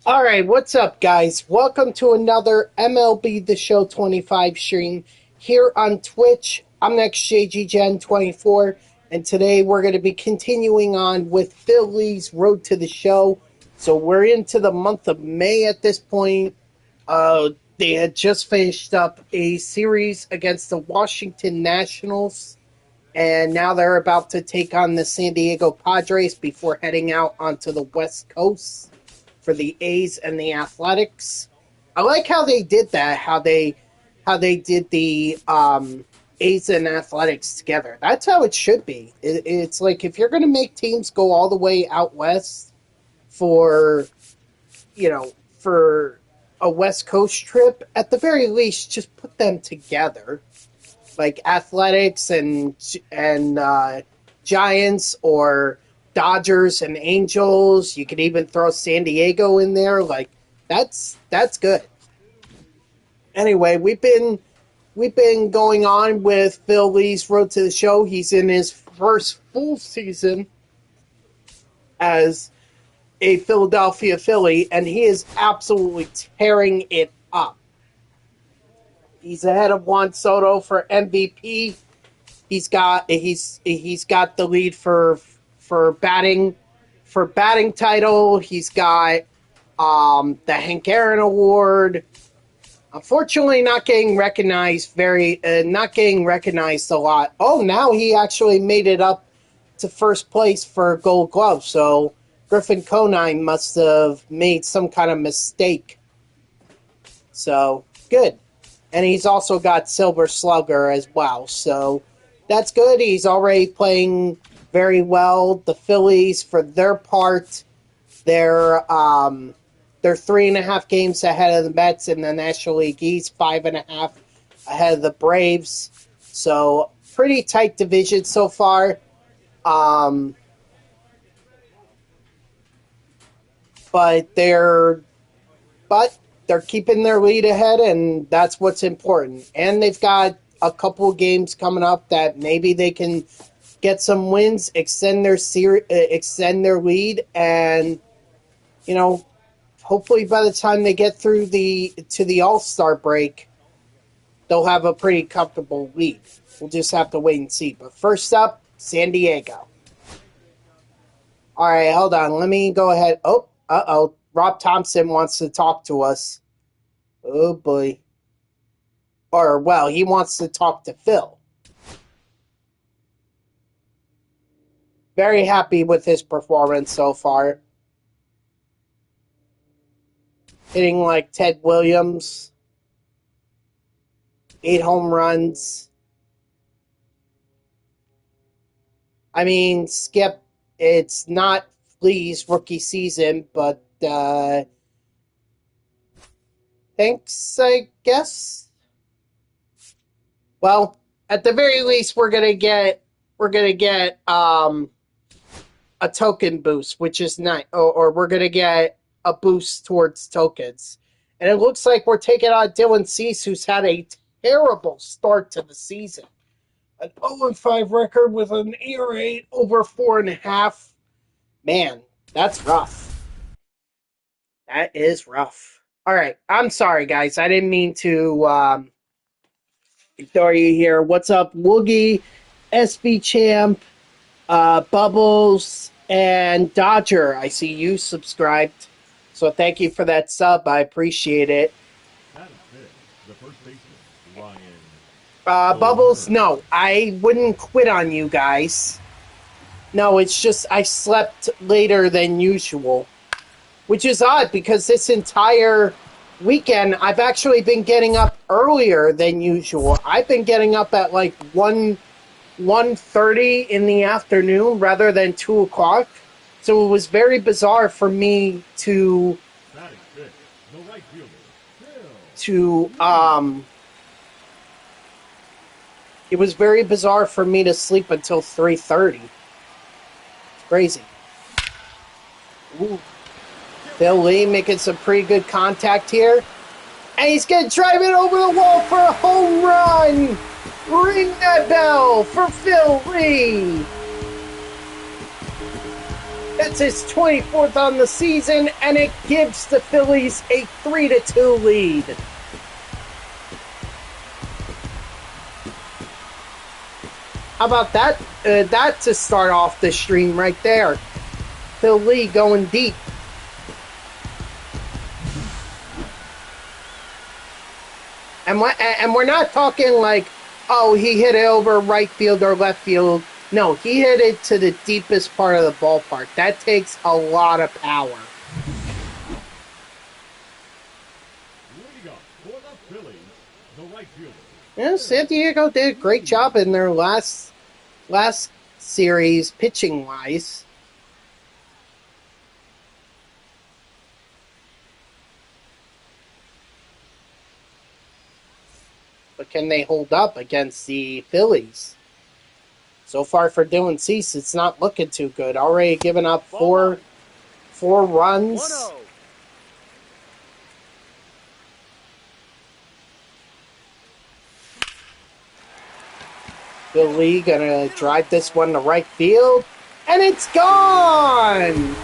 All right, what's up, guys? Welcome to another MLB The Show 25 stream here on Twitch. I'm next JGGen24, and today we're going to be continuing on with Phillies Road to the Show. So we're into the month of May at this point. They had just finished up a series against the Washington Nationals, and now they're about to take on the San Diego Padres before heading out onto the West Coast for the A's and the Athletics. I like how they did that. How they did the A's and Athletics together. That's how it should be. It's like if you're going to make teams go all the way out west for for a West Coast trip, at the very least, just put them together, like Athletics and Giants, or Dodgers and Angels. You could even throw San Diego in there. Like that's good. Anyway, we've been going on with Phillies Road to the Show. He's in his first full season as a Philadelphia Philly, and he is absolutely tearing it up. He's ahead of Juan Soto for MVP. He's got the lead for batting title. He's got the Hank Aaron Award. Unfortunately, not getting recognized a lot. Oh, now he actually made it up to first place for Gold Glove. So Griffin Conine must have made some kind of mistake. So good, and he's also got Silver Slugger as well. So that's good. He's already playing very well. The Phillies, for their part, they're 3.5 games ahead of the Mets in the National League East, 5.5 ahead of the Braves. So pretty tight division so far. But they're keeping their lead ahead, and that's what's important. And they've got a couple of games coming up that maybe they can get some wins, extend their lead, and hopefully by the time they get through to the All-Star break, they'll have a pretty comfortable lead. We'll just have to wait and see. But first up, San Diego. All right, hold on. Let me go ahead. Oh, uh-oh. Rob Thompson wants to talk to us. Oh, boy. Or, well, he wants to talk to Phil. Very happy with his performance so far. Hitting like Ted Williams. 8 home runs. I mean, Skip, it's not Lee's rookie season, but thanks, I guess. Well, at the very least, we're gonna get a token boost, which is nice, or we're gonna get a boost towards tokens. And it looks like we're taking on Dylan Cease, who's had a terrible start to the season. An 0-5 record with an ERA over 4.5. Man, that's rough. That is rough. All right, I'm sorry, guys. I didn't mean to ignore you here. What's up, Woogie, SB Champ, Bubbles, and Dodger? I see you subscribed, so thank you for that sub. I appreciate it. The first baseman, Ryan. Bubbles, no, I wouldn't quit on you guys. No, it's just I slept later than usual, which is odd because this entire weekend I've actually been getting up earlier than usual. I've been getting up at like 1:30 in the afternoon rather than 2 o'clock. So it was very bizarre for me to it was very bizarre for me to sleep until 3:30. Crazy. Ooh. Phil Lee making some pretty good contact here. And he's going to drive it over the wall for a home run. Ring that bell for Phil Lee. It's his 24th on the season, and it gives the Phillies a 3-2 lead. How about that? That to start off the stream right there. Phil Lee going deep. And we're not talking like, oh, he hit it over right field or left field. No, he hit it to the deepest part of the ballpark. That takes a lot of power. For the Phillies, the right fielder. Yeah, San Diego did a great job in their last series pitching wise. But can they hold up against the Phillies? So far for Dylan Cease, it's not looking too good. Already given up four runs. 1-0. Bill Lee gonna drive this one to right field, and it's gone!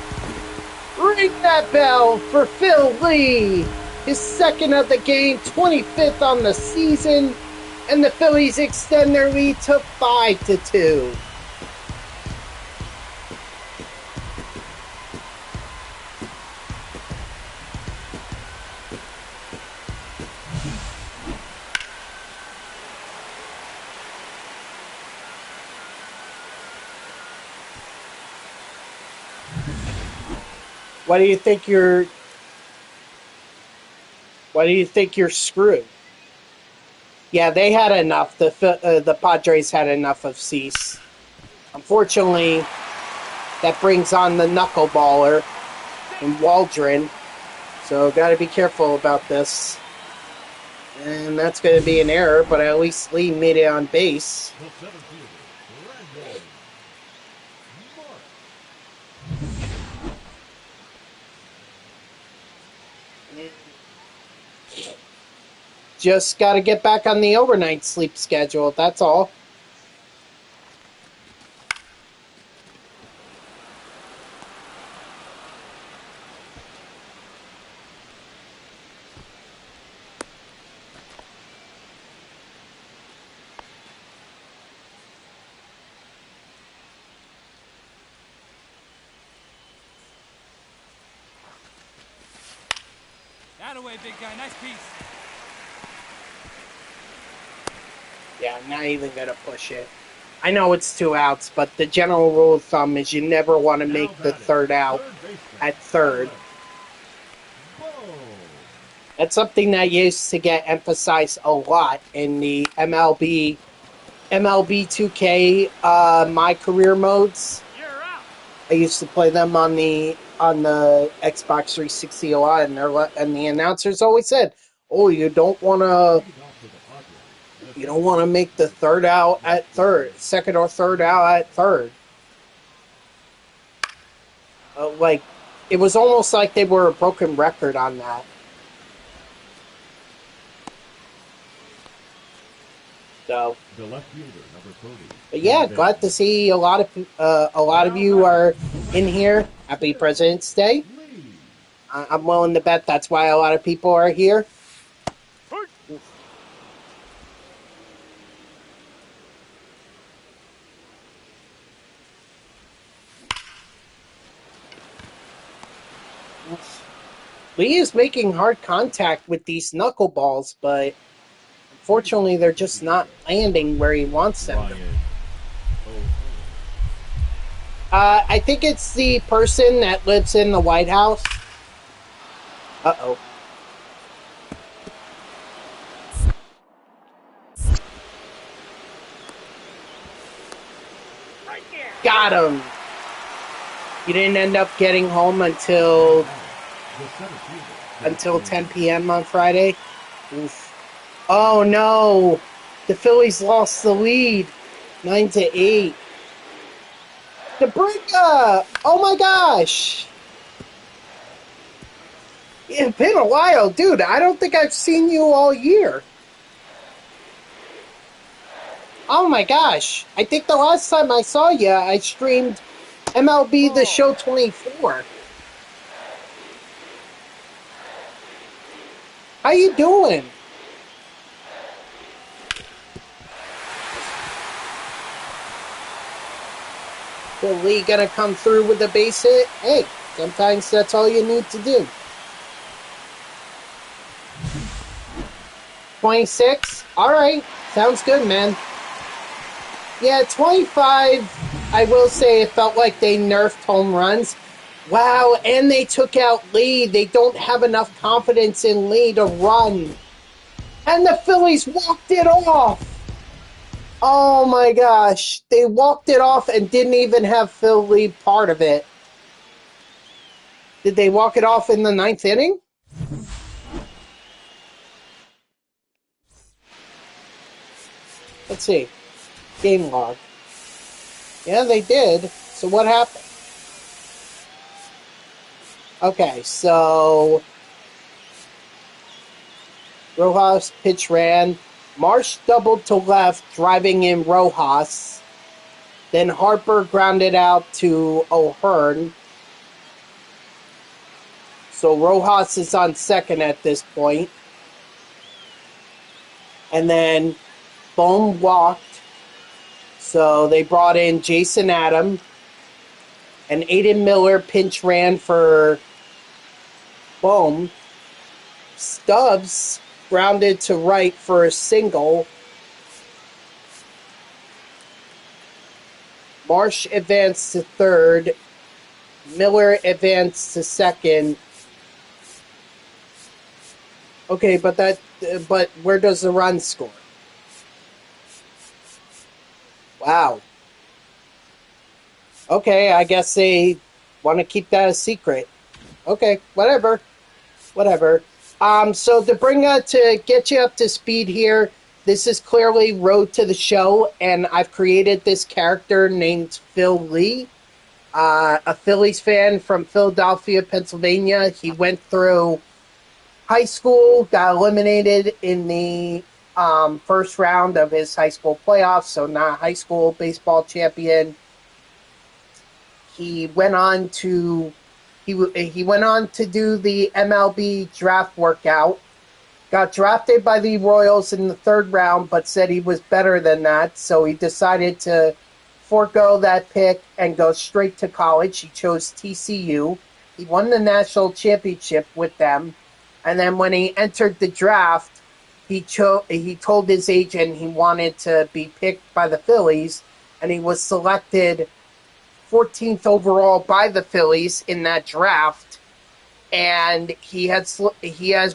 Ring that bell for Phil Lee. His second of the game, 25th on the season, and the Phillies extend their lead to 5-2. Why do you think you're screwed? Yeah, they had enough. The Padres had enough of Cease. Unfortunately, that brings on the knuckleballer and Waldron. So got to be careful about this. And that's going to be an error, but at least Lee made it on base. Just got to get back on the overnight sleep schedule, that's all. That away, big guy. Nice piece. Yeah, I'm not even going to push it. I know it's 2 outs, but the general rule of thumb is you never want to make the third out at third. That's something that used to get emphasized a lot in the MLB 2K My Career modes. I used to play them on the Xbox 360 a lot, and the announcers always said, "Oh, you don't want to make the third out at third, second or third out at third." Like, it was almost like they were a broken record on that. So, The left fielder, number 30. but yeah, glad to see a lot of you are in here. Happy President's Day. I'm willing to bet that's why a lot of people are here. Lee is making hard contact with these knuckleballs, but unfortunately they're just not landing where he wants them. I think it's the person that lives in the White House. Uh-oh. Got him. You didn't end up getting home until 10 p.m. on Friday. Oof. Oh no! The Phillies lost the lead, 9-8. DeBrincat! Oh my gosh! It's been a while, dude. I don't think I've seen you all year. Oh my gosh! I think the last time I saw you, I streamed MLB The Show 24. How you doing? Will Lee gonna come through with the base hit? Hey, sometimes that's all you need to do. 26? Alright, sounds good, man. Yeah, 25, I will say it felt like they nerfed home runs. Wow, and they took out Lee. They don't have enough confidence in Lee to run. And the Phillies walked it off. Oh my gosh. They walked it off and didn't even have Phil Lee part of it. Did they walk it off in the 9th inning? Let's see. Game log. Yeah, they did. So what happened? Okay, so Rojas pitch ran. Marsh doubled to left, driving in Rojas. Then Harper grounded out to O'Hearn. So Rojas is on second at this point. And then Bohm walked. So they brought in Jason Adam. And Aiden Miller pinch ran for Bohm. Stubbs grounded to right for a single. Marsh advanced to third. Miller advanced to second. Okay, but where does the run score? Wow. Okay, I guess they want to keep that a secret. Okay, whatever. So to get you up to speed here, this is clearly Road to the Show, and I've created this character named Phil Lee, a Phillies fan from Philadelphia, Pennsylvania. He went through high school, got eliminated in the first round of his high school playoffs, so not high school baseball champion. He went on to do the MLB draft workout. Got drafted by the Royals in the 3rd round, but said he was better than that, so he decided to forego that pick and go straight to college. He chose TCU. He won the national championship with them, and then when he entered the draft, he told his agent he wanted to be picked by the Phillies, and he was selected 14th overall by the Phillies in that draft, and he has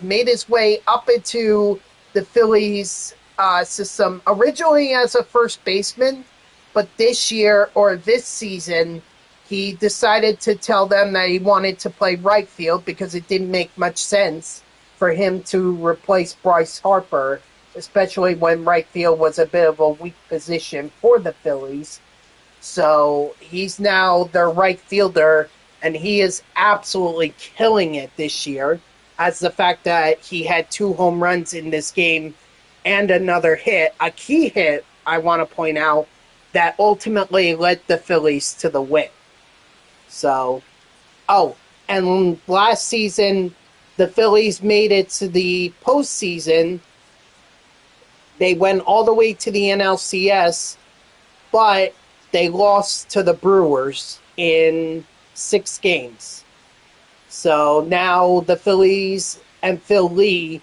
made his way up into the Phillies system originally as a first baseman, but this season he decided to tell them that he wanted to play right field because it didn't make much sense for him to replace Bryce Harper, especially when right field was a bit of a weak position for the Phillies. So he's now their right fielder, and he is absolutely killing it this year, as the fact that he had 2 home runs in this game and another hit, a key hit, I want to point out, that ultimately led the Phillies to the win. So, and last season, the Phillies made it to the postseason. They went all the way to the NLCS, but they lost to the Brewers in 6 games. So now the Phillies and Phil Lee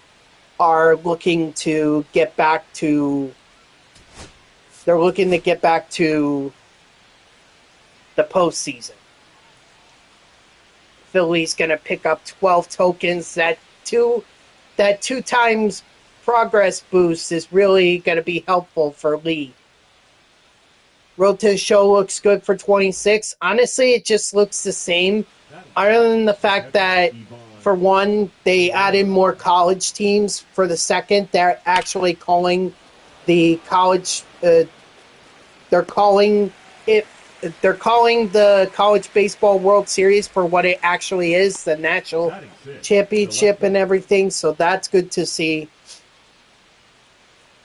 are looking to get back to the postseason. Philly's going to pick up 12 tokens. That two times progress boost is really going to be helpful for Lee. Road to the Show looks good for 26. Honestly, it just looks the same, other than the fact that, for one, they added more college teams. For the second, they're actually calling the college. They're calling the College Baseball World Series for what it actually is, the national championship and everything. So that's good to see.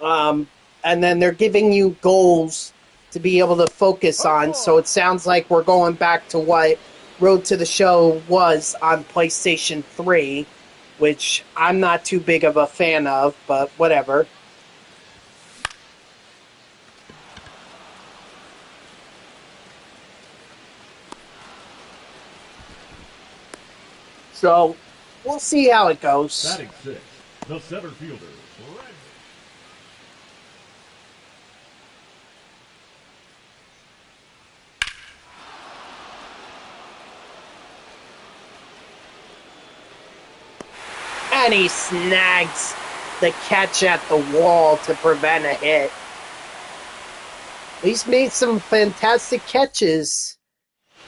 And then they're giving you goals to be able to focus on. So it sounds like we're going back to what Road to the Show was on PlayStation 3, which I'm not too big of a fan of, but whatever. So we'll see how it goes. Batting six, the center fielder, Red. And he snags the catch at the wall to prevent a hit. He's made some fantastic catches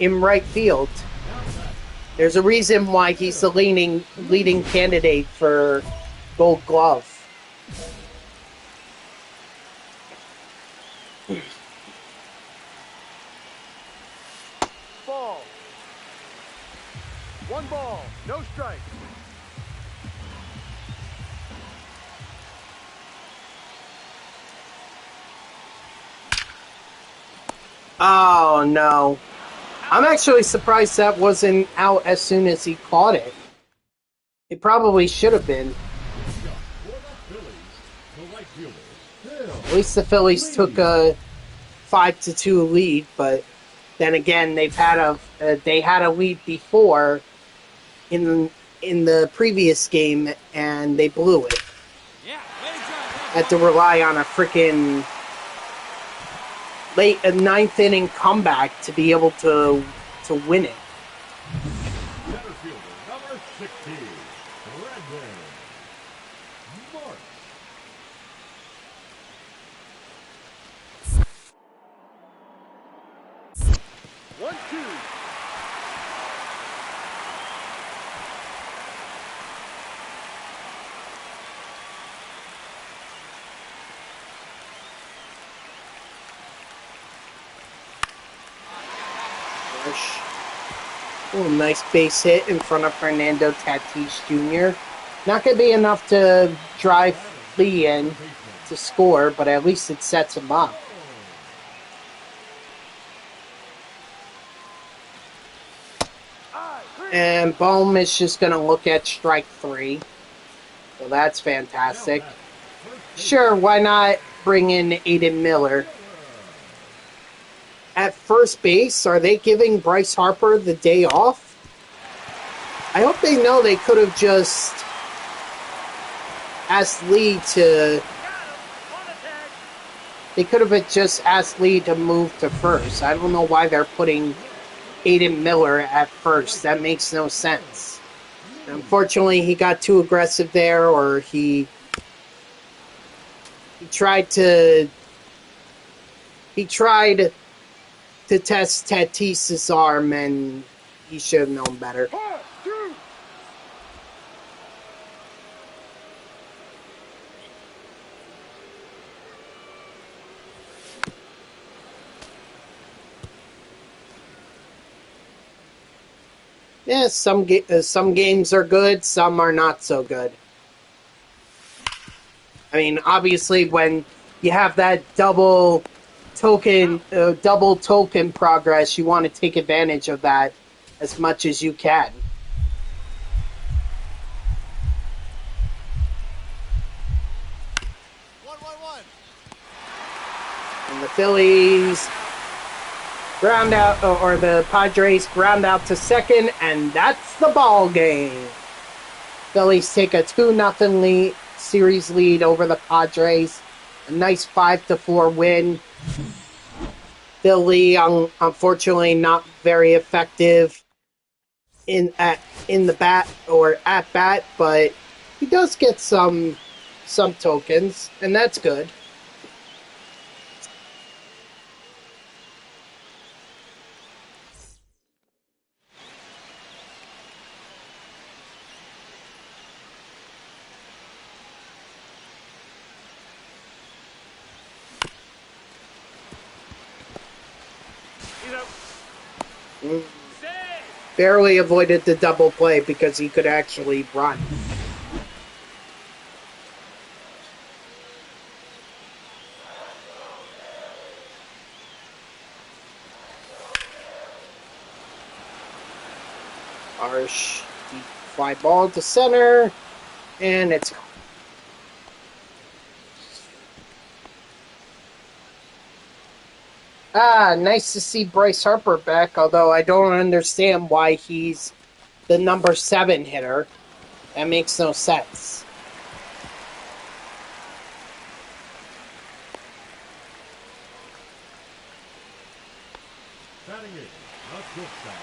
in right field. There's a reason why he's the leading candidate for Gold Glove. Ball. 1 ball, no strike. Oh no. I'm actually surprised that wasn't out as soon as he caught it. It probably should have been. At least the Phillies took a 5-2 lead, but then again, they had a lead before in the previous game, and they blew it. Had to rely on a freaking a ninth inning comeback to be able to win it. Center fielder, number 16, Redman. Mark. 1-2. Oh, nice base hit in front of Fernando Tatis Jr. Not going to be enough to drive Lee in to score, but at least it sets him up. And Bohm is just going to look at strike 3. So that's fantastic. Sure, why not bring in Aiden Miller? At first base, are they giving Bryce Harper the day off? I hope they know they could have just asked Lee to... They could have just asked Lee to move to first. I don't know why they're putting Aiden Miller at first. That makes no sense. Unfortunately, he got too aggressive there, or he tried to test Tatis's arm, and he should have known better. Yeah, some games are good, some are not so good. I mean, obviously, when you have that double token progress, you want to take advantage of that as much as you can. And the Phillies ground out, or the Padres ground out to second, and that's the ball game. Phillies take a 2-0 series lead over the Padres. A nice 5-4 win. Philly, unfortunately, not very effective in the bat or at bat, but he does get some tokens, and that's good. Barely avoided the double play because he could actually run. Harsh. Deep fly ball to center. And it's gone. Nice to see Bryce Harper back, although I don't understand why he's the number 7 hitter. That makes no sense. Batting it, a shortstop.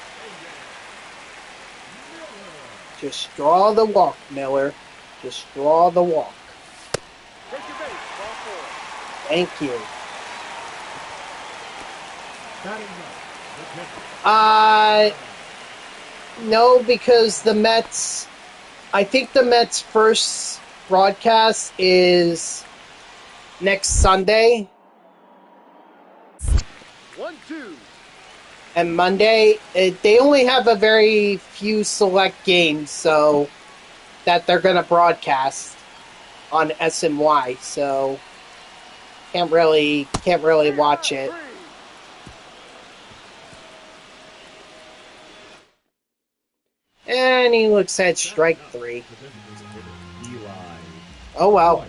Just draw the walk, Miller. Just draw the walk. Take your base. Ball 4. Thank you. Batting right, the catcher. No, because the Mets, I think the Mets' first broadcast is next Sunday. 1-2. And Monday, they only have a very few select games, so that they're going to broadcast on SNY. So can't really watch it. And he looks at strike 3. Eli. Oh well. White.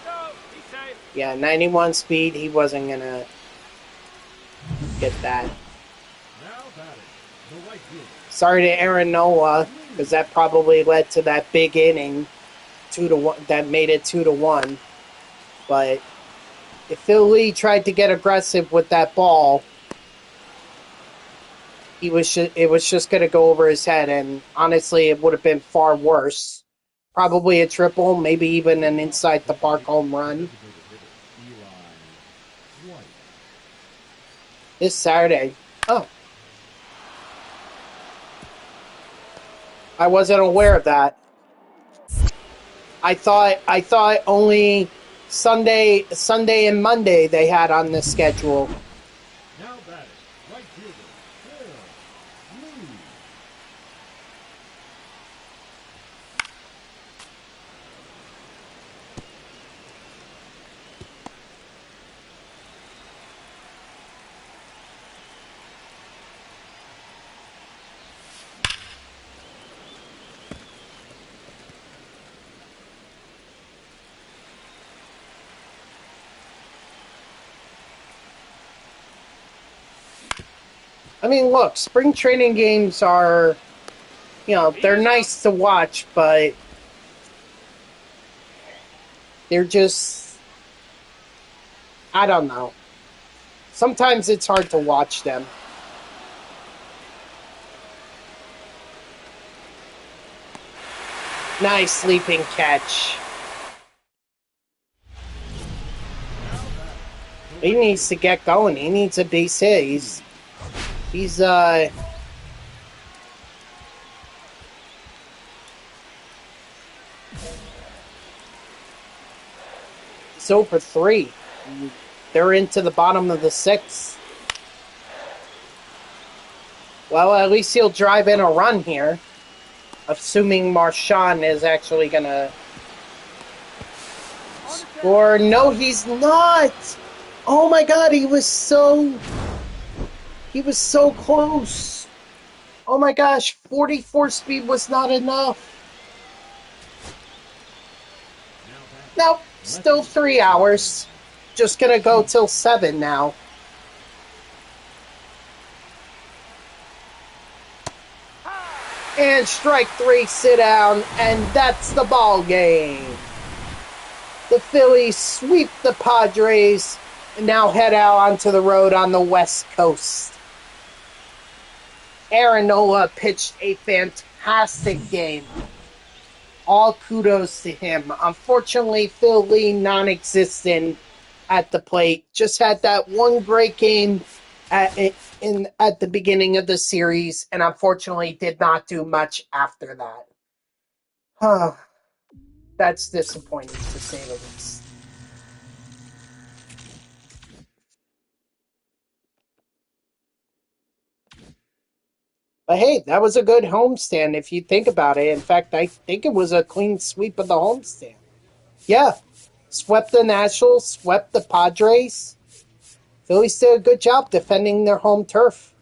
No, he's safe. Yeah, 91 speed. He wasn't gonna get that. Now batting, the right fielder. Sorry to Aaron Nola, because that probably led to that big inning, 2-1. That made it 2-1. But if Phil Lee tried to get aggressive with that ball, it was just going to go over his head, and honestly, it would have been far worse. Probably a triple, maybe even an inside the park home run Eli. White. this Saturday. Oh, I wasn't aware of that. I thought only Sunday and Monday they had on the schedule. Now batting, right fielder. Phil Lee. I mean, look, spring training games are, they're nice to watch, but they're just, I don't know. Sometimes it's hard to watch them. Nice leaping catch. He needs to get going. He needs a base hit. He's over 3. They're into the bottom of the 6th. Well, at least he'll drive in a run here. Assuming Marchand is actually going to score. No, he's not! Oh my god, he was so close. Oh my gosh, 44 speed was not enough. Nope, still 3 hours. Just gonna go till 7 now. And strike 3, sit down, and that's the ball game. The Phillies sweep the Padres and now head out onto the road on the West Coast. Aaron Nola pitched a fantastic game. All kudos to him. Unfortunately, Phil Lee non-existent at the plate. Just had that one great game at the beginning of the series, and unfortunately did not do much after that. That's disappointing, to say the least. But hey, that was a good homestand if you think about it. In fact, I think it was a clean sweep of the homestand. Yeah, swept the Nationals, swept the Padres. Phillies did a good job defending their home turf.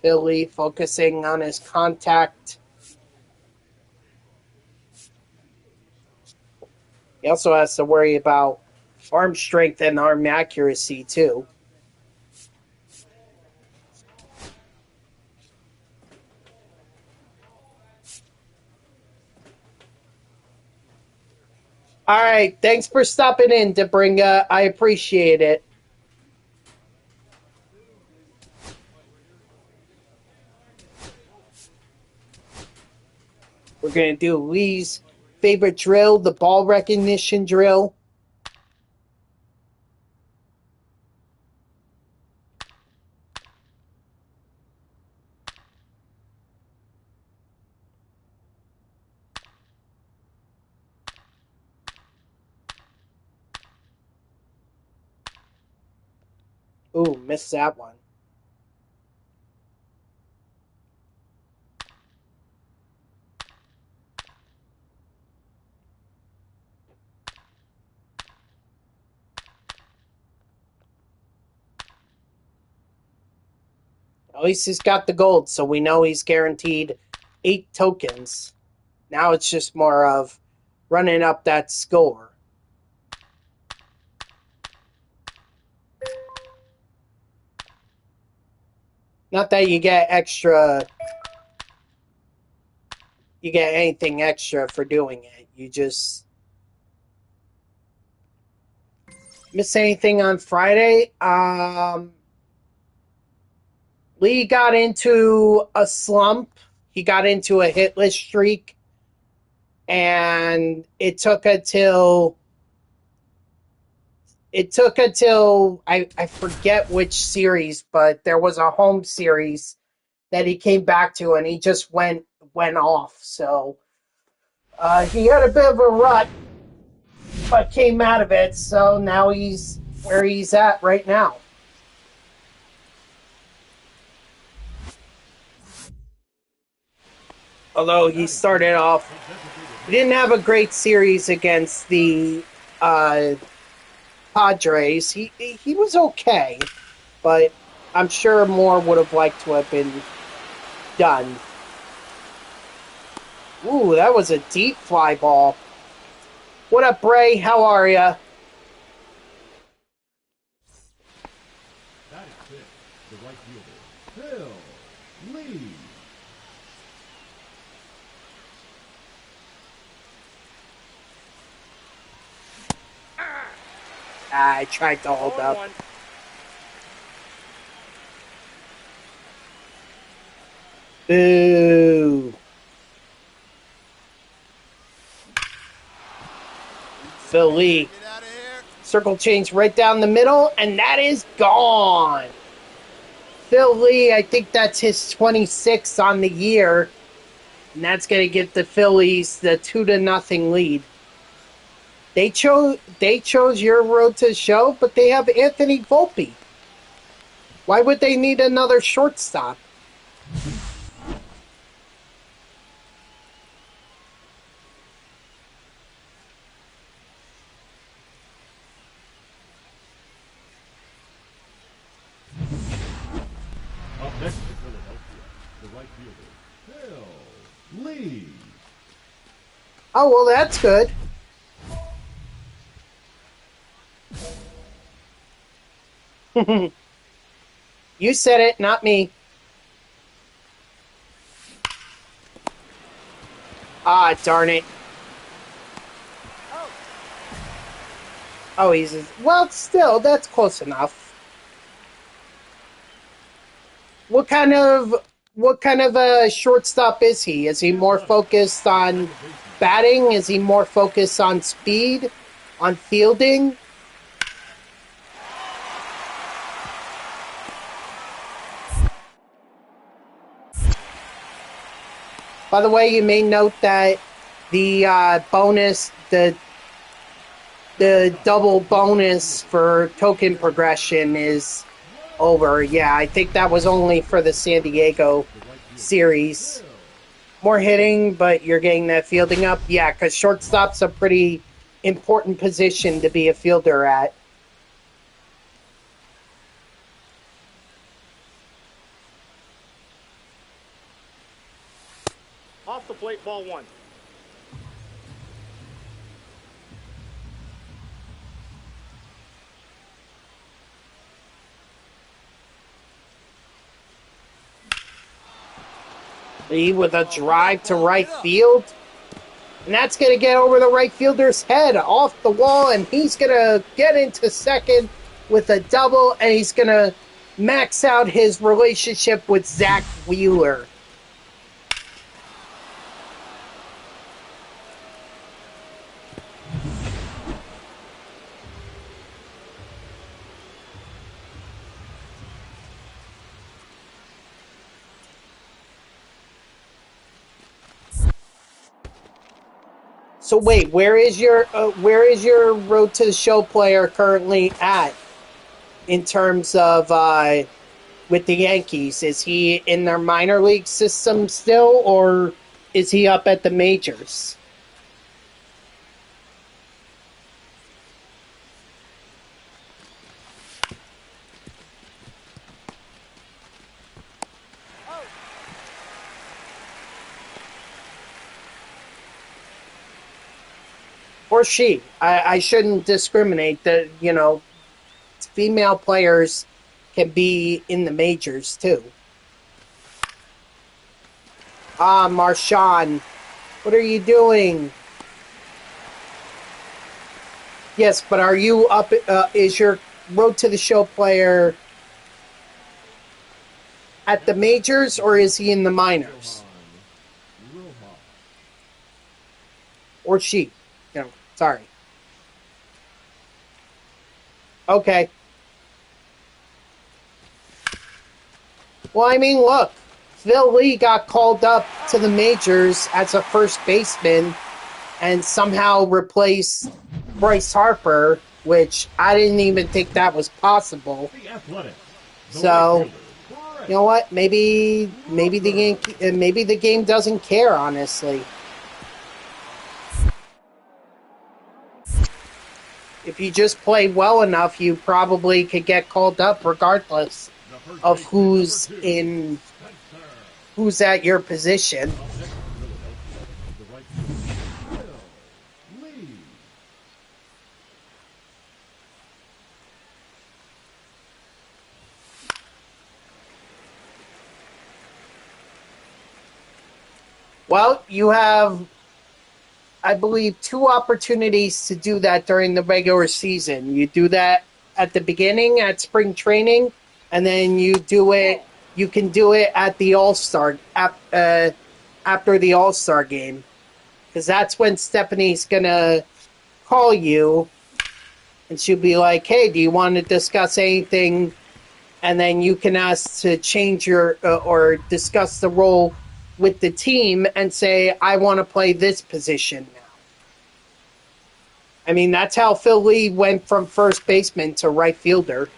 Philly focusing on his contact. He also has to worry about arm strength and arm accuracy, too. All right, thanks for stopping in, Debringa. I appreciate it. We're going to do Lee's favorite drill, the ball recognition drill. Ooh, missed that one. At least he's got the gold, so we know he's guaranteed 8 tokens. Now it's just more of running up that score. Not that you get anything extra for doing it. You just miss anything on Friday. Lee got into a slump. He got into a hitless streak, and it took until I forget which series, but there was a home series that he came back to, and he just went off. So he had a bit of a rut, but came out of it. So now he's where he's at right now. Although he started off, he didn't have a great series against the Padres. He was okay, but I'm sure more would have liked to have been done. Ooh, that was a deep fly ball. What up, Bray? How are ya? That is it. The right fielder, Phil Lee. I tried to hold up. One. Boo. Phil Lee. Circle change right down the middle, and that is gone. Phil Lee, I think that's his 26th on the year, and that's going to give the Phillies the 2-0 lead. They chose your road to show, but they have Anthony Volpe. Why would they need another shortstop? Up next to Philadelphia, the right fielder, Phil Lee. Oh, well, that's good. You said it, not me. Ah, darn it. Oh, well, still, that's close enough. What kind of a shortstop is he? Is he more focused on batting? Is he more focused on speed, on fielding? By the way, you may note that the bonus, the double bonus for token progression is over. Yeah, I think that was only for the San Diego series. More hitting, but you're getting that fielding up. Yeah, because shortstop's a pretty important position to be a fielder at. Off the plate, ball 1. Lee with a drive to right field. And that's going to get over the right fielder's head off the wall, and he's going to get into second with a double, and he's going to max out his relationship with Zach Wheeler. So wait, where is your road to the show player currently at in terms of with the Yankees? Is he in their minor league system still, or is he up at the majors? Or she. I shouldn't discriminate. That, you know, female players can be in the majors too. Ah, Marshawn, what are you doing? Yes, but are you up? Is your road to the show player at the majors, or is he in the minors? Or she? You know, sorry. Okay. Well, I mean, look, Phil Lee got called up to the majors as a first baseman and somehow replaced Bryce Harper, which I didn't even think that was possible. So, you know what? Maybe the game doesn't care, honestly. If you just play well enough, you probably could get called up regardless of who's at your position. Well, you have, I believe, 2 opportunities to do that during the regular season. You do that at the beginning at spring training, and then you can do it at the All-Star, after the All-Star game. Because that's when Stephanie's going to call you, and she'll be like, hey, do you want to discuss anything? And then you can ask to change your, or discuss the role with the team and say, I want to play this position now. I mean, that's how Phil Lee went from first baseman to right fielder.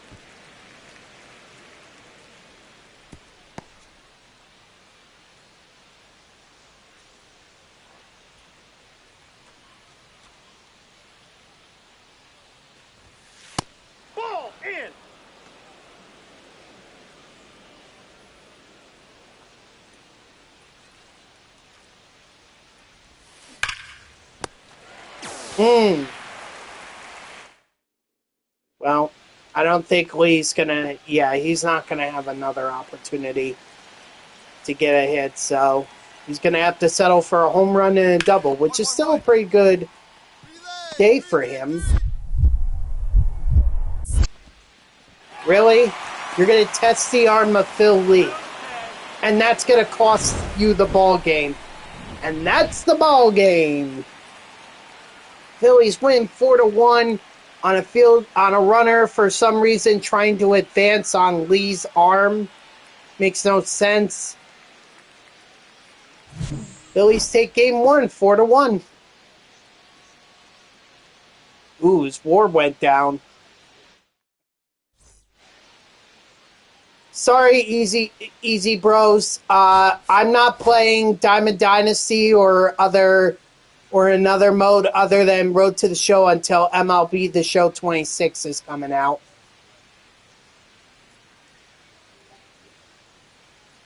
Ball in. Well, I don't think Lee's gonna. Yeah, he's not gonna have another opportunity to get a hit, so he's gonna have to settle for a home run and a double, which is still a pretty good day for him. Really? You're gonna test the arm of Phil Lee, and that's gonna cost you the ball game, and that's the ball game. Phillies win 4-1 on a runner for some reason trying to advance on Lee's arm. Makes no sense. Phillies take game 1, 4-1. Ooh, his war went down. Sorry, easy bros. I'm not playing Diamond Dynasty or another mode other than Road to the Show until MLB The Show 26 is coming out.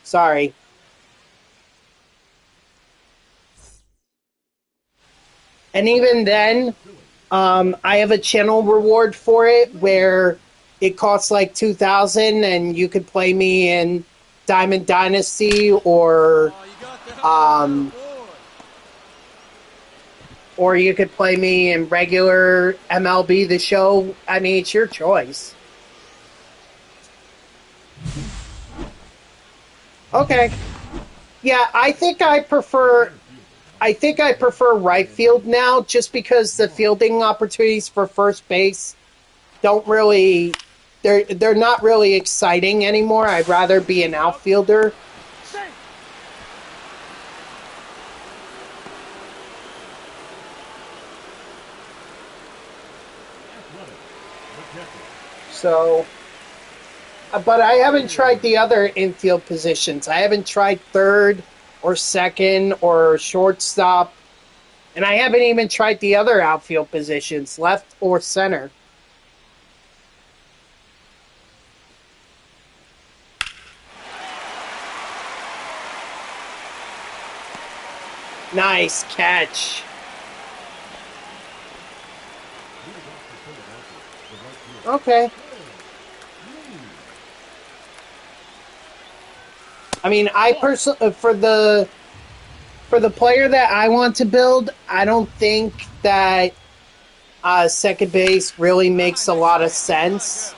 Sorry. And even then, I have a channel reward for it where it costs like 2,000 and you could play me in Diamond Dynasty or you could play me in regular MLB The Show. I mean, it's your choice. Okay. Yeah, I think I prefer right field now just because the fielding opportunities for first base don't really they're not really exciting anymore. I'd rather be an outfielder. So, but I haven't tried the other infield positions. I haven't tried third or second or shortstop. And I haven't even tried the other outfield positions, left or center. Nice catch. Okay. I mean, I personally, for the player that I want to build, I don't think that second base really makes a lot of sense.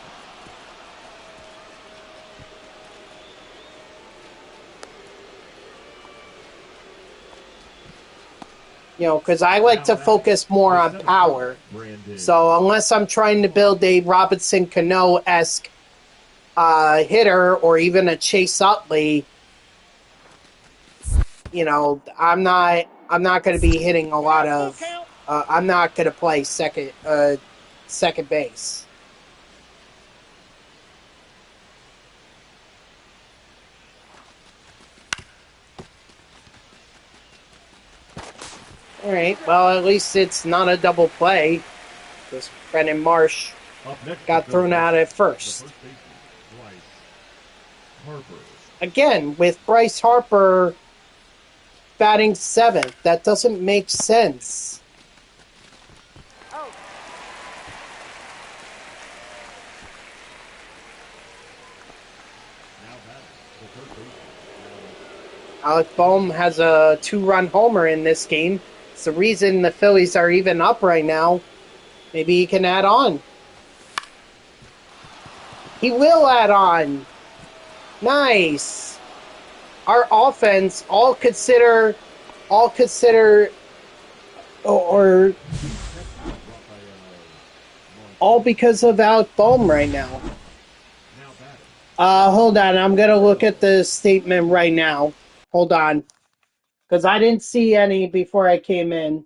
You know, because I like to focus more on power. So unless I'm trying to build a Robinson Cano-esque hitter or even a Chase Utley, you know, I'm not going to be hitting a lot of. I'm not going to play second base. All right. Well, at least it's not a double play because Brendan Marsh got thrown out at first. Again, with Bryce Harper batting 7th, that doesn't make sense. Alec Bohm has a 2-run homer in this game. It's the reason the Phillies are even up right now. Maybe he can add on. He will add on. Nice. Our offense, all because of Alec Bohm right now. Hold on. I'm going to look at the statement right now. Hold on. Because I didn't see any before I came in.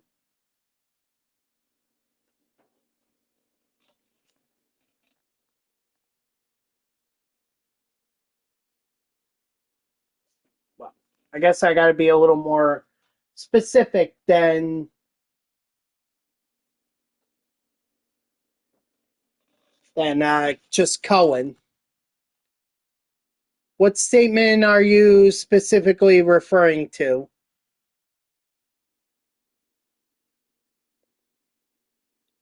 Well, I guess I got to be a little more specific than just Cohen. What statement are you specifically referring to?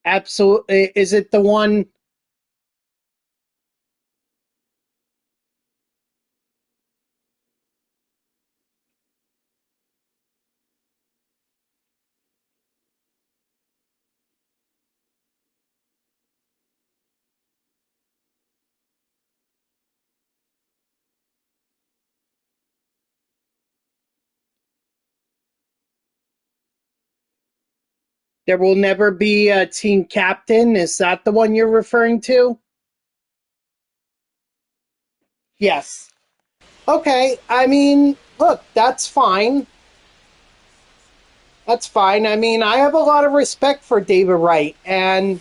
Absolutely. Is it the one? There will never be a team captain. Is that the one you're referring to? Yes. Okay. I mean, look, that's fine. That's fine. I mean, I have a lot of respect for David Wright, and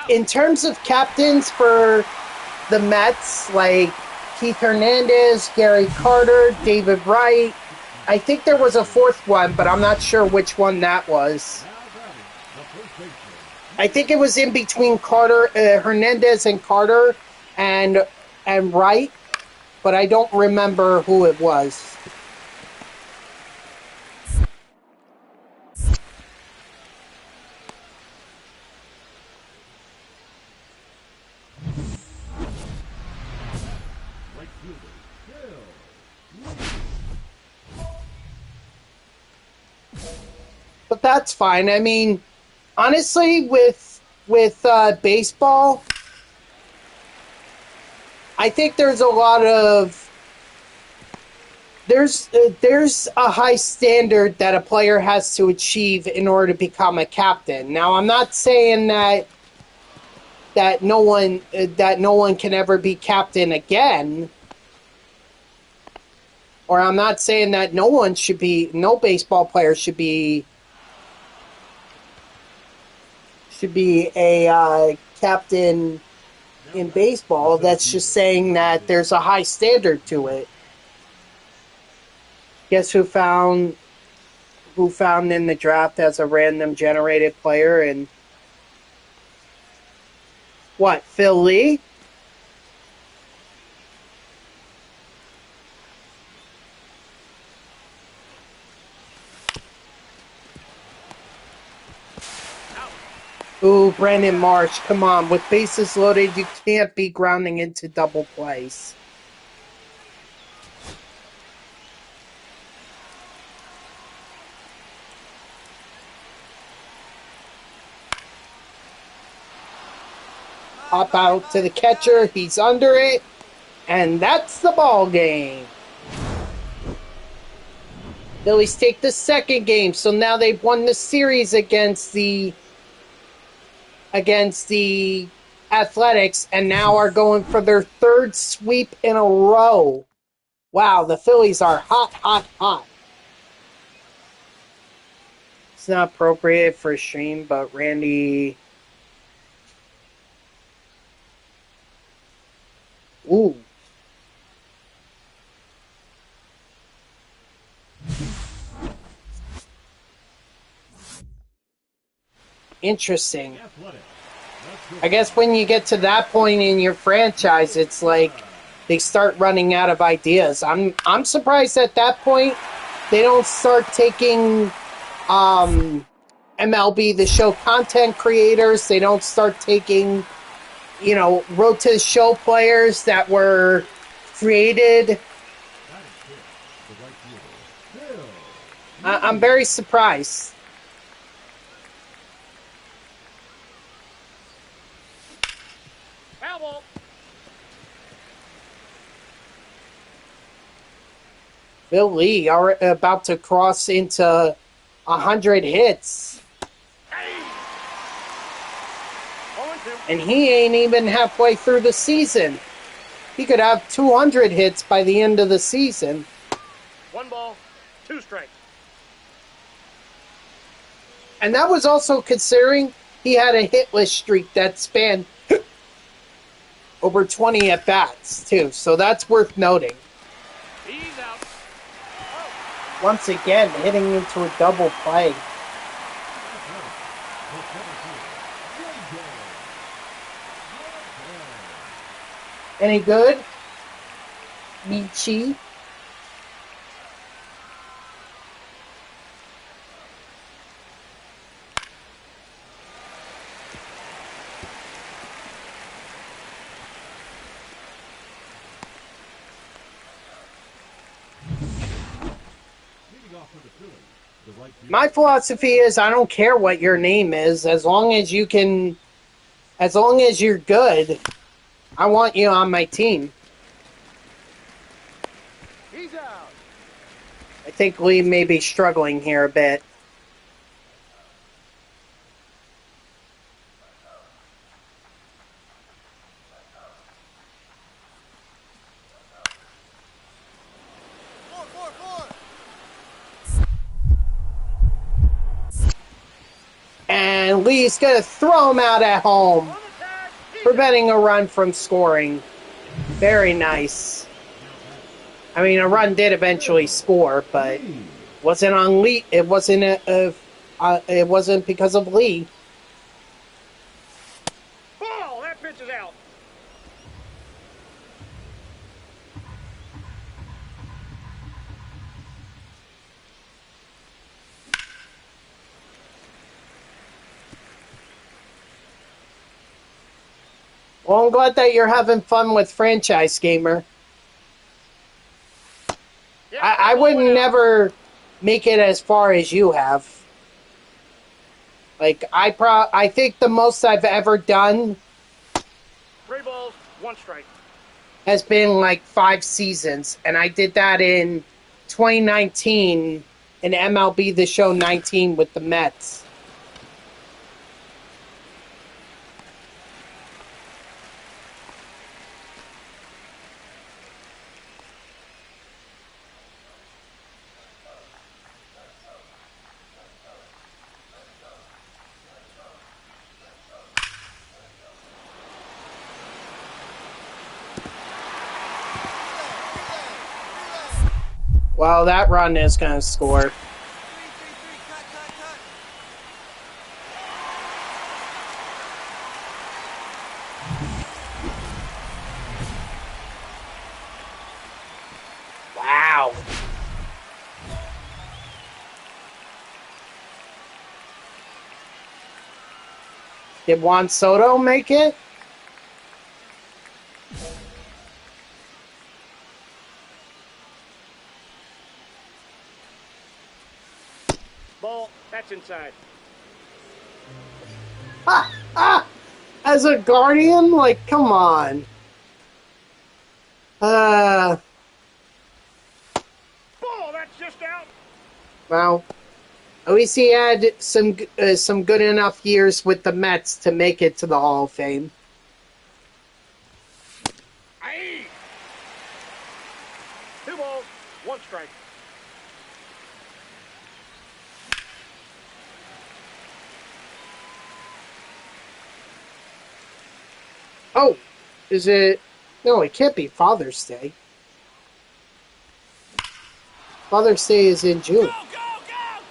in terms of captains for the Mets, like Keith Hernandez, Gary Carter, David Wright. I think there was a fourth one, but I'm not sure which one that was. I think it was in between Hernandez and Carter, and Wright, but I don't remember who it was. But that's fine. I mean, honestly, with baseball, I think there's a lot of there's a high standard that a player has to achieve in order to become a captain. Now, I'm not saying that no one can ever be captain again, or I'm not saying that no baseball player should be a captain in baseball. That's just saying that there's a high standard to it. Guess who found in the draft as a random generated player? And what, Phil Lee? Ooh, Brandon Marsh, come on. With bases loaded, you can't be grounding into double plays. Hop out to the catcher. He's under it. And that's the ball game. Phillies take the second game. So now they've won the series against the Athletics, and now are going for their third sweep in a row. Wow, the Phillies are hot, hot, hot. It's not appropriate for a stream, but Randy... Ooh. Interesting. I guess when you get to that point in your franchise, it's like they start running out of ideas. I'm surprised at that point they don't start taking MLB The Show content creators. They don't start taking, road to the show players that were created. I'm very surprised. Bill Lee are about to cross into 100 hits. And he ain't even halfway through the season. He could have 200 hits by the end of the season. 1 ball, 2 strikes. And that was also considering he had a hitless streak that spanned over 20 at-bats, too. So that's worth noting. He's out. Once again, hitting into a double play. Any good? Michi? My philosophy is I don't care what your name is, as long as you're good, I want you on my team. He's out. I think Lee may be struggling here a bit. And Lee's going to throw him out at home, On the tag. preventing a run from scoring. Very nice. I mean, a run did eventually score, but wasn't on Lee. It wasn't it wasn't because of Lee. Ball. That pitch is out. Well, I'm glad that you're having fun with Franchise Gamer. Yeah, I ball would went out. never make it as far as you have. Like, I think the most I've ever done 3 balls, 1 strike. has been like 5 seasons, and I did that in 2019 in MLB The Show 19 with the Mets. Well, that run is going to score. Wow. Did Juan Soto make it? Ball. That's inside. As a Guardian? Like, come on. Ball. That's just out. Well, at least he had some good enough years with the Mets to make it to the Hall of Fame. Aye. 2 balls, 1 strike. Oh, is it? No, it can't be Father's Day. Father's Day is in June. Go, go, go!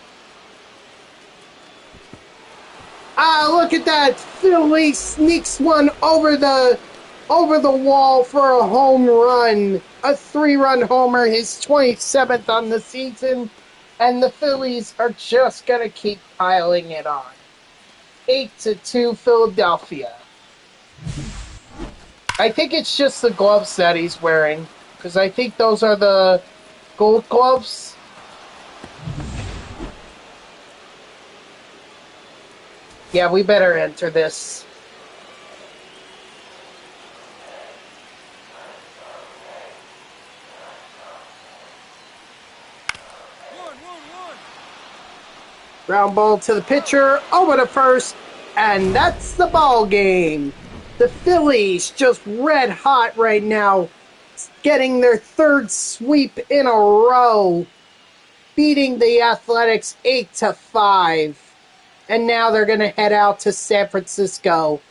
Ah, look at that! Philly sneaks one over the wall for a home run. A 3-run homer, his 27th on the season, and the Phillies are just gonna keep piling it on. 8-2 Philadelphia. I think it's just the gloves that he's wearing, because I think those are the gold gloves. Yeah, we better enter this. Ground ball to the pitcher, over to first, and that's the ball game. The Phillies just red hot right now, getting their 3rd sweep in a row, beating the Athletics 8-5. And now they're going to head out to San Francisco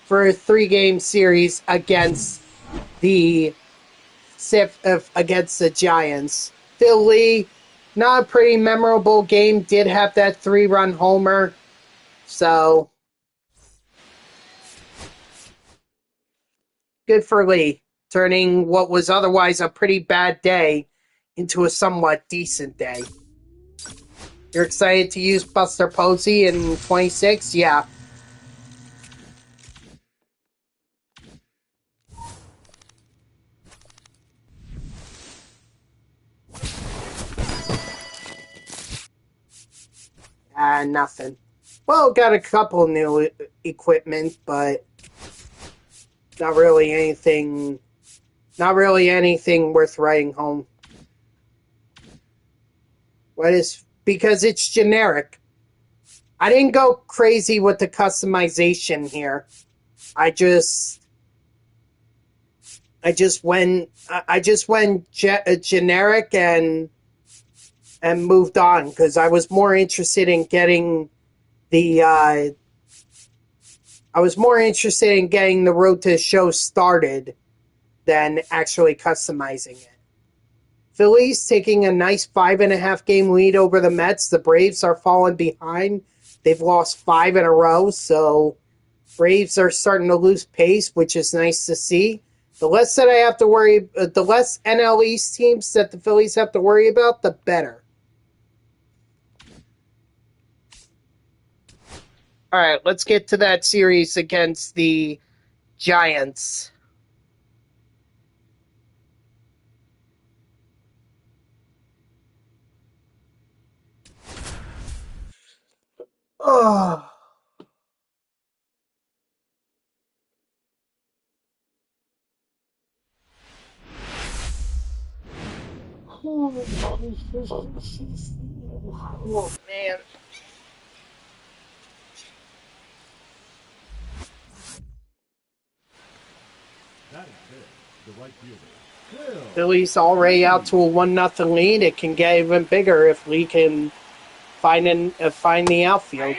for a 3-game series against the Giants. Philly, not a pretty memorable game, did have that 3-run homer. So, good for Lee, turning what was otherwise a pretty bad day into a somewhat decent day. You're excited to use Buster Posey in 26? Yeah. Nothing. Well, got a couple new equipment, but not really anything worth writing home. Because it's generic. I didn't go crazy with the customization here. I just went generic and moved on because I was more interested in getting the I was more interested in getting the road to the show started than actually customizing it. Phillies taking a nice 5.5 game lead over the Mets. The Braves are falling behind. They've lost 5 in a row, so Braves are starting to lose pace, which is nice to see. The less that I have to worry, the less NL East teams that the Phillies have to worry about, the better. All right, let's get to that series against the Giants. Oh. Oh, man. That is it. The right fielder, Phil. Phillies already out to a 1-0 lead. It can get even bigger if we can find the outfield.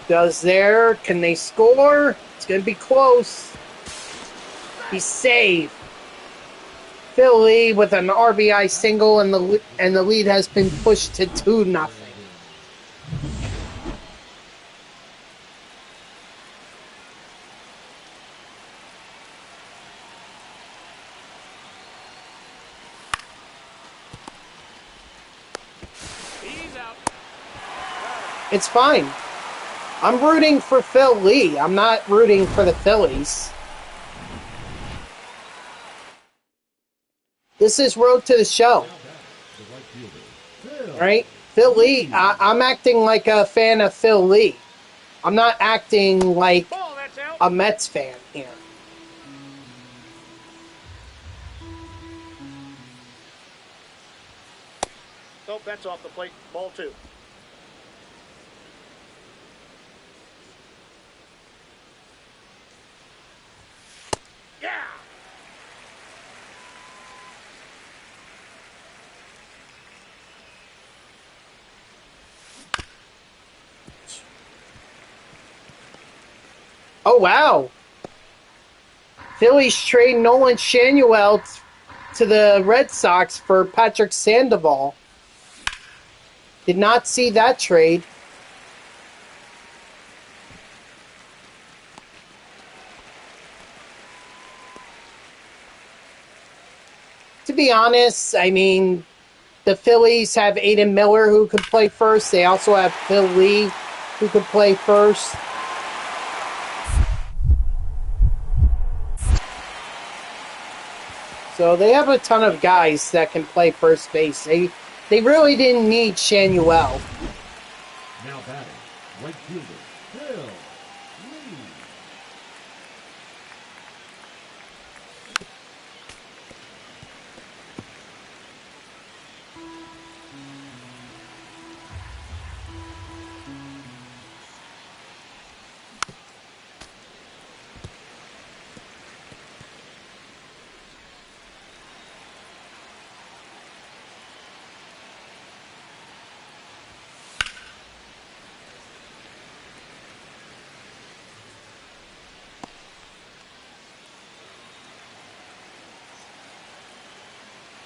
Does there? Can they score? It's going to be close. He's saved. Philly with an RBI single, and the lead has been pushed to 2-0. He's out. It's fine. I'm rooting for Phil Lee. I'm not rooting for the Phillies. This is Road to the Show. The right fielder, Phil. Right? Phil Lee. I'm acting like a fan of Phil Lee. I'm not acting like Ball, that's out. a Mets fan here. Nope, that's off the plate. Ball 2. Yeah. Oh, wow. Phillies trade Nolan Shanuel to the Red Sox for Patrick Sandoval. Did not see that trade. To be honest, I mean, the Phillies have Aiden Miller who could play first. They also have Phil Lee who could play first. So they have a ton of guys that can play first base. They really didn't need Shanuel. Now batting, right fielder, Phil Lee.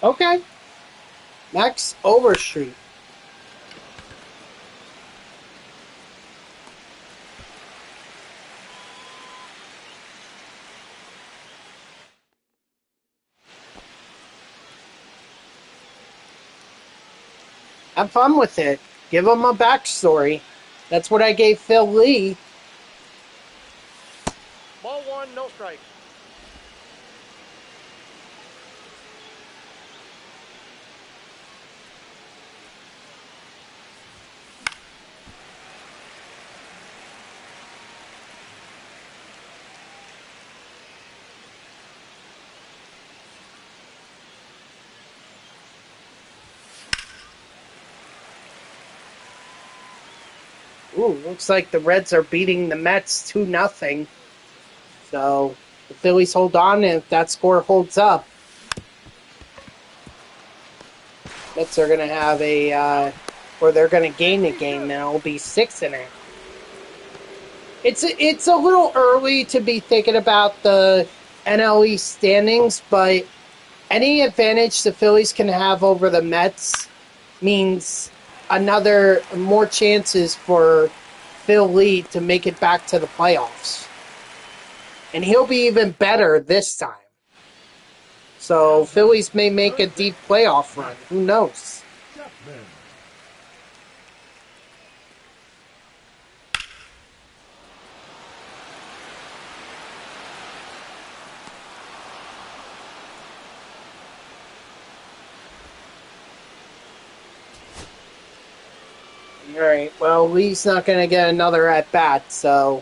Okay. Max Overstreet. Have fun with it. Give him a backstory. That's what I gave Phil Lee. Ball 1, no strike. Ooh, looks like the Reds are beating the Mets 2-0. So The Phillies hold on, and if that score holds up, Mets are going to have or they're going to gain the game, and it'll be 6-0. It's a little early to be thinking about the NL East standings, but any advantage the Phillies can have over the Mets means more chances for Phil Lee to make it back to the playoffs. And he'll be even better this time. So Phillies may make a deep playoff run. Who knows? Chapman. All right. Well, Lee's not going to get another at bat, so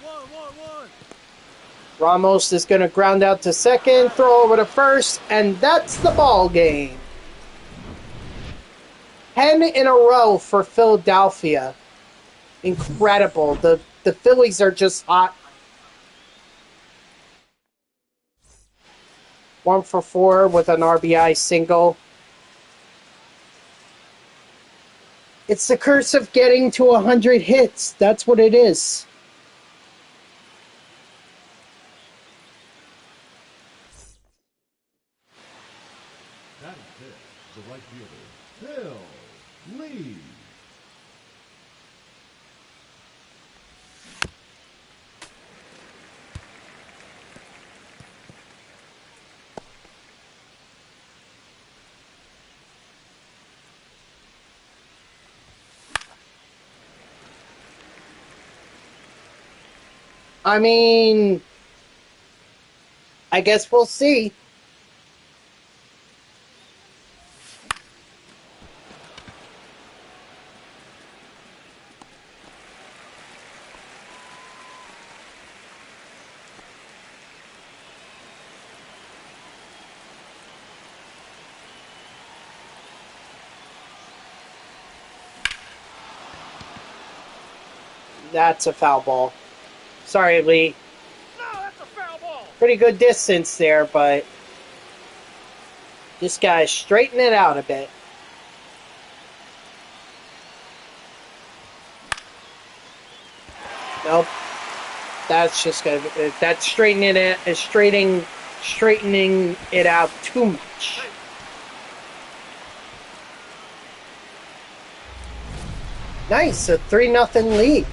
1-1-1. Ramos is going to ground out to second, throw over to first, and that's the ball game. 10 in a row for Philadelphia. Incredible. The Phillies are just hot. 1 for 4 with an RBI single. It's the curse of getting to 100 hits. That's what it is. That is hit. The right fielder, Phil Lee. I mean, I guess we'll see. That's a foul ball. Sorry, Lee. No, that's a foul ball. Pretty good distance there, but this guy's straighten it out a bit. Nope. That's just gonna. That's straightening it out too much. Nice, a 3-0 lead.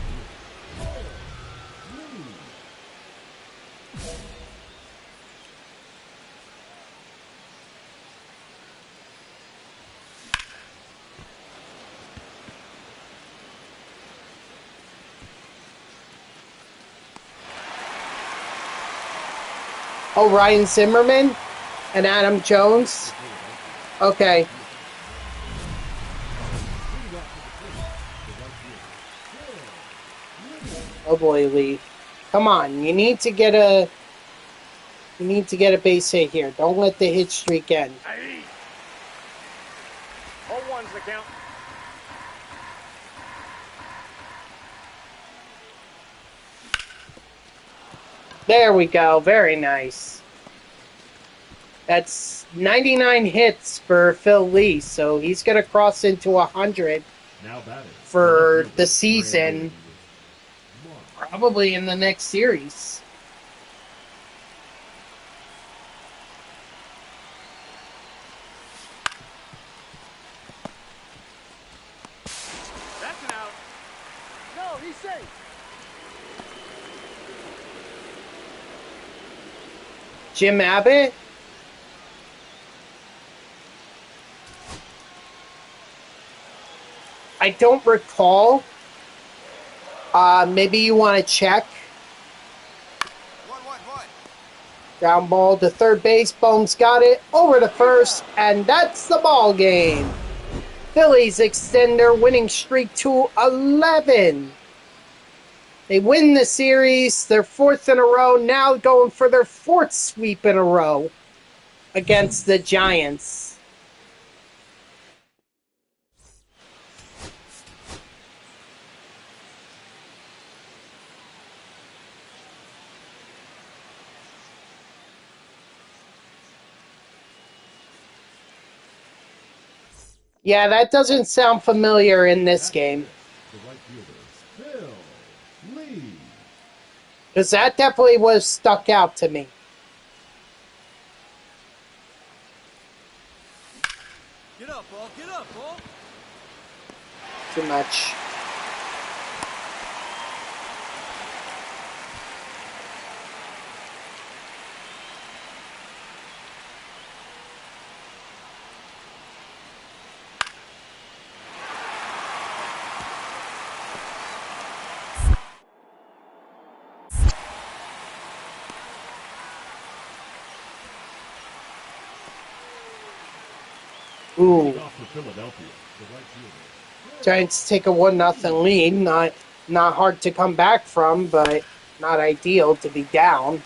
Oh, Ryan Zimmerman and Adam Jones. Okay. Oh boy, Lee. Come on, you need to get a base hit here. Don't let the hit streak end. 0-1's the count. There we go. Very nice. That's 99 hits for Phil Lee, so he's going to cross into 100 Now batting. for the season, probably in the next series. That's an out. No, he's safe. Jim Abbott. I don't recall. Maybe you want to check. 1-1-1. Ground ball to third base. Bones got it. Over to first. And that's the ball game. Phillies extend their winning streak to 11. They win the series. They're 4th in a row. Now going for their 4th sweep in a row against the Giants. Yeah, that doesn't sound familiar in this game. The right fielder, Phil Lee. Because that definitely was stuck out to me. Get up, ball. Get up, ball. Too much. Ooh. Leading off for Philadelphia, the right fielder. Giants take a 1-0 lead. Not hard to come back from, but not ideal to be down.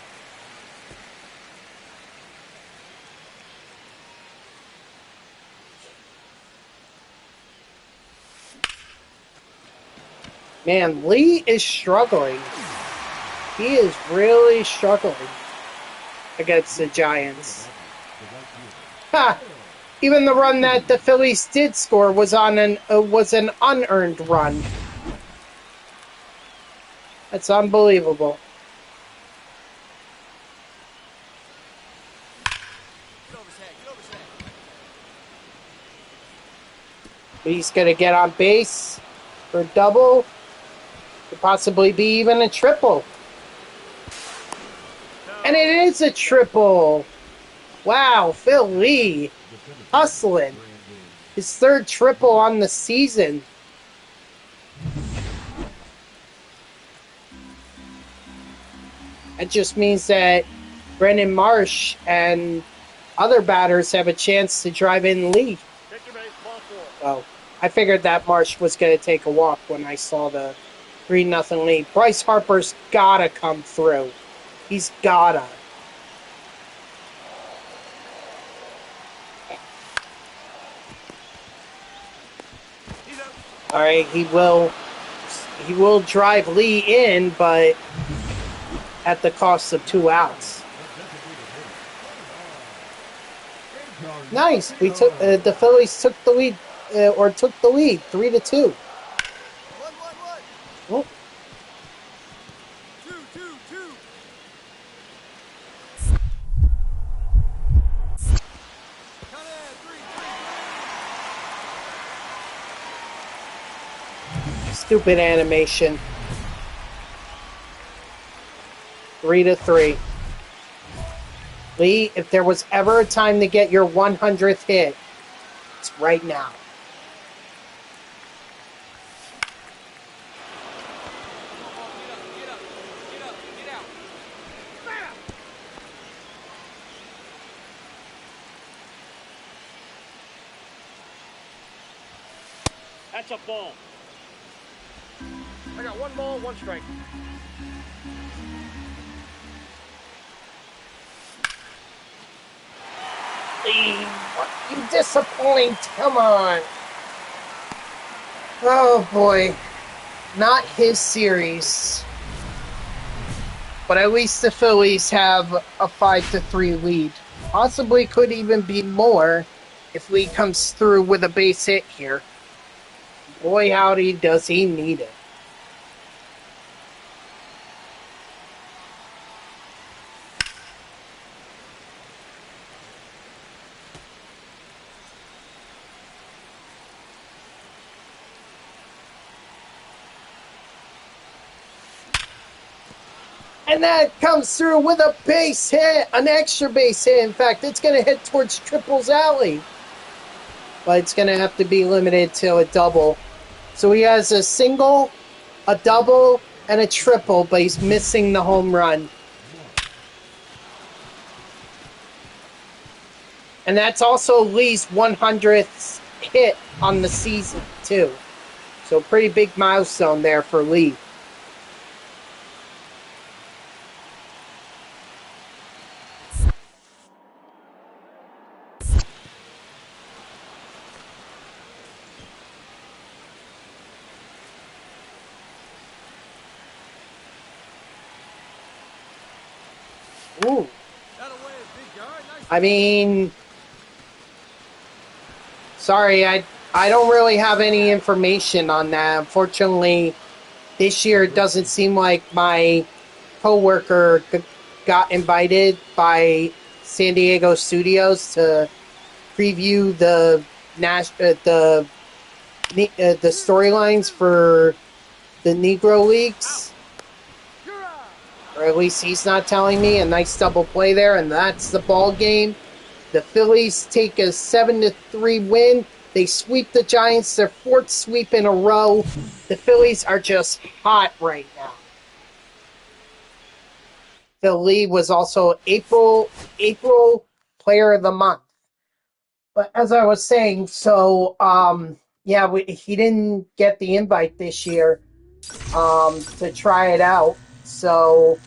Man, Lee is struggling. He is really struggling against the Giants. Ha! Even the run that the Phillies did score was an unearned run. That's unbelievable. Get over his head. Get over his head. He's going to get on base for a double. Could possibly be even a triple. And it is a triple. Wow, Phil Lee hustling. His third triple on the season. That just means that Brendan Marsh and other batters have a chance to drive in Lee. Take your base. Ball 4. Oh, I figured that Marsh was going to take a walk when I saw the 3-0 lead. Bryce Harper's got to come through. He's got to. He's out. All right, he will drive Lee in, but at the cost of 2 outs. Nice. We took the Phillies took the lead, took the lead 3-2. 1-1-1. Oh, 2-2-2. Count it. 3-3. stupid animation. 3-3. Lee, if there was ever a time to get your 100th hit, it's right now. Get up. Get up. Get out. Bam! That's a ball. I got 1 ball, 1 strike. Lee, what, you disappoint. Come on. Oh, boy. Not his series. But at least the Phillies have a 5-3 lead. Possibly could even be more if Lee comes through with a base hit here. Boy, howdy, does he need it. And that comes through with a base hit, an extra base hit. In fact, it's going to hit towards Triple's alley. But it's going to have to be limited to a double. So he has a single, a double, and a triple, but he's missing the home run. And that's also Lee's 100th hit on the season, too. So pretty big milestone there for Lee. Ooh. That away is big yard. Nice. I mean, sorry, I don't really have any information on that. Unfortunately, this year it doesn't seem like my coworker got invited by San Diego studios to preview the storylines for the Negro Leagues, or at least he's not telling me. A nice double play there, and that's the ball game. The Phillies take a 7-3 win. They sweep the Giants, their fourth sweep in a row. The Phillies are just hot right now. Phil Lee was also April Player of the Month. But as I was saying, so yeah, he didn't get the invite this year to try it out. So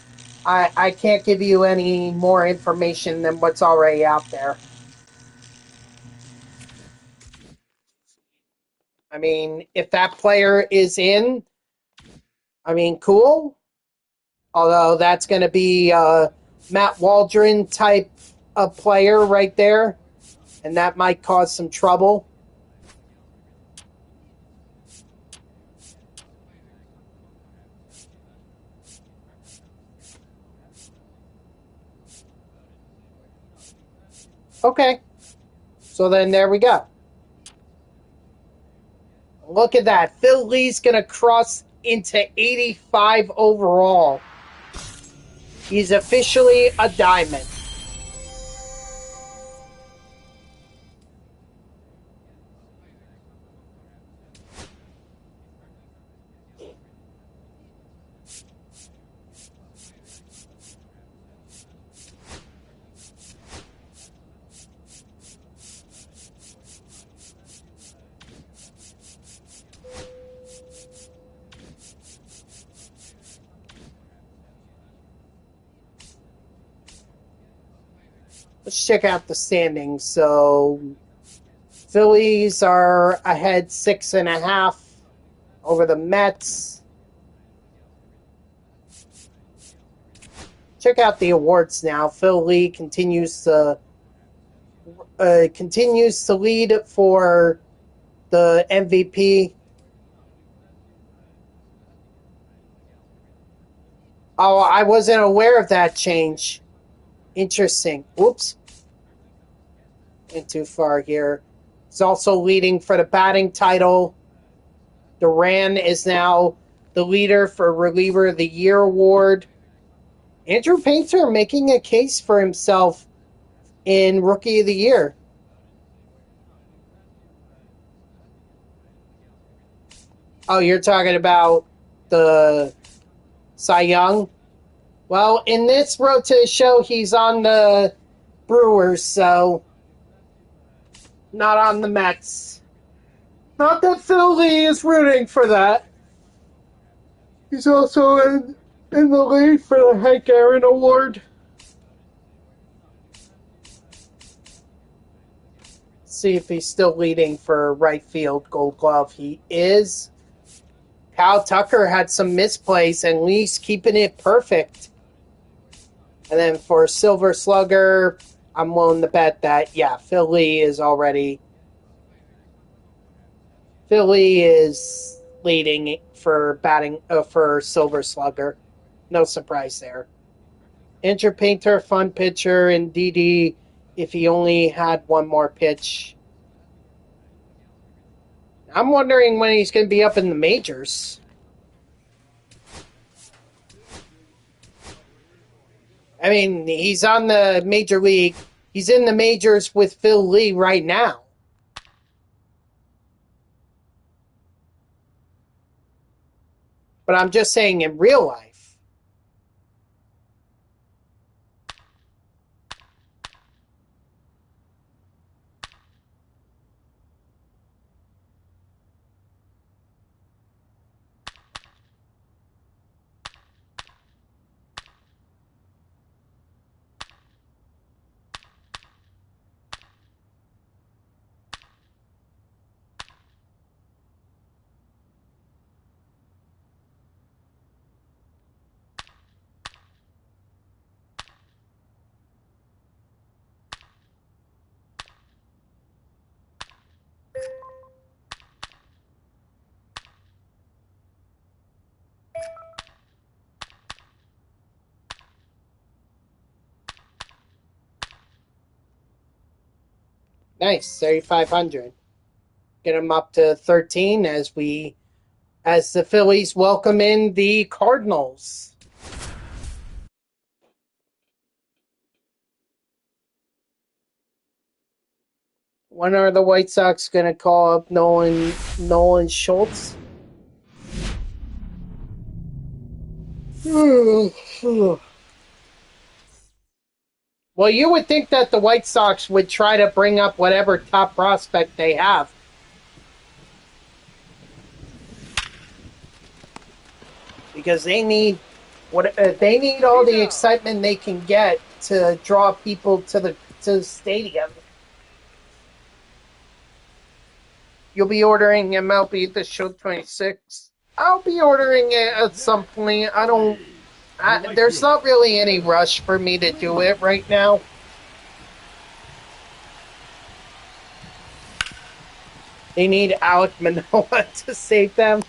I can't give you any more information than what's already out there. I mean, if that player is in, I mean, cool. Although that's going to be a Matt Waldron type of player right there, and that might cause some trouble. Okay, so then there we go. Look at that. Phil Lee's going to cross into 85 overall. He's officially a diamond. Let's check out the standings. So, Phillies are ahead 6.5 over the Mets. Check out the awards now. Phil Lee continues to lead for the MVP. Oh, I wasn't aware of that change. Interesting. Oops. Went too far here. He's also leading for the batting title. Duran is now the leader for Reliever of the Year award. Andrew Painter making a case for himself in Rookie of the Year. Oh, you're talking about the Cy Young? Well, in this road to the show, he's on the Brewers, so not on the Mets. Not that Phil Lee is rooting for that. He's also in the lead for the Hank Aaron Award. See if he's still leading for right field Gold Glove. He is. Kyle Tucker had some misplays, and Lee's keeping it perfect. And then for Silver Slugger, I'm willing to bet that, yeah, Phil Lee is leading for batting for Silver Slugger. No surprise there. Inter Painter, fun pitcher, and DD if he only had one more pitch. I'm wondering when he's going to be up in the majors. I mean, he's on the major league. He's in the majors with Phil Lee right now. But I'm just saying in real life. Nice, 3,500. Get them up to 13 as the Phillies welcome in the Cardinals. When are the White Sox going to call up Nolan Schultz? Well, you would think that the White Sox would try to bring up whatever top prospect they have. Because they need all the excitement they can get to draw people to the stadium. You'll be ordering MLB The Show 26. I'll be ordering it at some point. There's not really any rush for me to do it right now. They need Alek Manoah to save them.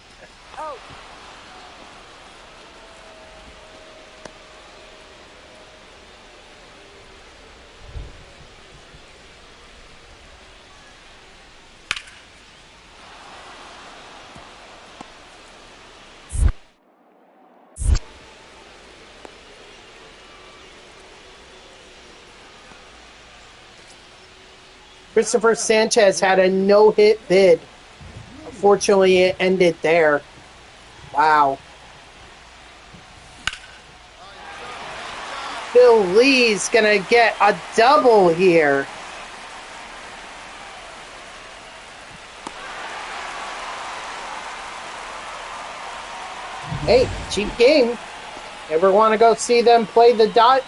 Christopher Sanchez had a no-hit bid. Unfortunately, it ended there. Wow. Phil Lee's gonna get a double here. Hey, cheap game. Ever want to go see them play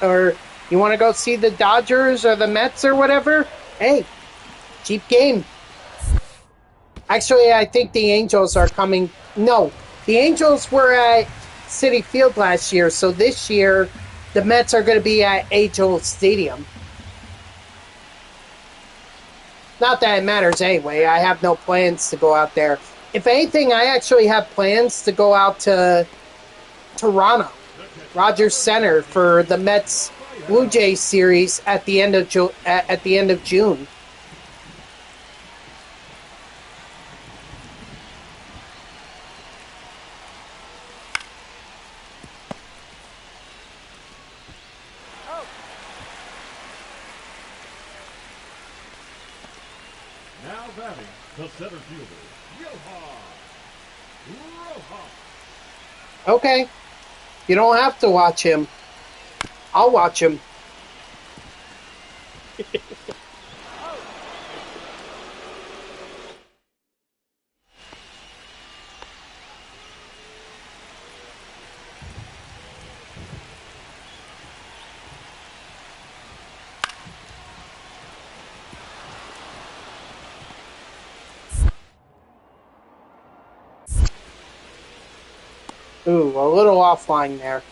or you want to go see the Dodgers or the Mets or whatever? Hey, cheap game. Actually, I think the Angels are coming. No, the Angels were at Citi Field last year, so this year the Mets are going to be at Angel Stadium. Not that it matters anyway. I have no plans to go out there. If anything, I actually have plans to go out to Toronto, Rogers Center, for the Mets Blue Jays series at the end of June. Now batting, the center fielder, Rojas. Okay. You don't have to watch him. I'll watch him. Ooh, a little offline there.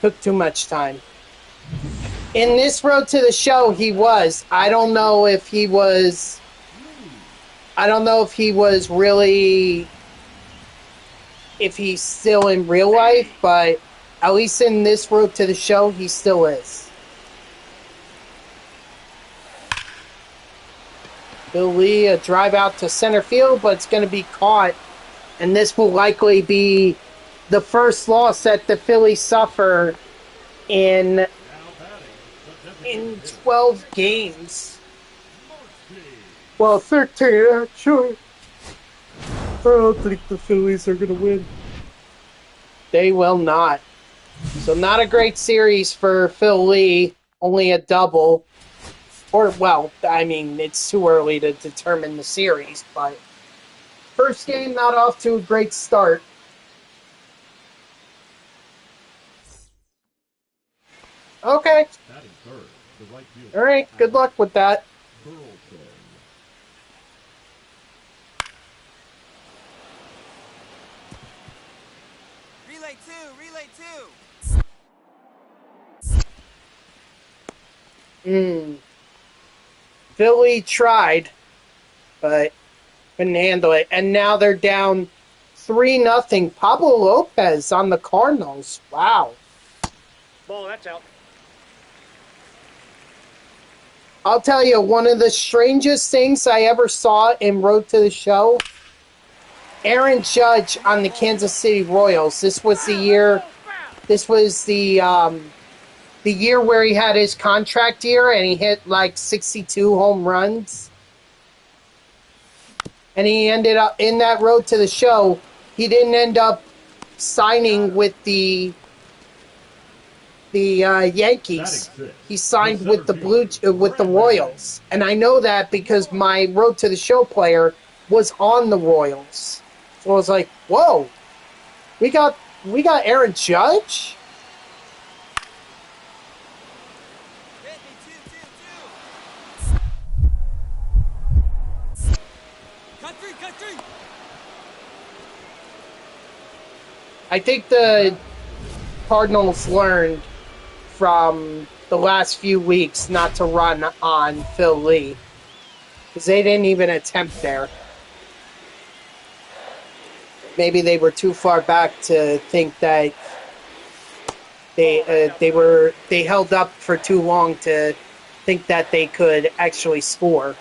Took too much time. In this road to the show, he was. I don't know if he was really, if he's still in real life, but at least in this road to the show, he still is. Bill Lee, a drive out to center field, but it's going to be caught, and this will likely be the first loss that the Phillies suffer in 12 games. Well, 13, actually. I don't think the Phillies are going to win. They will not. So not a great series for Phil Lee. Only a double. Or, well, I mean, it's too early to determine the series, but first game not off to a great start. Okay. All right, good luck with that. Relay two. Philly tried, but couldn't handle it. And now they're down 3-0. Pablo Lopez on the Cardinals. Wow. Ball, that's out. I'll tell you, one of the strangest things I ever saw in Road to the Show, Aaron Judge on the Kansas City Royals. This was the year. This was the year where he had his contract year and he hit like 62 home runs. And he ended up in that Road to the Show. He didn't end up signing with the Yankees. He signed with the Royals, and I know that because my Road to the Show player was on the Royals. So I was like, "Whoa, we got Aaron Judge." Hit me, two. Cut three. I think the Cardinals learned from the last few weeks not to run on Phil Lee because they didn't even attempt there. Maybe they were too far back to think that they held up for too long to think that they could actually score.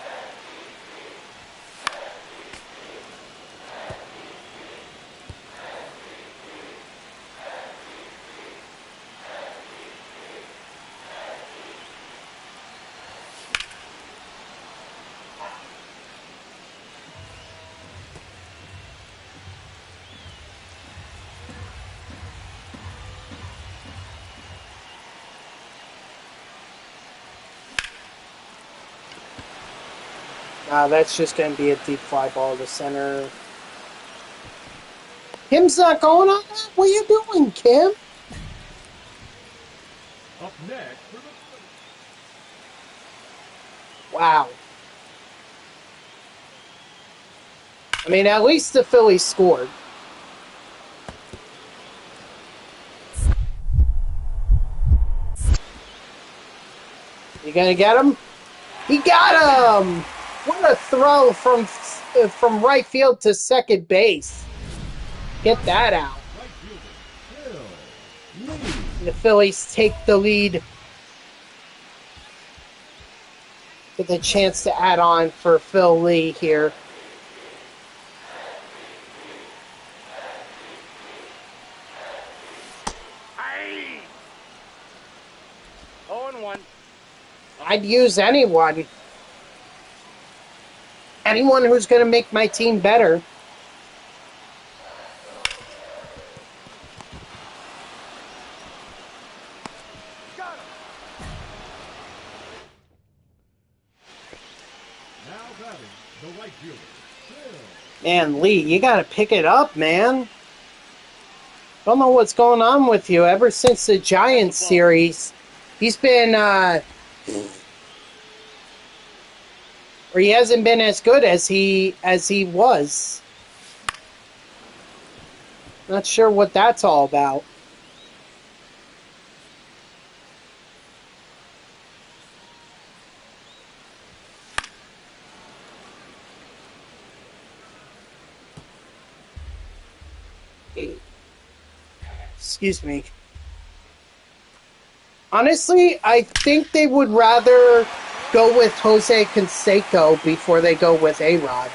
That's just going to be a deep fly ball to center. Kim's not going on that? What are you doing, Kim? Up next for the Wow. I mean, at least the Phillies scored. You going to get him? He got him! What a throw from right field to second base. Get that out. right fielder, Phil Lee. The Phillies take the lead with a chance to add on for Phil Lee here. Aye. 0-1. I'd use anyone. Anyone who's going to make my team better. Now batting the right fielder, Phil. Man, Lee, you got to pick it up, man. Don't know what's going on with you. Ever since the Giants series, he's been, or he hasn't been as good as he was. Not sure what that's all about. Excuse me. Honestly, I think they would rather go with Jose Canseco before they go with A-Rod.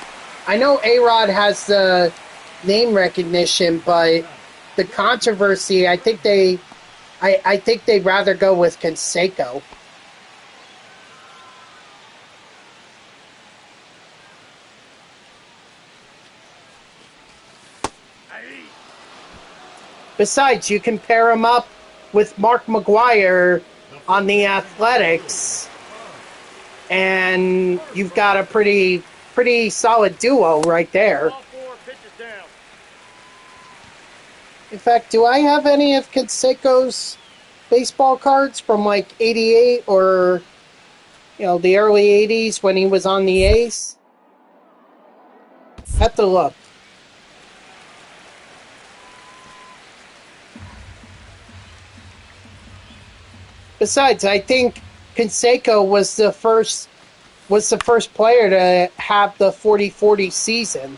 I know A-Rod has the name recognition, but the controversy, I think they'd rather go with Canseco. Besides, you can pair him up with Mark McGwire on the Athletics, and you've got a pretty solid duo right there. All 4 pitches down. In fact, do I have any of Canseco's baseball cards from like '88 or the early '80s when he was on the A's? Have to look. Besides, I think Canseco was the first player to have the 40-40 season.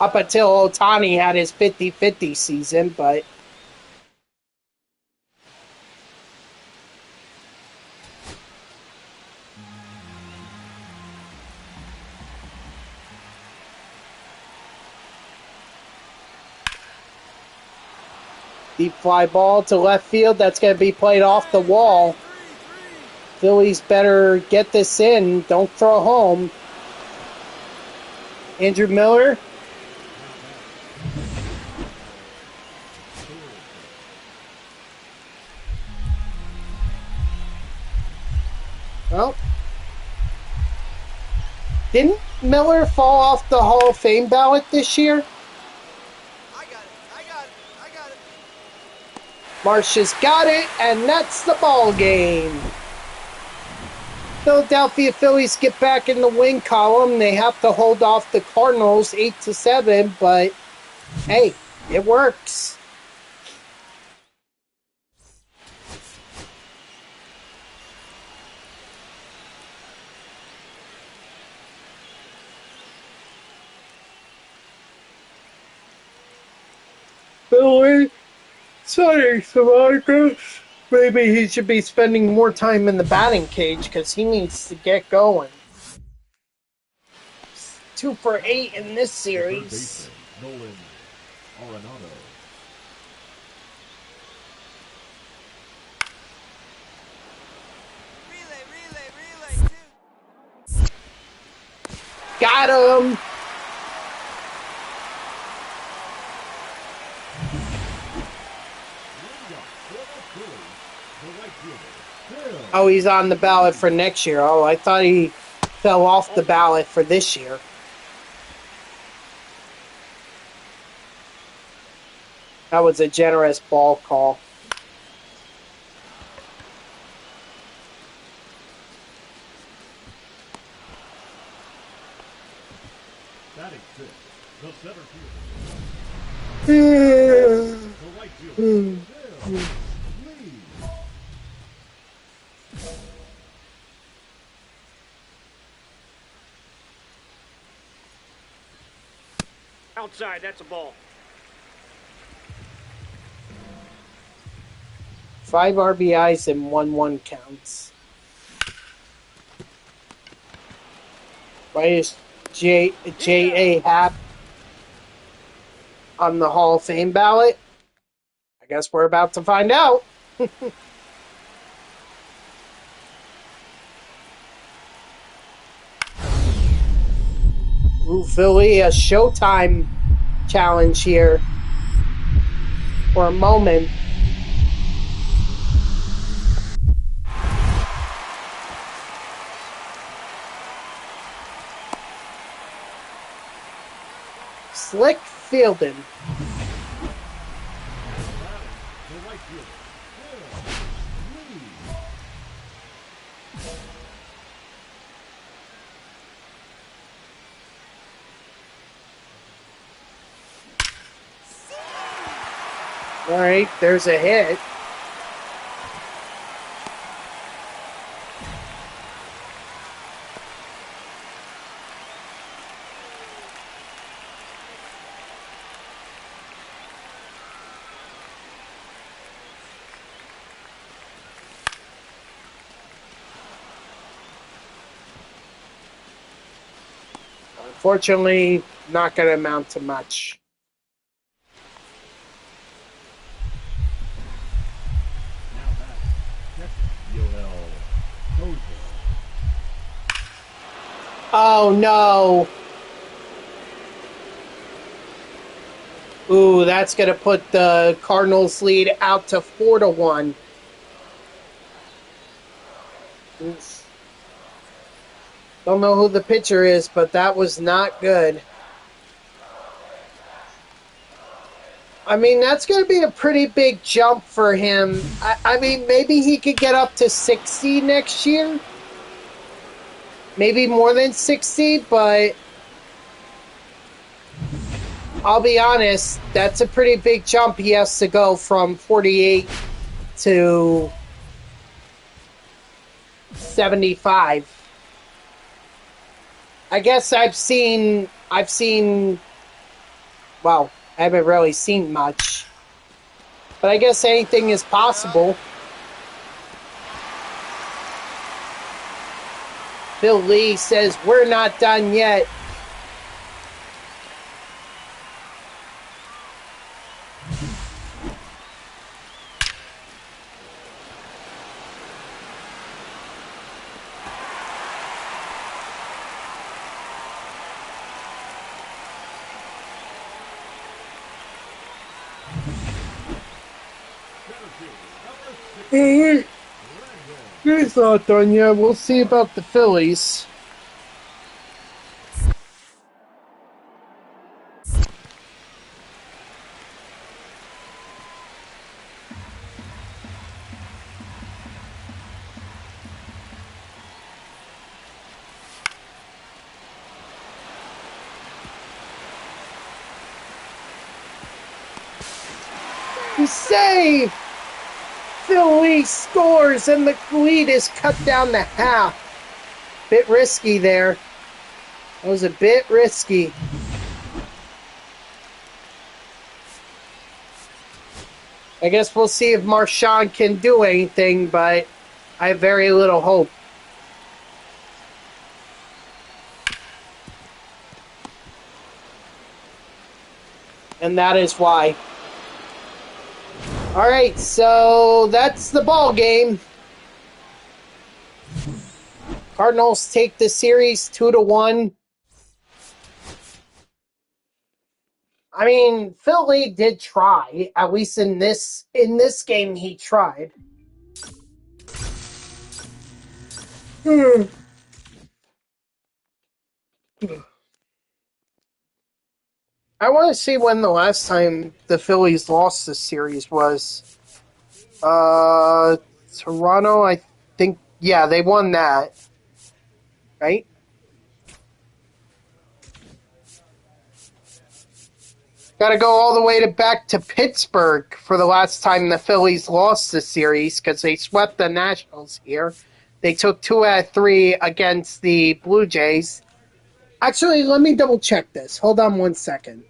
Up until Ohtani had his 50-50 season, but Deep fly ball to left field. That's going to be played off the wall. Phillies better get this in. Don't throw home. Andrew Miller. Well, didn't Miller fall off the Hall of Fame ballot this year? I got it. I got it. I got it. Marsh has got it, and that's the ball game. Philadelphia Phillies get back in the win column. They have to hold off the Cardinals 8-7, but hey, it works. Philly signing some autographs. Maybe he should be spending more time in the batting cage because he needs to get going. 2 for 8 in this The third series. baseman, Nolan Arenado. Relay, two. Got him! Oh, he's on the ballot for next year. Oh, I thought he fell off the ballot for this year. That was a generous ball call. Batting six, the center fielder. The right fielder, Phil Lee. Outside, that's a ball. 5 RBIs and 1-1 counts. Why is J.A. Happ on the Hall of Fame ballot? I guess we're about to find out. Ooh, Philly, a Showtime challenge here for a moment. Slick fielding. The right fielder, Phil Lee. All right, there's a hit. Unfortunately, not going to amount to much. Now back, Yoel Koza. Oh, no. Ooh, that's going to put the Cardinals lead out to 4-1. Oof. Don't know who the pitcher is, but that was not good. I mean, that's going to be a pretty big jump for him. I mean, maybe he could get up to 60 next year. Maybe more than 60, but I'll be honest, that's a pretty big jump. He has to go from 48 to 75. I guess I've seen, well, I haven't really seen much. But I guess anything is possible. Phil Lee says, we're not done yet. It's not done yet. We'll see about the Phillies. Save! Philly scores and the lead is cut down to half. Bit risky there. That was a bit risky. I guess we'll see if Marchand can do anything, but I have very little hope. And that is why. All right, so that's the ball game. Cardinals take the series 2-1. I mean, Philly did try. At least in this game, he tried. I want to see when the last time the Phillies lost the series was. Toronto, I think. Yeah, they won that. Right? Got to go all the way back to Pittsburgh for the last time the Phillies lost the series because they swept the Nationals here. They took 2 out of 3 against the Blue Jays. Actually, let me double check this. Hold on 1 second.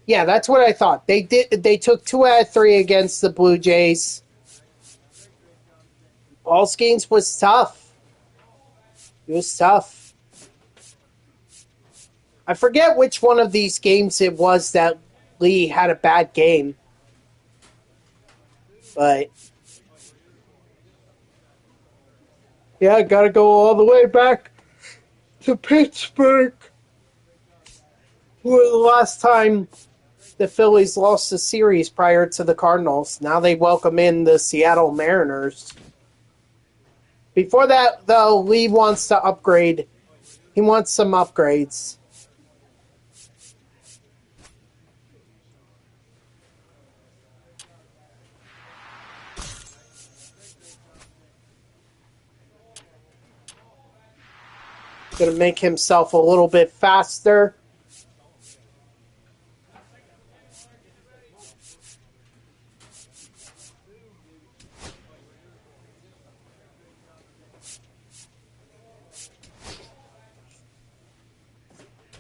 Yeah, that's what I thought. They did. They took 2 out of 3 against the Blue Jays. All games was tough. It was tough. I forget which one of these games it was that Lee had a bad game. But yeah, gotta go all the way back to Pittsburgh. For the last time the Phillies lost the series prior to the Cardinals. Now they welcome in the Seattle Mariners. Before that, though, Lee wants to upgrade. He wants some upgrades. Gonna make himself a little bit faster.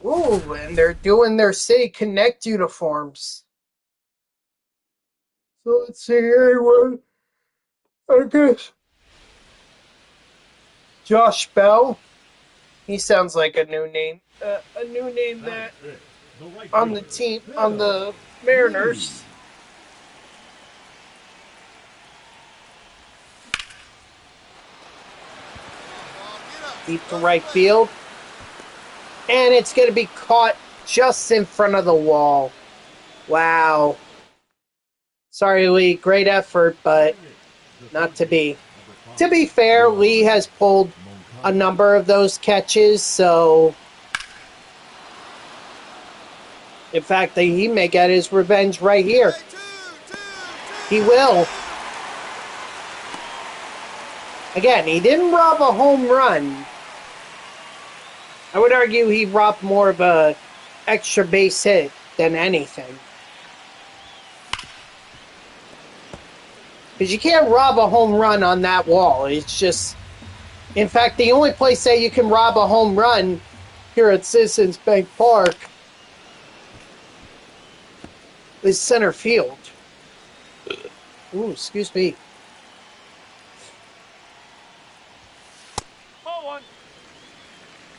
Ooh, and they're doing their City Connect uniforms. So let's see here. I guess Josh Bell. He sounds like a new name. A new name that on the team, on the Mariners. Deep to right field. And it's going to be caught just in front of the wall. Wow. Sorry, Lee. Great effort, but not to be. To be fair, Lee has pulled a number of those catches, so in fact, he may get his revenge right here. He will. Again, he didn't rob a home run. I would argue he robbed more of a extra base hit than anything. Because you can't rob a home run on that wall. It's just... In fact, the only place that you can rob a home run here at Citizens Bank Park is center field. Ooh, excuse me. Ball one.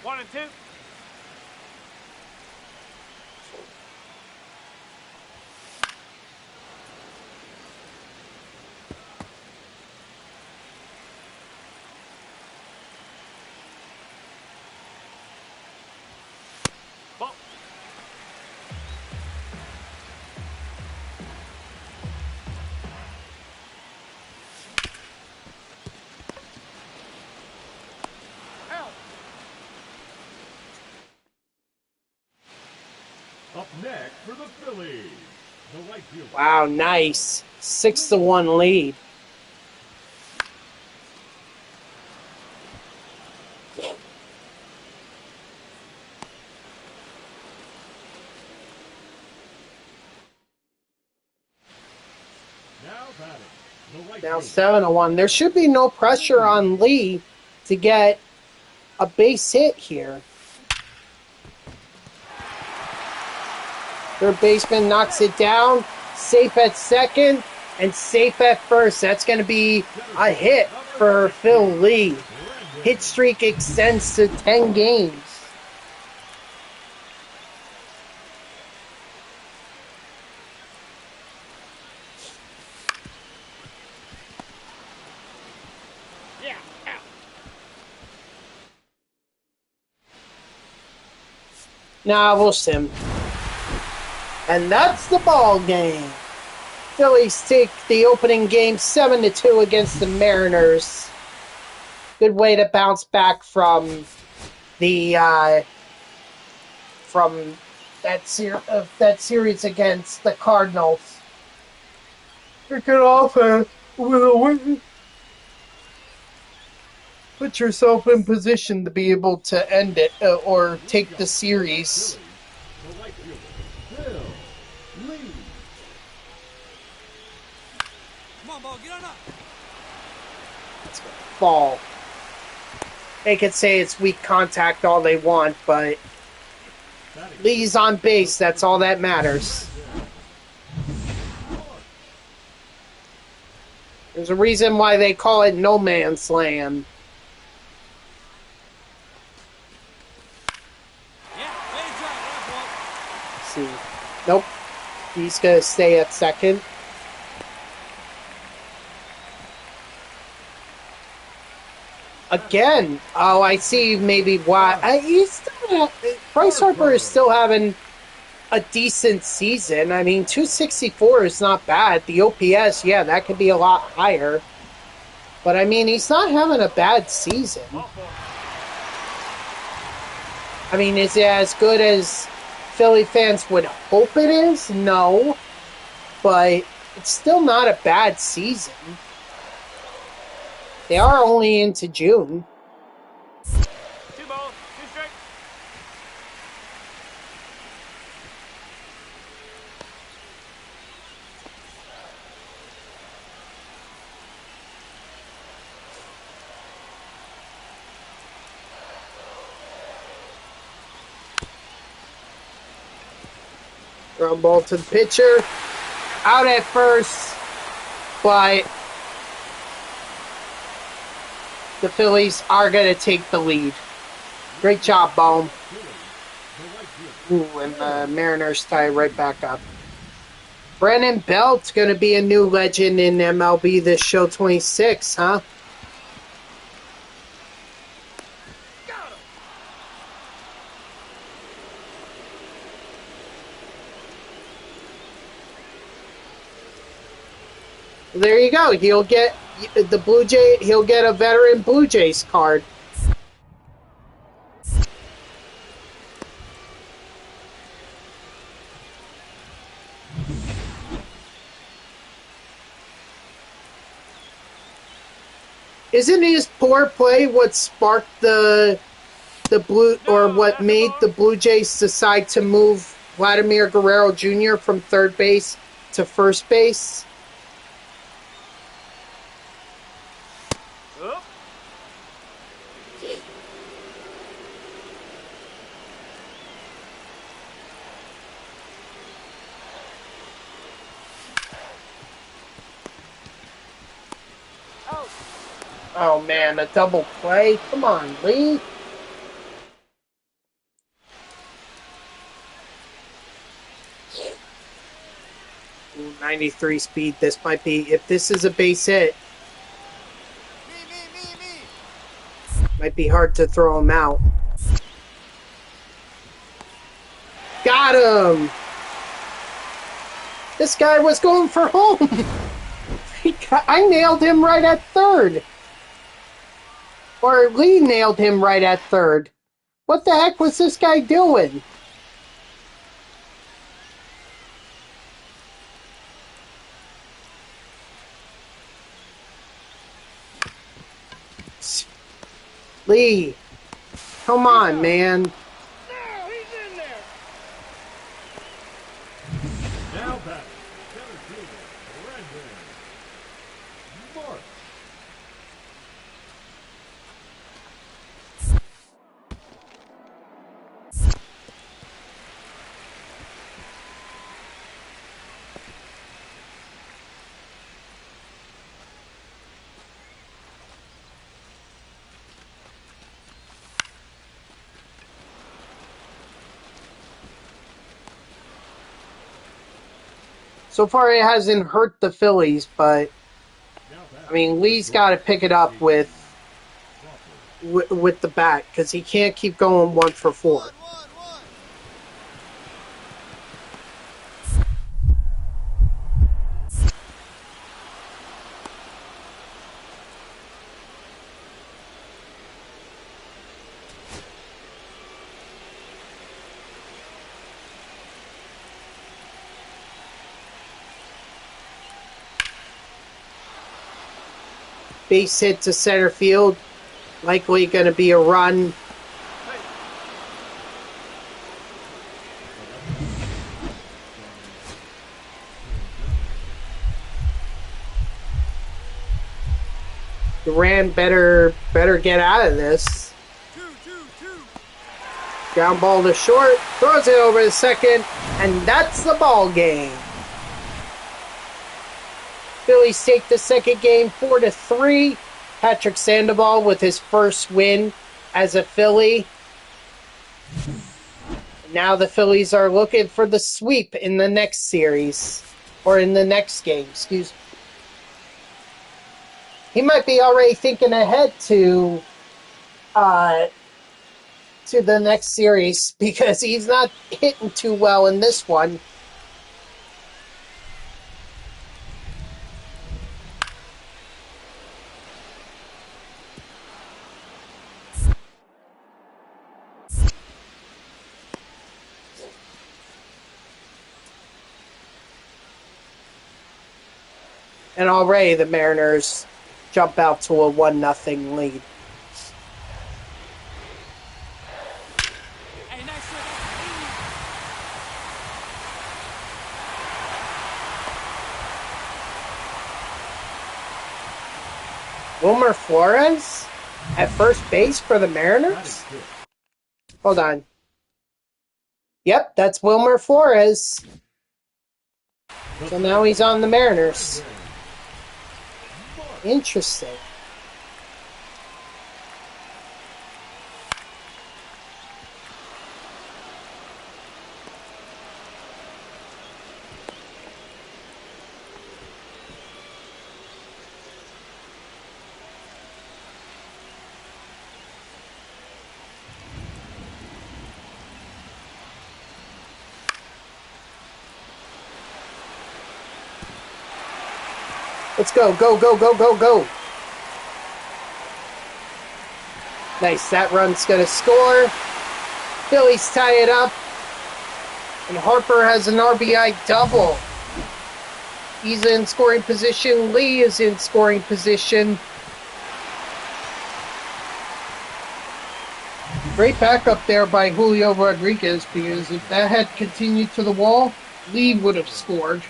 1 and 2. Ball. deck for the Phillies. The right fielder. Wow, nice. 6-1 lead. Now batting. The right Now fielder. 7-1. There should be no pressure on Lee to get a base hit here. Third baseman knocks it down. Safe at second and safe at first. That's going to be a hit for Phil Lee. Hit streak extends to 10 games. Nah, we'll sim. And that's the ball game. Phillies take the opening game 7-2 against the Mariners. Good way to bounce back from the from that series against the Cardinals. Pick it off with a win. Put yourself in position to be able to end it or take the series. The right fielder. Phil Lee. Come on, ball, get on up. It's gonna fall. They could say it's weak contact all they want, but Lee's on base. That's all that matters. There's a reason why they call it no man's land. Yeah, lay it dry, that ball. Let's see. Nope. He's gonna stay at second. Again. Oh, I see maybe why. Bryce Harper is still having a decent season. I mean, 264 is not bad. The OPS, yeah, that could be a lot higher. But, I mean, he's not having a bad season. I mean, is it as good as Philly fans would hope it is? No. But it's still not a bad season. They are only into June. 2 balls, 2 strikes. Ground ball to the pitcher. Out at first. But the Phillies are going to take the lead. Great job, Bohm. Ooh, and the Mariners tie right back up. Brandon Belt's going to be a new legend in MLB this show 26, huh? There you go. He'll get he'll get a veteran Blue Jays card. Isn't his poor play what sparked the blue, or what made the Blue Jays decide to move Vladimir Guerrero Jr. from third base to first base? Up. Out. Oh man, a double play? Come on, Lee. Ooh, 93 speed. This might be, if this is a base hit, Me. might be hard to throw him out. Got him! This guy was going for home. I nailed him right at third. Or Lee nailed him right at third. What the heck was this guy doing? Lee, come on, man. No, he's in there. Now batting, center fielder, Brandon Mark. So far, it hasn't hurt the Phillies, but Now batting, I mean, Lee's got to pick it up with the bat because he can't keep going 1 for 4. One. Base hit to center field. Likely going to be a run. Duran better get out of this. Two. Ground ball to short. Throws it over to second. And that's the ball game. Phillies take the second game 4-3. Patrick Sandoval with his first win as a Philly. Now the Phillies are looking for the sweep in the next series. Or in the next game, excuse me. He might be already thinking ahead to the next series because he's not hitting too well in this one. And already the Mariners jump out to a 1-0 lead. Hey, nice shot. Wilmer Flores at first base for the That Mariners? is good. Hold on. Yep, that's Wilmer Flores. So now he's on the Mariners. Interesting. Let's go, go. Nice, that run's going to score. Phillies tie it up. And Harper has an RBI double. He's in scoring position. Lee is in scoring position. Great backup there by Julio Rodriguez, because if that had continued to the wall, Lee would have scored.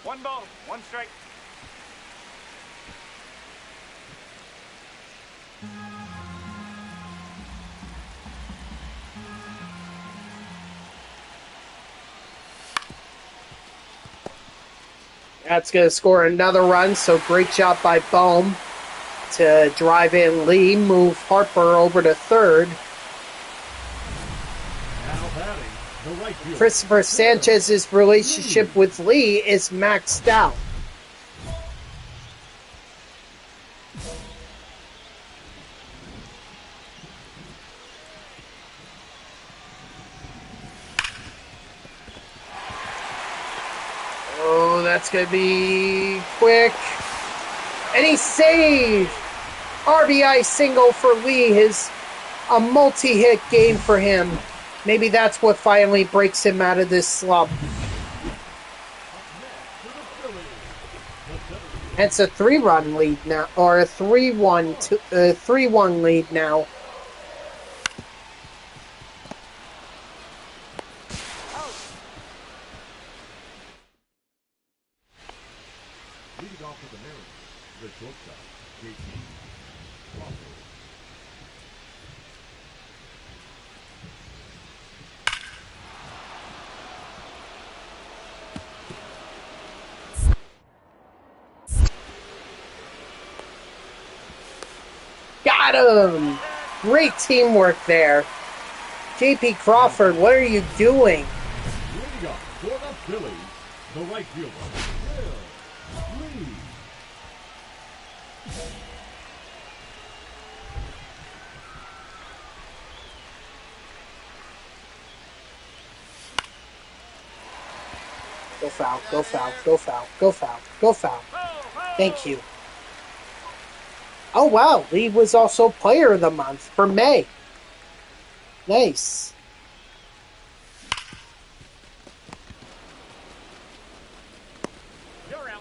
One ball, one strike. That's going to score another run, so great job by Bohm to drive in Lee, move Harper over to third. Now batting, the right fielder. Christopher Sanchez's relationship with Lee is maxed out. Oh, that's going to be quick. And he saved! RBI single for Lee, a multi-hit game for him. Maybe that's what finally breaks him out of this slump. It's a 3-run lead now, or a 3-1 lead now. Leading off with the Mariners, the shortstop, JT Crawford. Got him! Great teamwork there. JP Crawford, what are you doing? Leading up for the Phillies, the right fielder, Will Lee. Go foul, go foul, go foul, go foul, go foul. Thank you. Oh wow, Lee was also Player of the Month for May. Nice. You're out.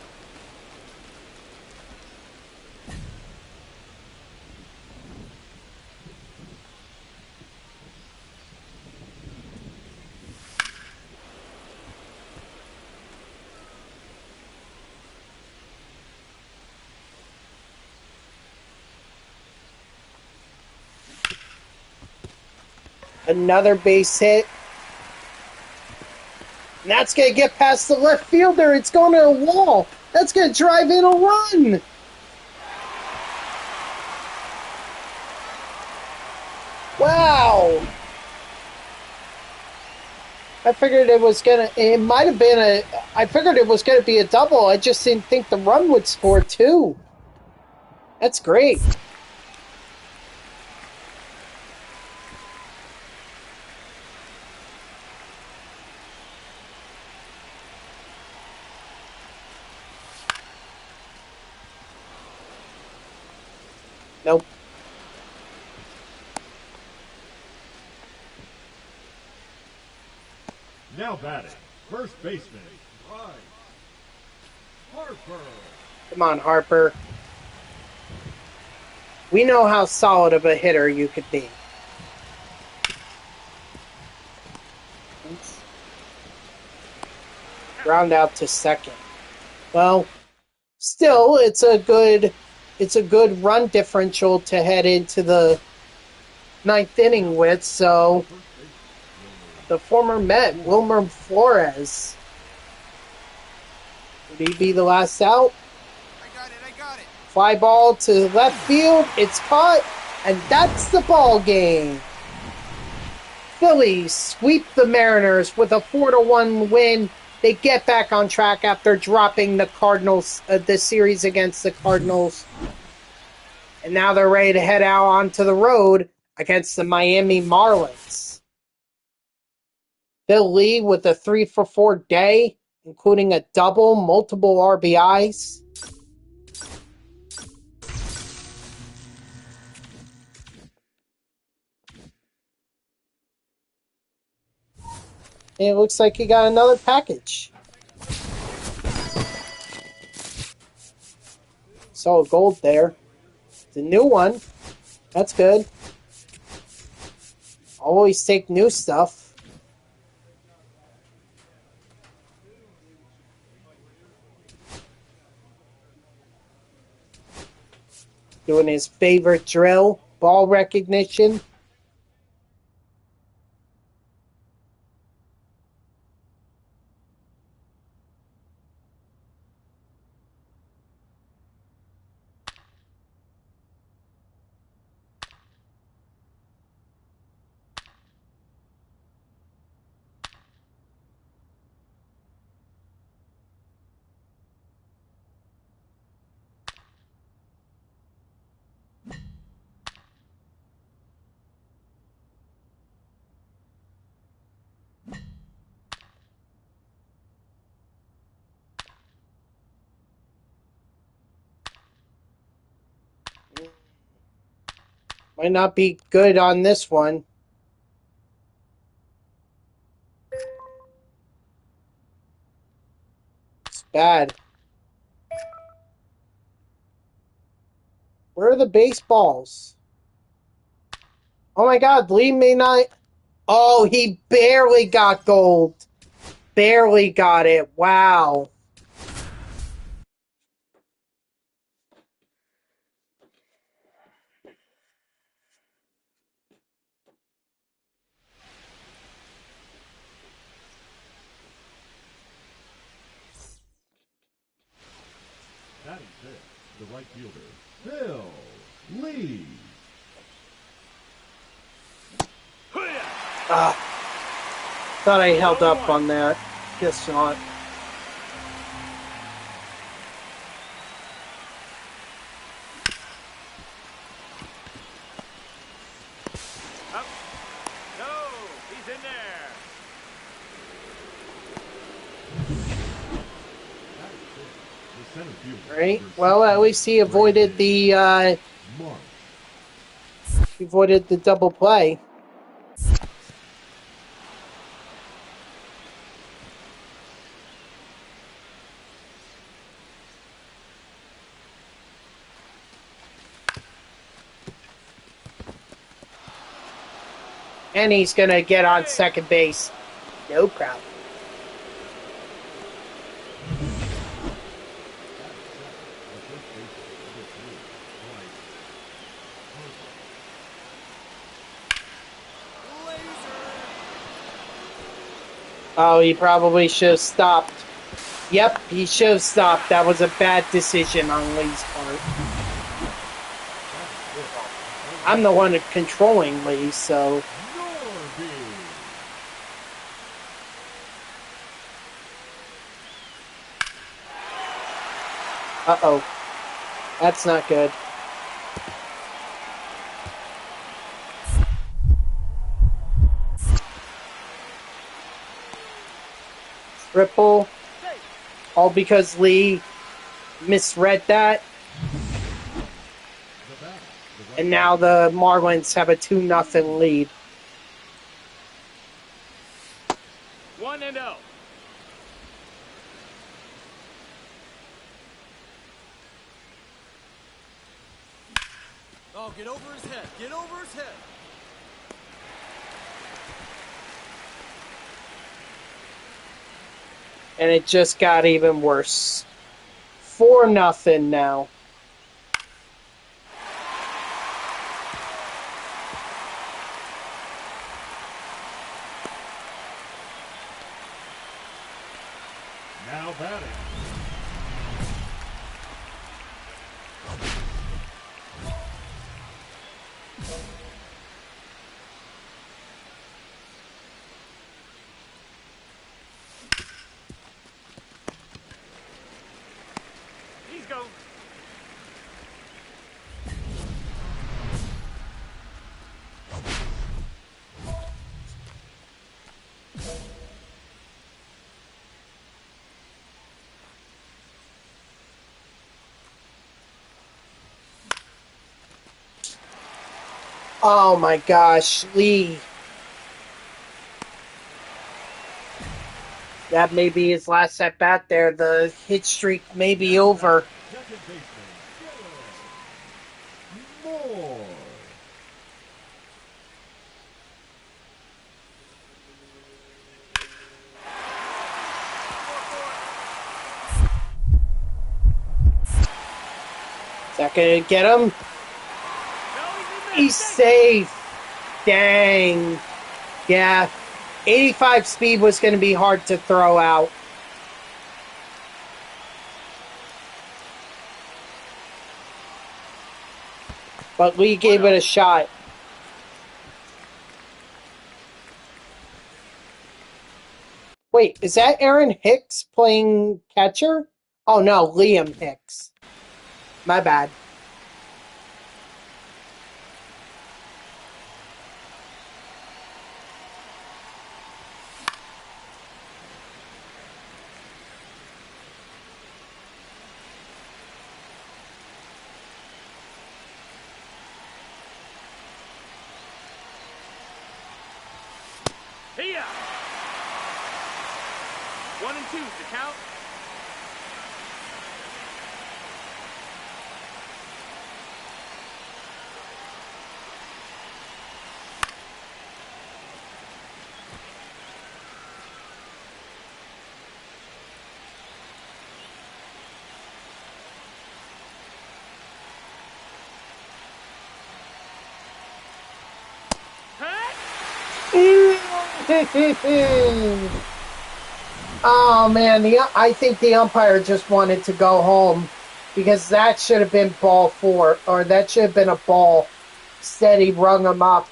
Another base hit. And that's going to get past the left fielder. It's going to a wall. That's going to drive in a run. Wow. I figured it was going to, it might have been I figured it was going to be a double. I just didn't think the run would score two. That's great. Nope. Now batting, first baseman, Bryce Harper. Come on, Harper. We know how solid of a hitter you could be. Ground out to second. Well, still, it's a good run differential to head into the ninth inning with. So, the former Met, Wilmer Flores, would he be the last out? I got it. Fly ball to left field. It's caught, and that's the ball game. Phillies sweep the Mariners with a 4-1 win. They get back on track after dropping the Cardinals, the series against the Cardinals. And now they're ready to head out onto the road against the Miami Marlins. Phil Lee with a 3-for-4 day, including a double, multiple RBIs. And it looks like he got another package. Saw gold there. It's a new one. That's good. Always take new stuff. Doing his favorite drill, ball recognition. Might not be good on this one. It's bad. Where are the baseballs? Oh my god, Lee may not... Oh, he barely got gold. Barely got it. Wow. Batting fifth, the right fielder, Phillies. Thought I held up on that. Guess not. Up. No, he's in there. The center fielder, Right? number Well, at 16, least he avoided the Mark. double play. And he's gonna get on second base. No problem. Oh, he probably should have stopped. Yep, he should have stopped. That was a bad decision on Lee's part. I'm the one controlling Lee, so... Uh-oh. That's not good. Triple. All because Lee misread that. And now the Marlins have a 2-0 lead. 1-0. Oh, get over his head. Get over his head. And it just got even worse. 4-0 now. Now batting. He's go. Oh my gosh, Lee. That may be his last at bat there. The hit streak may be over. Second baseman, Moore. Is that gonna get him? No, He's safe. Dang. Yeah. 85 speed was going to be hard to throw out. But Lee gave it a shot. Wait, is that Aaron Hicks playing catcher? Oh no, Liam Hicks. My bad. Here. 1 and 2 to count. Oh man, I think the umpire just wanted to go home because that should have been ball four, or that should have been a ball. Instead, he rung him up.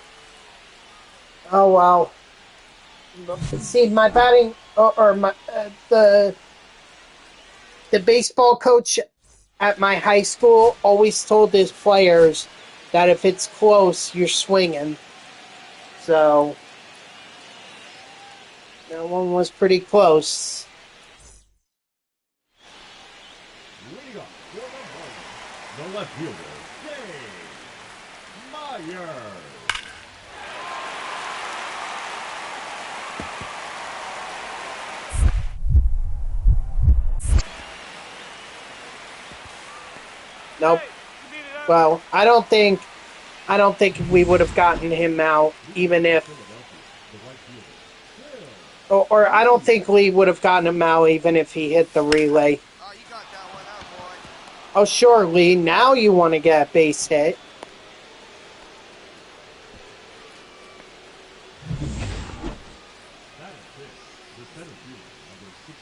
Oh well. See, my batting or my the baseball coach at my high school always told his players that if it's close, you're swinging. So that one was pretty close. Lead off for the left fielder, Dave Myers. Nope. Well, I don't think we would have gotten him out even if, or I don't think Lee would have gotten him out even if he hit the relay. Oh, you got that one out, boy. Oh, sure, Lee. Now you want to get a base hit. That is it. The center fielder, number 16,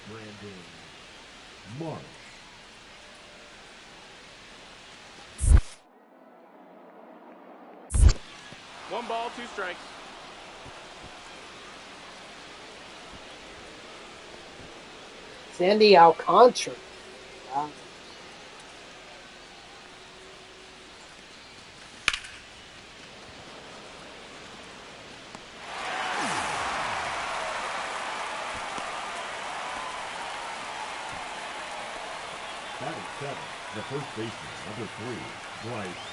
Brandon Marsh. One ball, two strikes. Sandy Alcantara. Wow. That is 7. The first baseman, number 3, Bryce.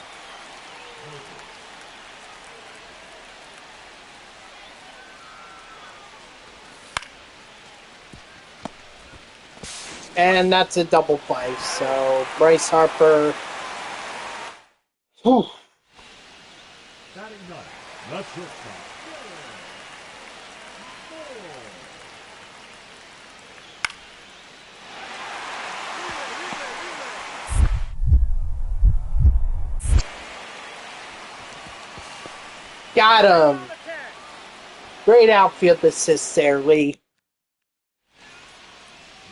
And that's a double play. So Bryce Harper. Whew. Batting 9. The shortstop. Got him. Great outfield assist there, Lee.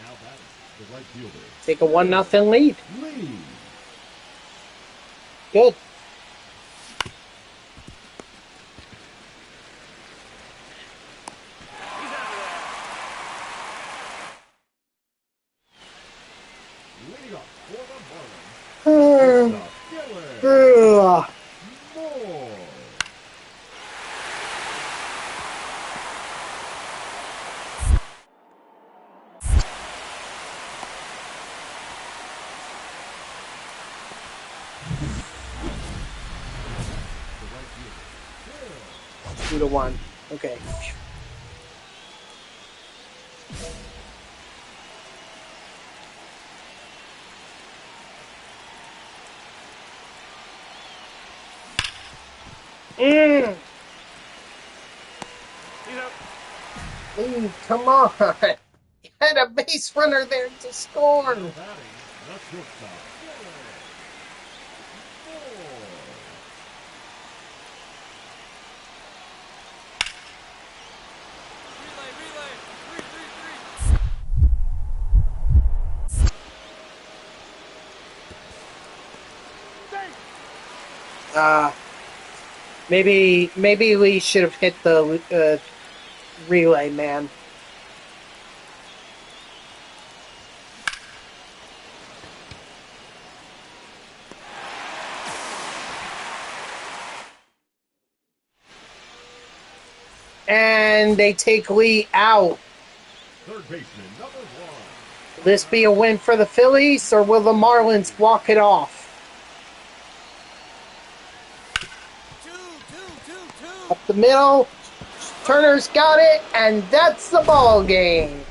Now batting, the right fielder. Take a 1-0 lead. Lee. Good. Lead off for the Marlins. Shortstop, Gillen. Moore. The right fielder. 2-1. Okay. Mm. Lee, come on. You had a base runner there to score. Batting, the shortstop, Gillen. Moore. Relay. 3. Maybe Lee should have hit the relay, man. And they take Lee out. Third baseman, number 1. Will this be a win for the Phillies, or will the Marlins walk it off? 2. Up the middle. Turner's got it, and that's the ball game.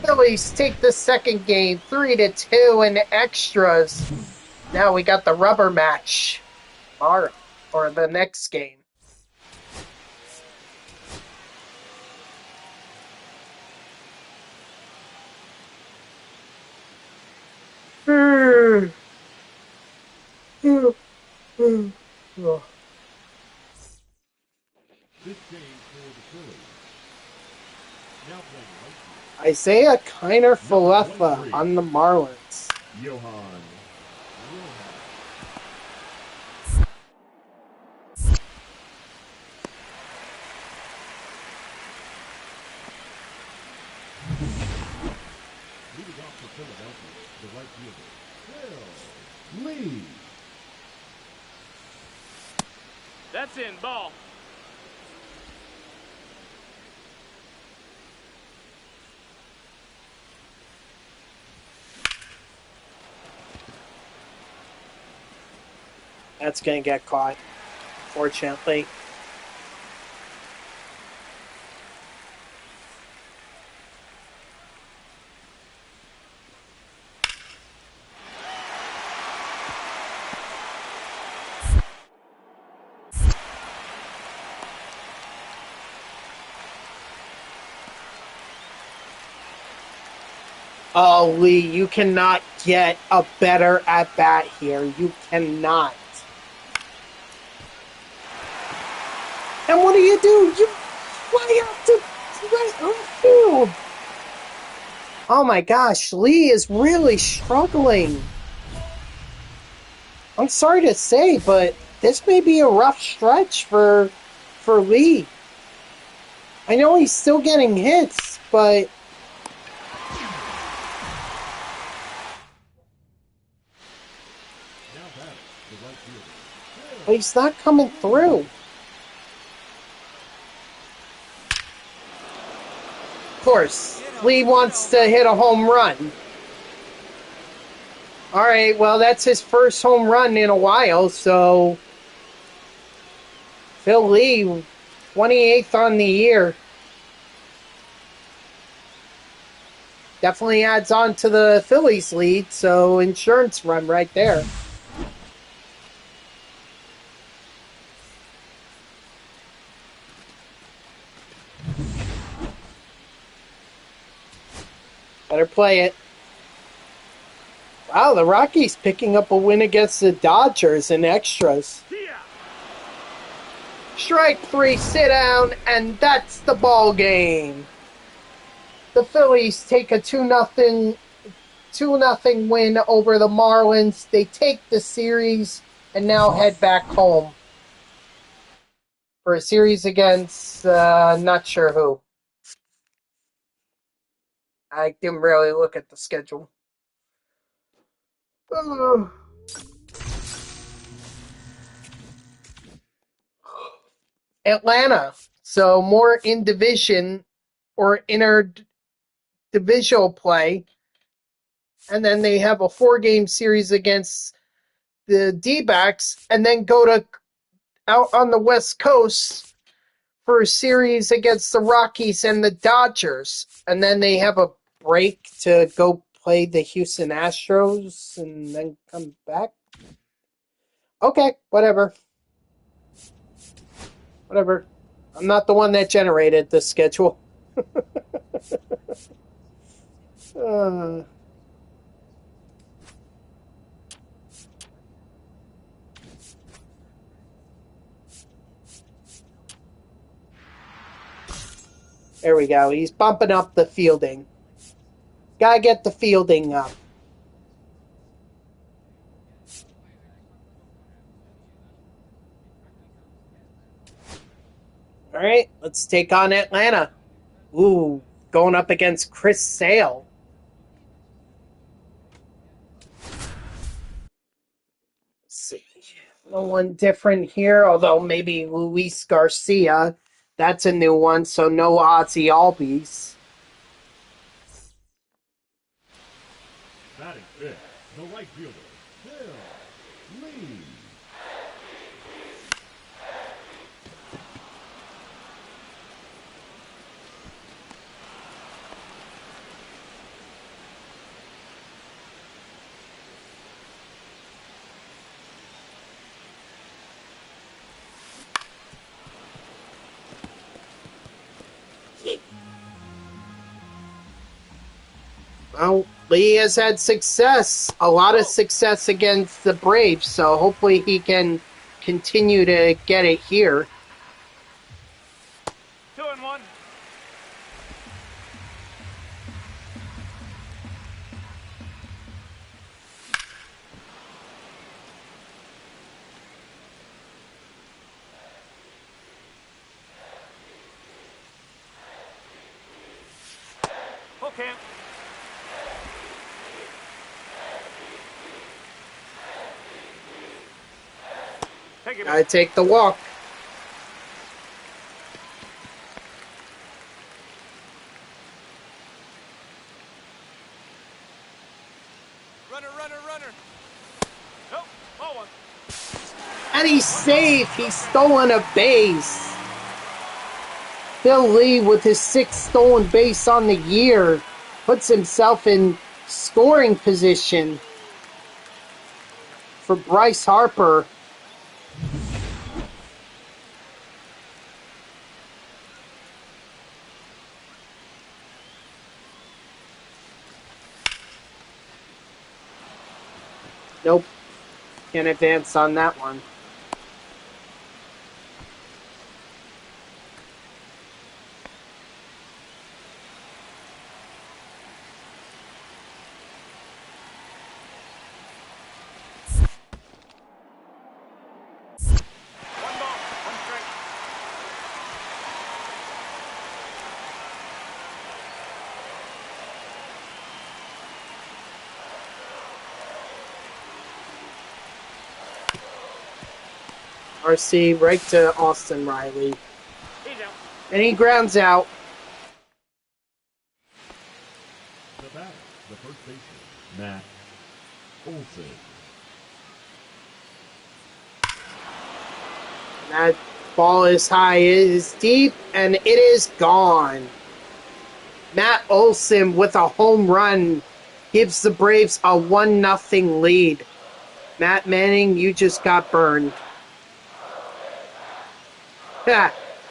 Phillies take the second game 3-2 in extras. Now we got the rubber match tomorrow, or the next game. This change for the Phillies. Now playing right field, Isaiah Kiner number Falefa 23, on the Marlins. Johan. Leading off for Philadelphia, the right fielder, Phil Lee. That's in. Ball. That's going to get caught, fortunately. Oh, Lee, you cannot get a better at-bat here. You cannot. And what do? You fly out to right field. Oh my gosh, Lee is really struggling. I'm sorry to say, but this may be a rough stretch for Lee. I know he's still getting hits, but he's not coming through. Of course, Lee wants to hit a home run. All right, well, that's his first home run in a while, so Phil Lee, 28th on the year. Definitely adds on to the Phillies lead, so insurance run right there. Better play it. Wow, the Rockies picking up a win against the Dodgers in extras. Strike three, sit down, and that's the ball game. The Phillies take a 2-0 win over the Marlins. They take the series and now head back home for a series against not sure who. I didn't really look at the schedule. Atlanta. So more in division or interdivisional play. And then they have a 4-game series against the D-backs and then go to out on the West Coast for a series against the Rockies and the Dodgers. And then they have a break to go play the Houston Astros and then come back. Okay, whatever. Whatever. I'm not the one that generated the schedule. There we go. He's bumping up the fielding. Gotta get the fielding up. All right, let's take on Atlanta. Ooh, going up against Chris Sale. Let's see. No one different here, although maybe Luis Garcia. That's a new one, so no Ozzy Albies. Batting fifth, the right fielder, Phil Lee. Well, Lee has had success, a lot of success against the Braves, so hopefully he can continue to get it here. 1-1. Okay. Take it. I take the walk. Runner, runner, runner. Nope. Ball one. And he's safe. He's stolen a base. Phil Lee, with his 6th stolen base on the year, puts himself in scoring position for Bryce Harper. Nope. Can't advance on that one. One ball. One strike. RC right to Austin Riley. He's out. And he grounds out. The batter, the first baseman, Matt Olson. That ball is high, it is deep, and it is gone. Matt Olson with a home run gives the Braves a 1-0 lead. Matt Manning, you just got burned.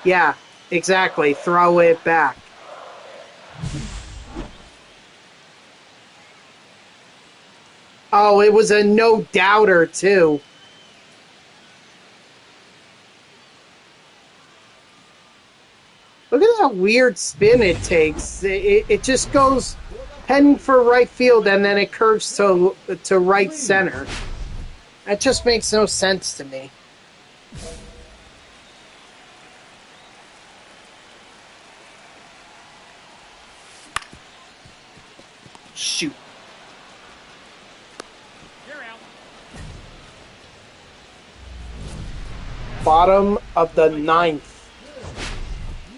Yeah, exactly. Throw it back. Oh, it was a no-doubter, too. Look at that weird spin it takes. It just goes heading for right field, and then it curves to right center. That just makes no sense to me. Shoot. You're out. Bottom of the 9th.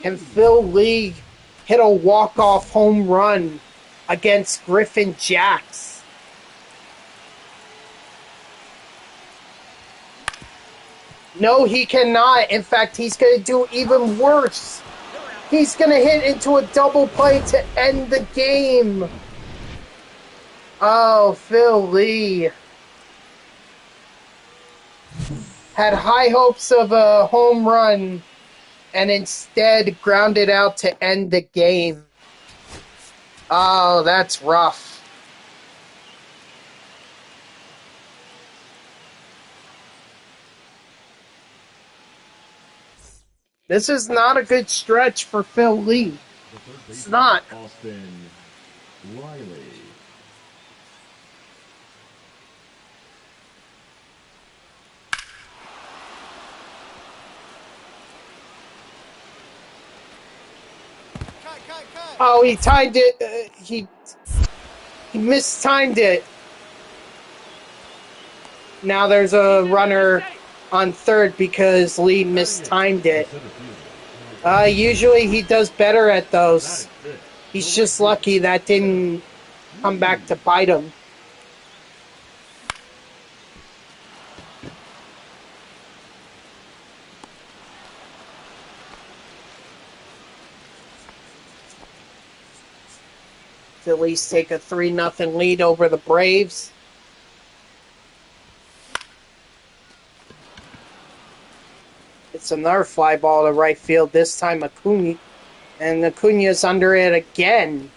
Can Phil Lee hit a walk-off home run against Griffin Jax? No, he cannot. In fact, he's going to do even worse. He's going to hit into a double play to end the game. Oh, Phil Lee had high hopes of a home run and instead grounded out to end the game. Oh, that's rough. This is not a good stretch for Phil Lee. The third It's baseman, not. Austin Riley. Cut, cut, cut. Oh, he timed it. He mistimed it. Now there's a runner on third because Lee mistimed it. Center fielder. Usually he does better at That those. is it. He's just lucky that didn't come back to bite him. Phillies take a 3-0 lead over the Braves. It's another fly ball to right field, this time Acuna. And Acuna's under it again.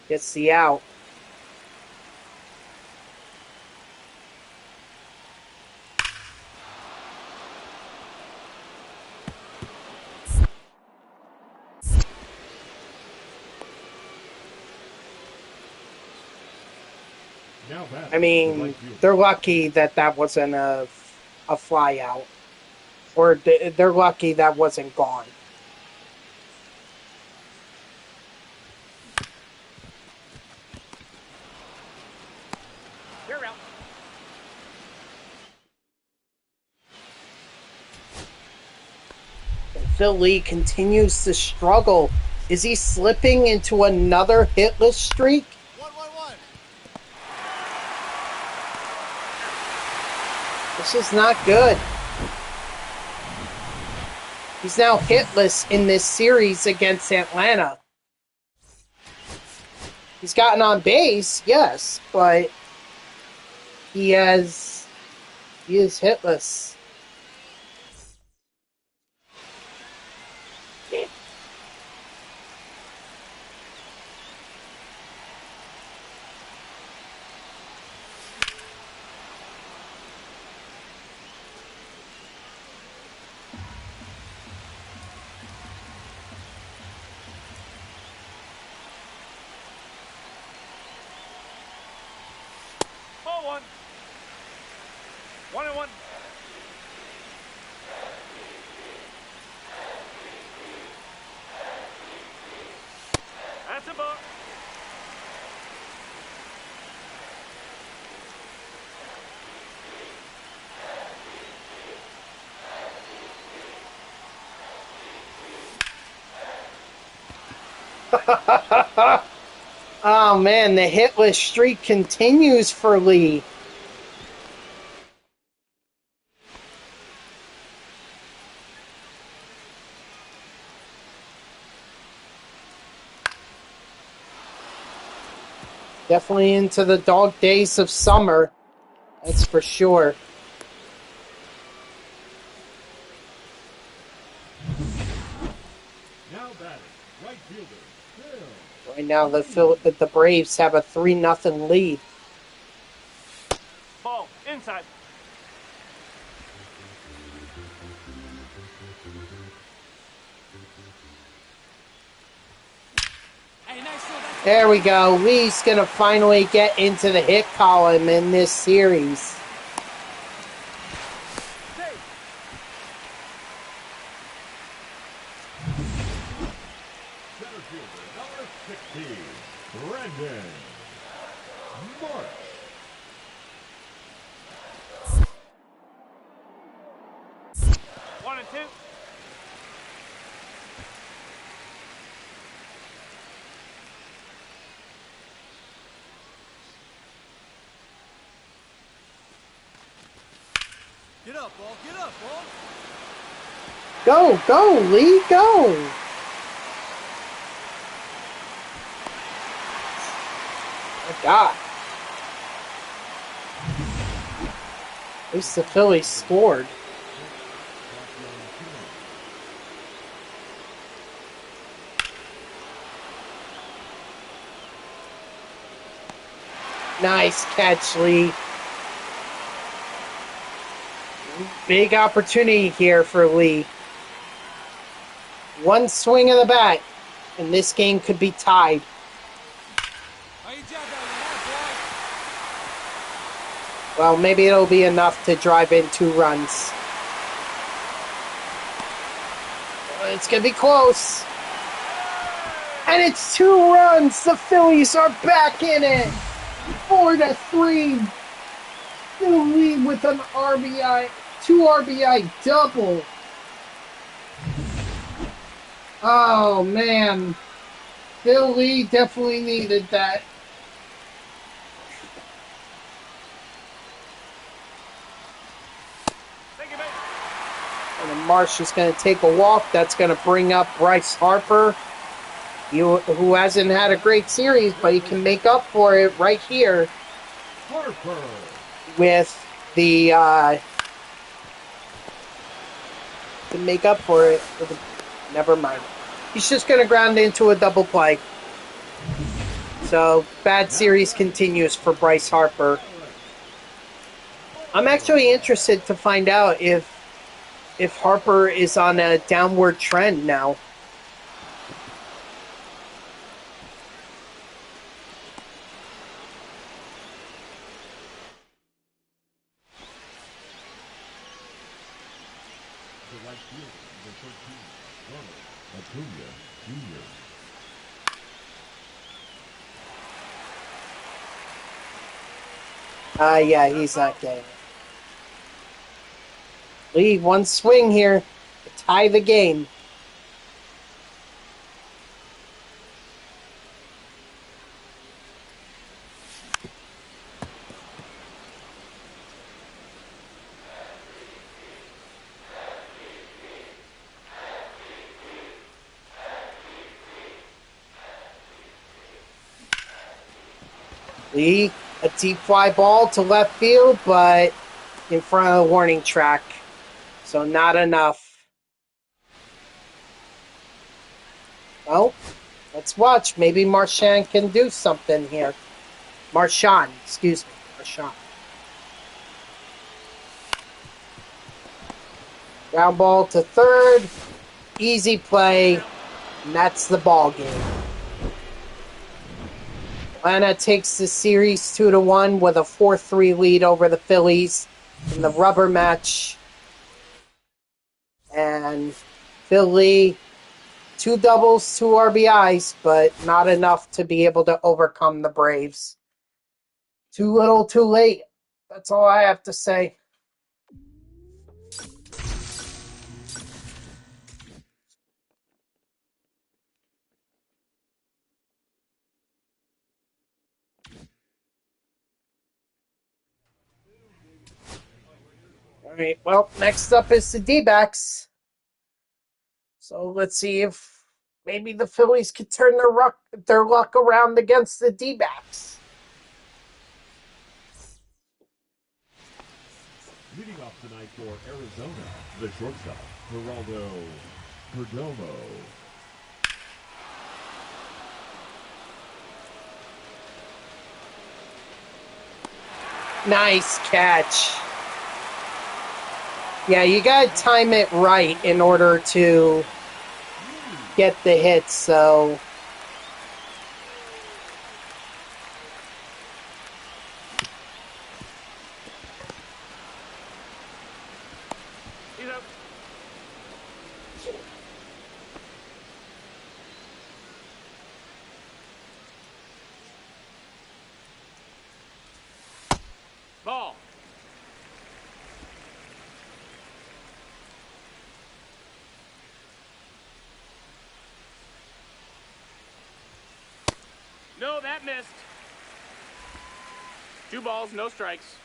Gets the out. Now batting, I the mean, right fielder. they're lucky that that wasn't a fly out. Or they're lucky that wasn't gone. You're out. Phil Lee continues to struggle. Is he slipping into another hitless streak? 1-1-1. This is not good. He's now hitless in this series against Atlanta. He's gotten on base, yes, but he is hitless. Ball one. 1-1. That's a ball. Oh man, the hitless streak continues for Lee. Definitely into the dog days of summer. That's for sure. Now batting, right fielder. Phil. Right now, the Braves have a 3-0 lead. Ball inside. Hey, nice throw. That's There we go. Lee's gonna finally get into the hit column in this series. Safe. Center fielder, number 16, Brandon March. 1-2. Get up, ball. Get up, ball. Go, Lee, go! My God. At least the Phillies scored. Nice catch, Lee. Big opportunity here for Lee. One swing of the bat, and this game could be tied. How you job out there, Well, maybe it'll be enough to drive in 2 runs. It's going to be close. And it's 2 runs. The Phillies are back in it. 4-3. Phil Lee with an RBI, 2 RBI double. Oh, man. Phil Lee definitely needed that. Thank you, mate. And then Marsh is going to take a walk. That's going to bring up Bryce Harper, who hasn't had a great series, but he can make up for it right here Harper. with the to make up for it. Never mind. He's just going to ground into a double play. So, bad series continues for Bryce Harper. I'm actually interested to find out if Harper is on a downward trend now. Acuna Jr. Yeah, he's not getting it. Lee, one swing here to tie the game. Lee, a deep fly ball to left field, but in front of the warning track. So not enough. Well, let's watch. Maybe Marchand can do something here. Marchand, excuse me. Marchand. Ground ball to third. Easy play. And that's the ball game. Atlanta takes the series 2-1 with a 4-3 lead over the Phillies in the rubber match. And Philly, 2 doubles, 2 RBIs, but not enough to be able to overcome the Braves. Too little, too late. That's all I have to say. All right, well, next up is the D-backs. So let's see if maybe the Phillies could turn their luck around against the D-backs. Leading off tonight for Arizona, the shortstop, Geraldo Perdomo. Nice catch. Yeah, you gotta time it right in order to get the hit, so... He's up. Ball. No, that missed. 2 balls, no strikes.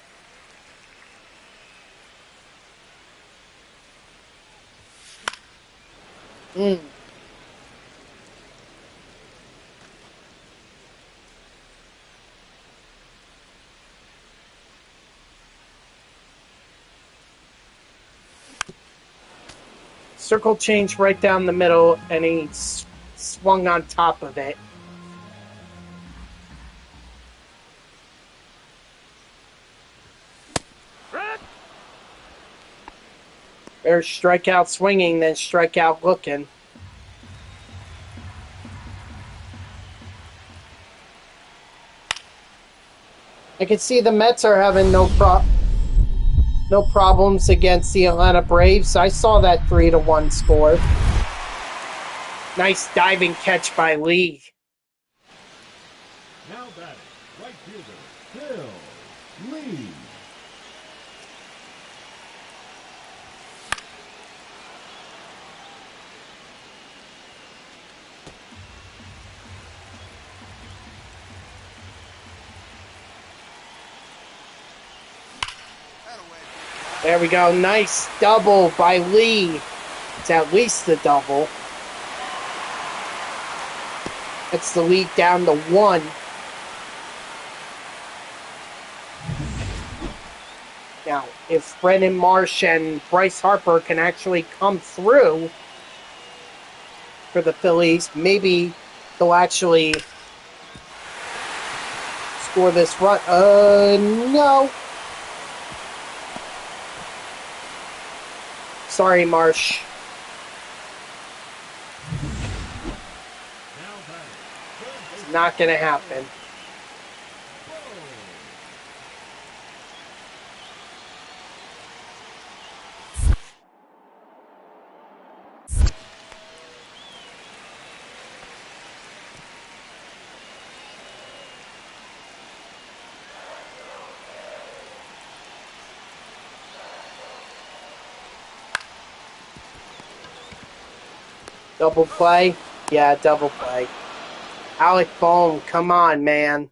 Circle change right down the middle, and he swung on top of it. Run. Better strikeout swinging than strikeout looking. I can see the Mets are having no problems against the Atlanta Braves. I saw that 3-1 score. Nice diving catch by Lee. Now batting, right fielder, Phil Lee. There we go. Nice double by Lee. It's at least a double. That's the lead down to 1. Now, if Brennan Marsh and Bryce Harper can actually come through for the Phillies, maybe they'll actually score this run. No. Sorry, Marsh. It's not going to happen. Double play? Yeah, double play. Alec Bohm, come on, man.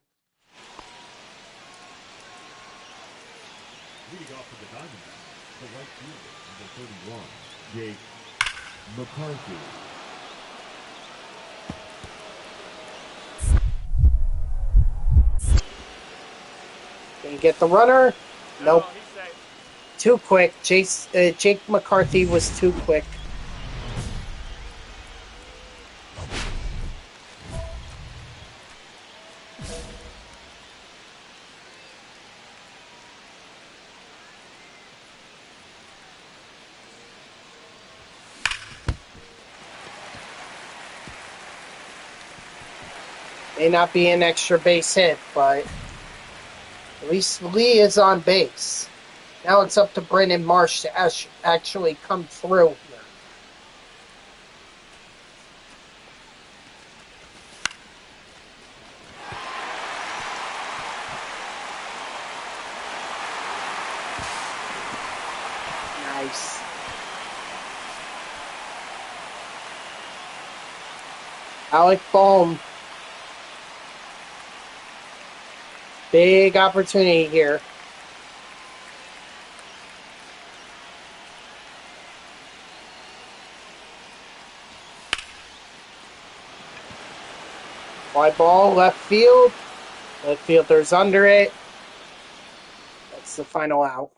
Leading off for the Diamondbacks, the right fielder, number 31, Jake McCarthy. Can you get the runner? Nope. No, he's safe. Too quick. Jake McCarthy was too quick. May not be an extra base hit, but at least Lee is on base. Now it's up to Brendan Marsh to actually come through here. Nice. Alec Bohm. Big opportunity here. Fly ball, left field. Left fielder's under it. That's the final out.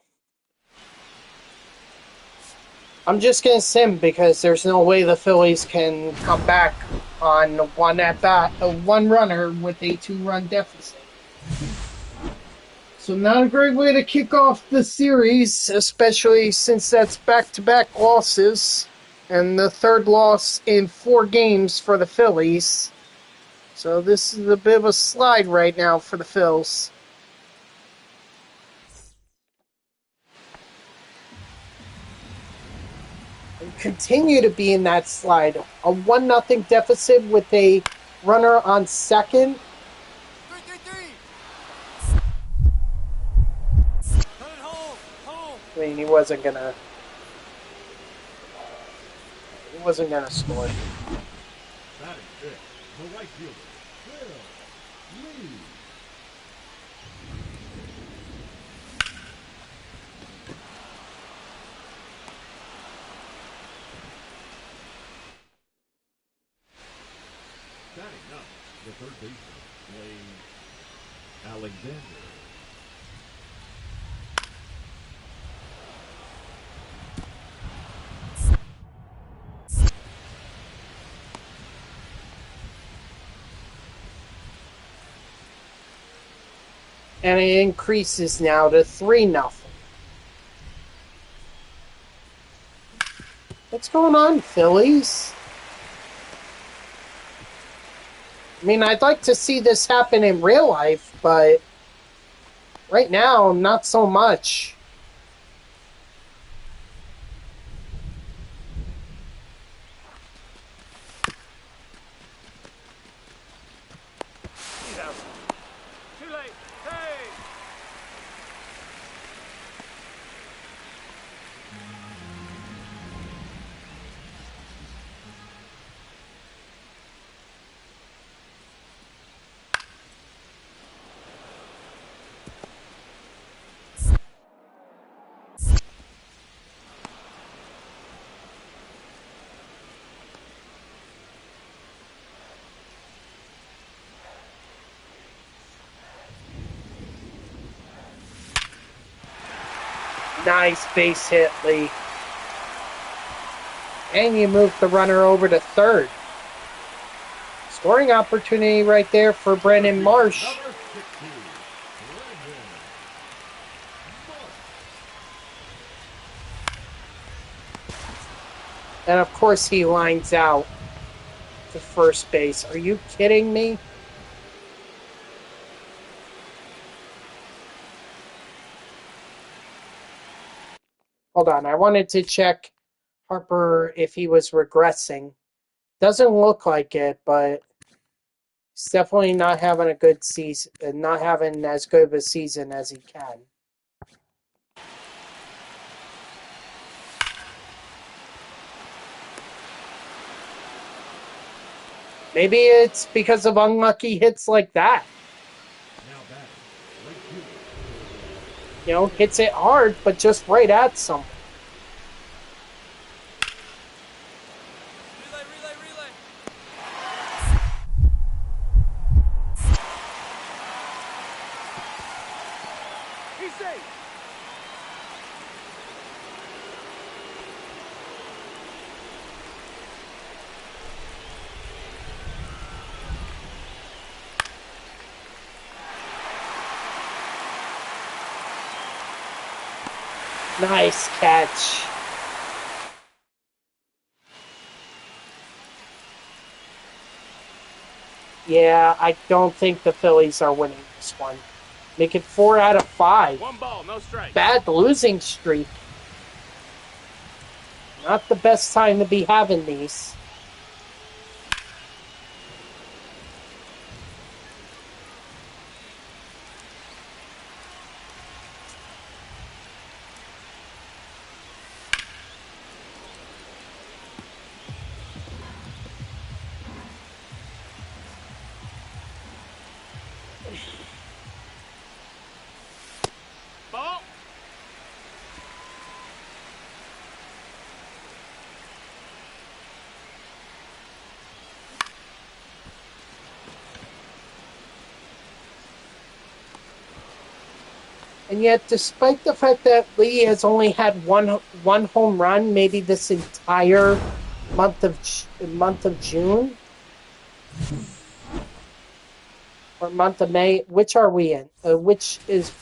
I'm just going to sim because there's no way the Phillies can come back on one at bat, one runner with a 2-run deficit. So not a great way to kick off the series, especially since that's back-to-back losses and the third loss in 4 games for the Phillies. So this is a bit of a slide right now for the Phils. And continue to be in that slide. A 1-0 deficit with a runner on second. 3-3-3. Turn it home. Home. I mean, he wasn't gonna score. Batting fifth, the right fielder, Phil Lee. Batting up, the third baseman, Blaine Alexander. And it increases now to 3-0. What's going on, Phillies? I mean, I'd like to see this happen in real life, but right now, not so much. He's out. Too late. Hey! Nice base hit, Lee. And you move the runner over to third. Scoring opportunity right there for Brendan Marsh. Number 16, Brendan Marsh. And of course he lines out to first base. Are you kidding me? Hold on, I wanted to check Harper if he was regressing. Doesn't look like it, but he's definitely not having a good season, not having as good of a season as he can. Maybe it's because of unlucky hits like that. Now batting, right fielder. You know, hits it hard, but just right at someone. Relay, relay, relay. He's safe. Nice catch. Yeah, I don't think the Phillies are winning this one. Make it 4 out of 5. 1 ball, no strikes. Bad losing streak. Not the best time to be having these. Ball. And yet, despite the fact that Lee has only had one home run, maybe this entire month of June or month of May, which are we in? Which is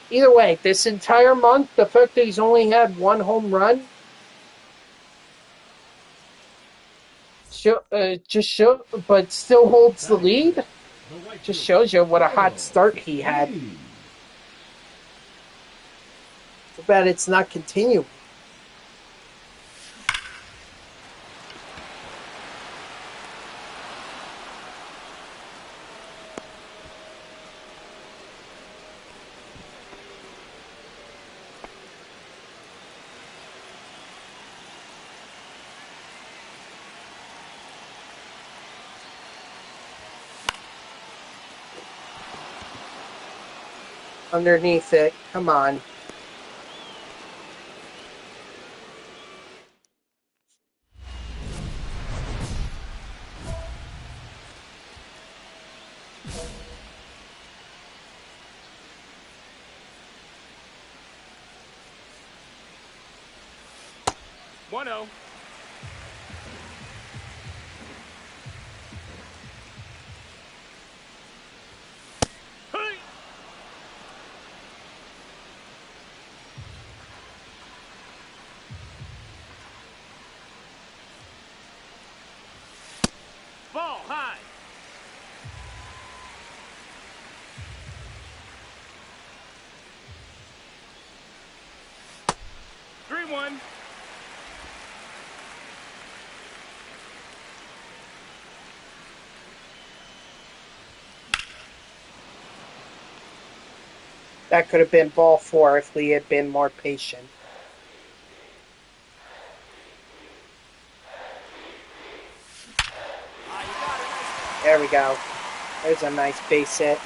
either way, this entire month, the fact that he's only had one home run but still holds the lead. The right Just fielder. shows you what a hot Phil start he had. Lee. Too bad it's not continuing. Underneath it, come on. One zero. Hey. Ball high. Three one. That could have been ball 4 if Lee had been more patient. Ah, you got it. Nice. There we go. There's a nice base hit.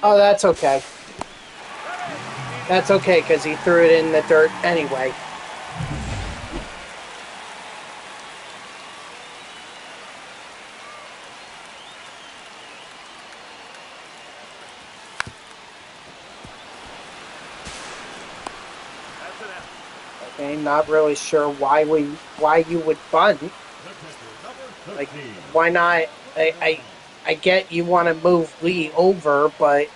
Oh, that's okay. That's okay, because he threw it in the dirt anyway. That's an out. Okay, not really sure why you would bunt. The catcher, number Like, 13. why not? I get you want to move Lee over, but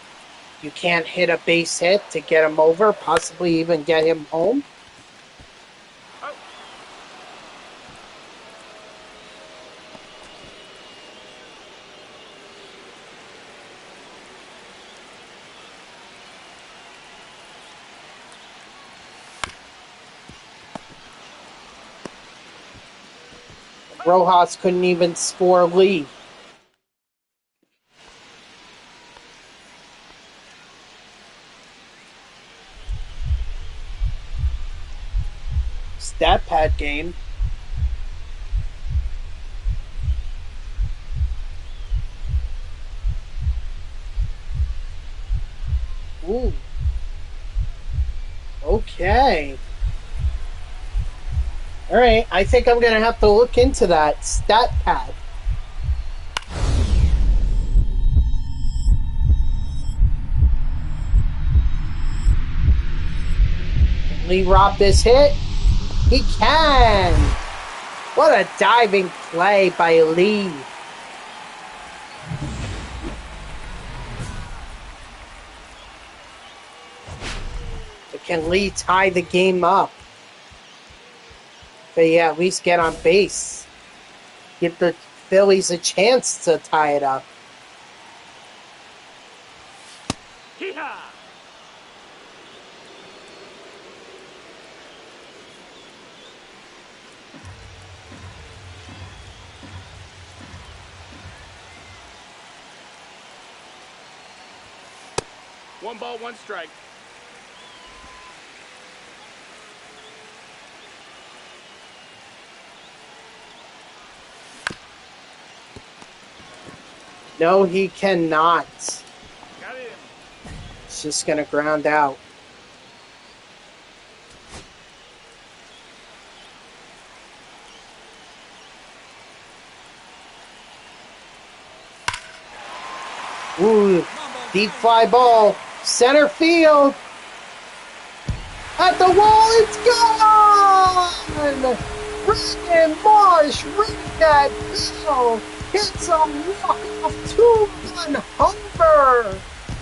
you can't hit a base hit to get him over, possibly even get him home. Out. Rojas couldn't even score Lee. Stat pad game. Ooh. Okay. Alright, I think I'm going to have to look into that stat pad. Can Lee rob this hit? He can! What a diving play by Lee. But can Lee tie the game up? But yeah, at least get on base. Give the Phillies a chance to tie it up. Hee-haw! One ball, one strike. No, he cannot. Got him. It's just going to ground out. Ooh, deep fly ball. Center field. At the wall, it's gone! Brandon Marsh, that ball hits a walk-off 2-1 homer!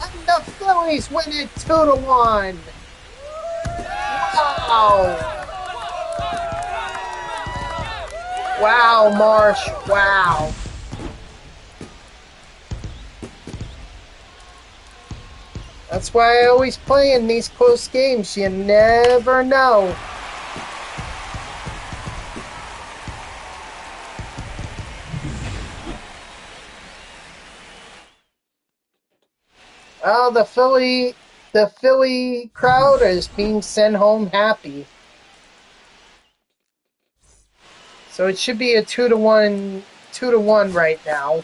And the Phillies win it 2-1! Wow! Wow, Marsh, wow. That's why I always play in these close games. You never know. Well, the Philly crowd is being sent home happy. So it should be a 2-1 right now.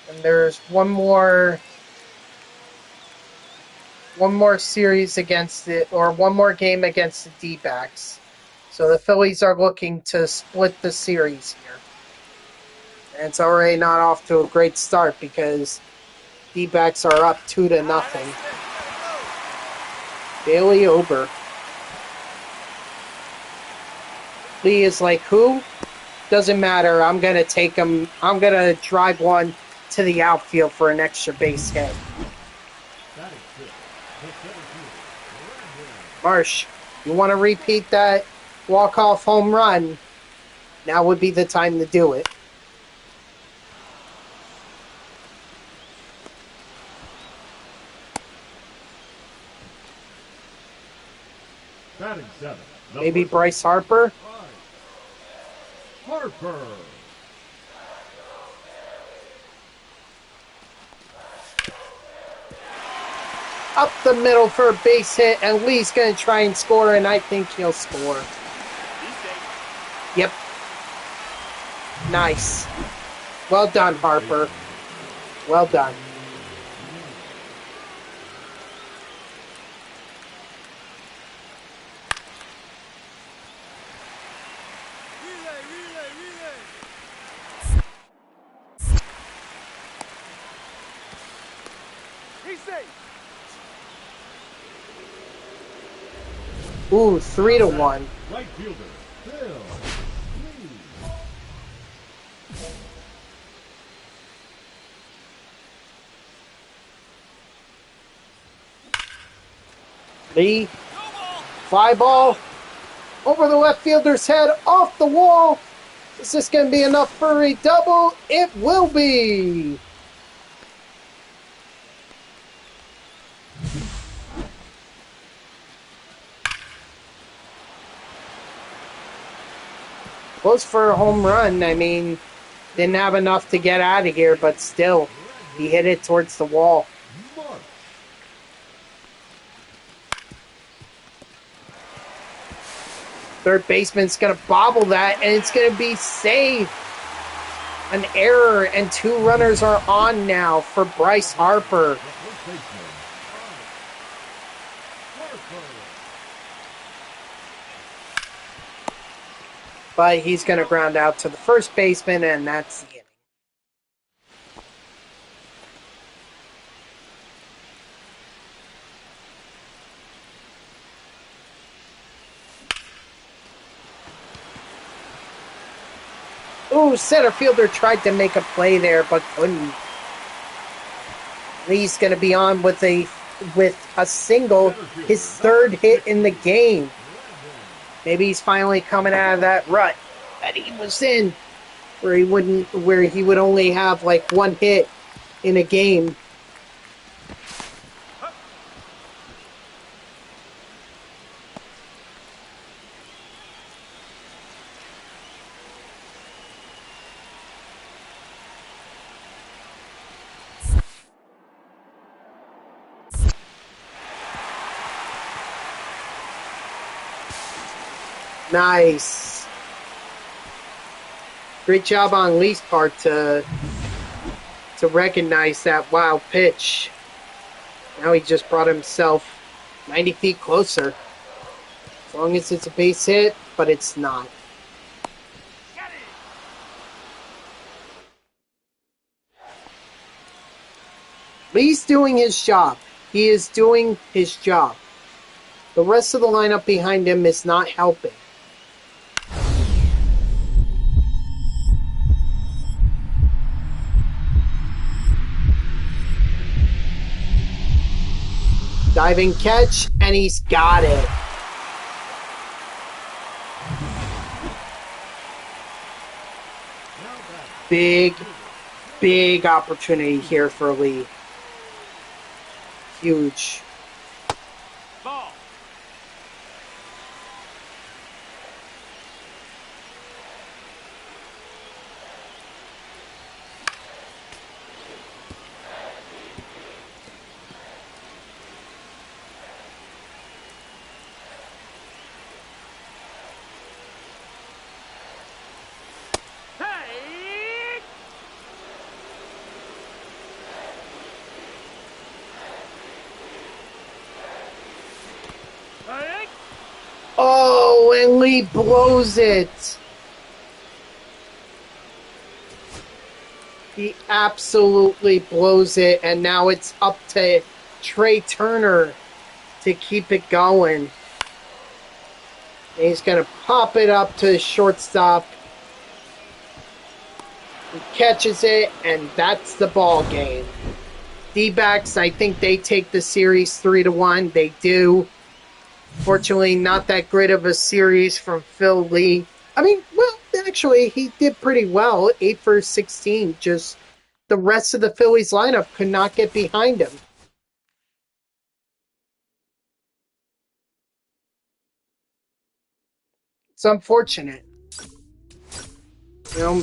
And there's one more series against it, or one more game against the D-backs. So the Phillies are looking to split the series here. And it's already not off to a great start because D-backs are up 2-0. Bailey Ober. Lee is like, who? Doesn't matter. I'm going to take him. I'm going to drive one to the outfield for an extra base hit. Marsh, you want to repeat that walk-off home run? Now would be the time to do it. Batting seven. Maybe Bryce Harper? Harper. Up the middle for a base hit, and Lee's going to try and score, and I think he'll score. Yep. Nice. Well done, Harper. Well done. Ooh, 3-1. Right fielder, Phil. Lee. Fly ball. Over the left fielder's head, off the wall. Is this going to be enough for a double? It will be. Close for a home run. I mean, didn't have enough to get out of here, but still, he hit it towards the wall. Mark. Third baseman's going to bobble that, and it's going to be safe. An error, and 2 runners are on now for Bryce Harper. The first baseman. Harper. But he's going to ground out to the first baseman, and that's the inning. Ooh, center fielder tried to make a play there, but couldn't. Lee's going to be on with a single, his 3rd hit in the game. Maybe he's finally coming out of that rut that he was in, where he would only have like 1 hit in a game. Nice. Great job on Lee's part to recognize that wild pitch. Now he just brought himself 90 feet closer. As long as it's a base hit, but it's not. Lee's doing his job. He is doing his job. The rest of the lineup behind him is not helping. Diving catch, and he's got it. Big opportunity here for Lee. Huge. Ball. Hey! Hey! Oh, and Lee blows it. He absolutely blows it, and now it's up to Trey Turner to keep it going. And he's going to pop it up to the shortstop. He catches it, and that's the ball game. D-backs, I think they take the series 3-1. They do. Fortunately, not that great of a series from Phil Lee. I mean, well, actually, he did pretty well. 8 for 16. Just the rest of the Phillies lineup could not get behind him. It's unfortunate. You know,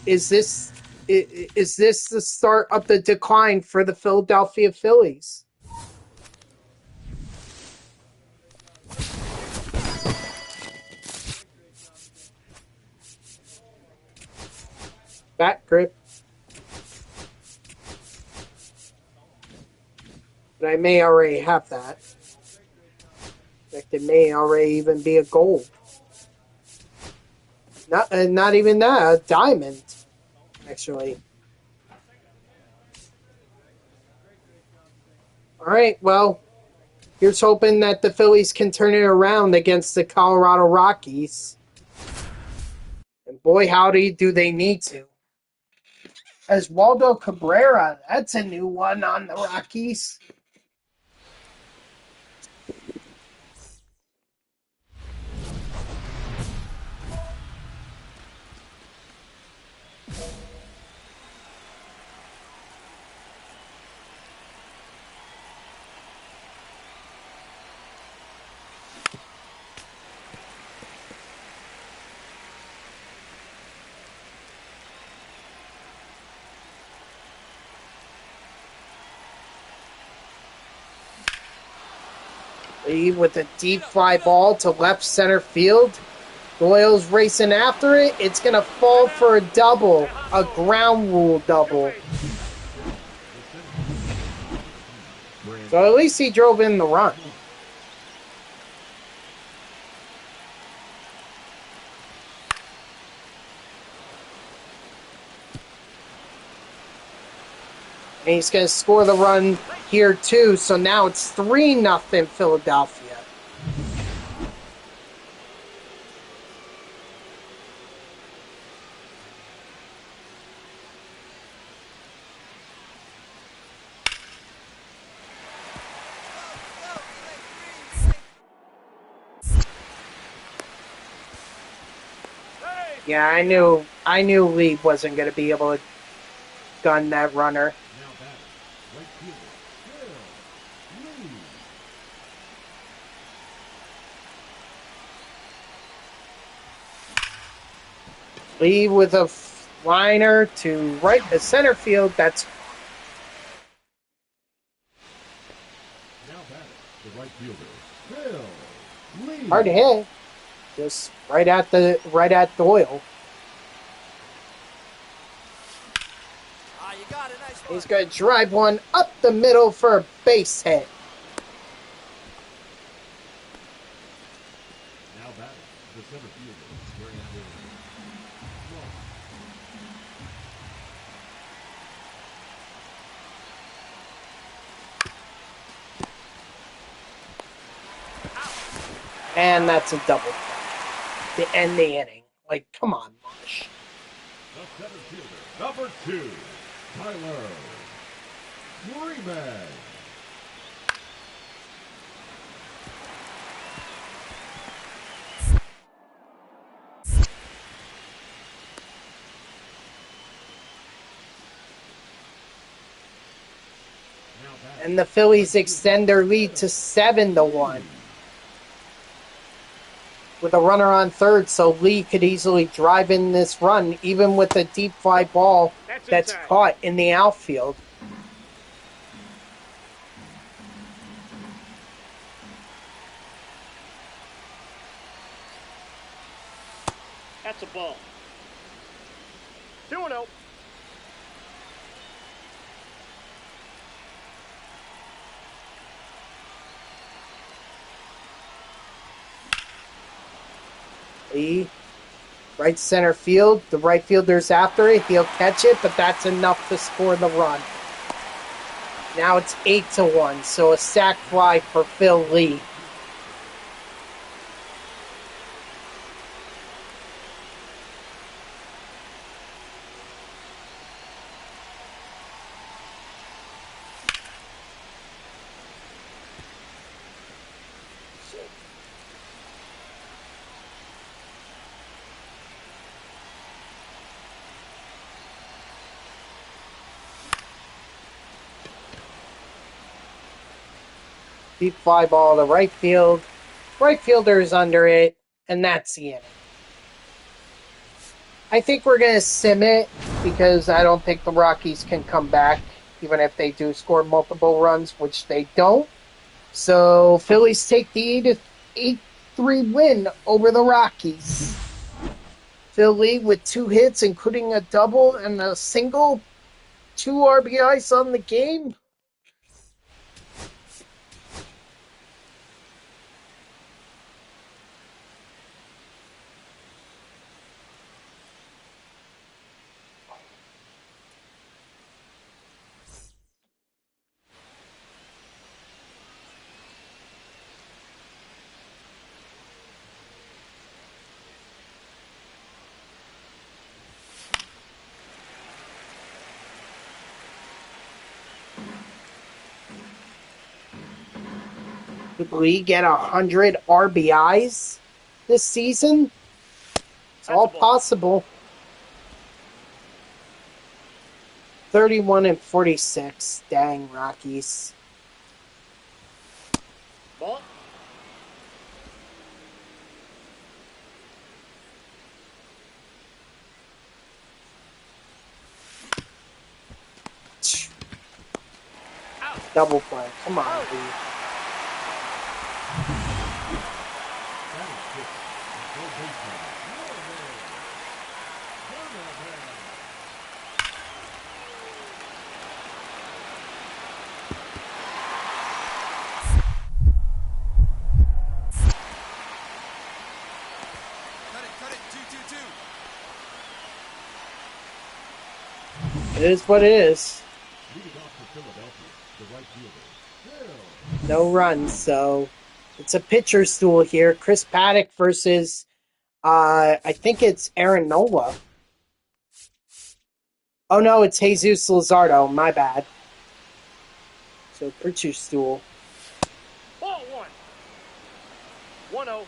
is this the start of the decline for the Philadelphia Phillies? Bat grip. But I may already have that. In fact, it may already even be a gold. Not even that, a diamond, actually. All right, well, here's hoping that the Phillies can turn it around against the Colorado Rockies. And boy, howdy, do they need to. As Waldo Cabrera, that's a new one on the Rockies. Lee with a deep fly ball to left center field. Doyle's racing after it. It's going to fall for a double, a ground rule double. So at least he drove in the run. And he's going to score the run here too. So now it's 3-0 Philadelphia. Yeah, I knew Lee wasn't going to be able to gun that runner. Now batting, right fielder, Phil, Lee. Lee with a liner to right to center field. That's Now batting, the right fielder, Phil, Lee. hard to hit. Just right at Doyle. You got it. Nice one. He's going to drive one up the middle for a base hit. Now batting, the center fielder, Slump. And that's a double play to end the inning. Like, come on, Marsh. The center fielder, number 2, Tyler Freeman. Now batting, And the Phillies extend their lead to 7-1. With a runner on third, so Lee could easily drive in this run, even with a deep fly ball that's caught in the outfield. That's a ball. 2-0. Lee, right center field. The right fielder's after it. He'll catch it, but that's enough to score the run. Now it's 8-1, so a sac fly for Phil Lee. Deep fly ball to right field. Right fielder is under it, and that's the inning. I think we're going to sim it because I don't think the Rockies can come back, even if they do score multiple runs, which they don't. So Phillies take the 8-3 win over the Rockies. Phil Lee with 2 hits, including a double and a single. 2 RBIs on the game. Could Lee get 100 RBIs this season? It's all possible. 31-46. Dang, Rockies. Ball. Double play. Come on, Lee. Cut it. 2-2-2. It is what it is. Leading off for Philadelphia, the right fielder, Phil. No runs, so it's a pitcher's duel here. Chris Paddock versus, I think it's Aaron Nola. Oh no, it's Jesus Luzardo. My bad. So pitcher's duel. Ball one. 1-0.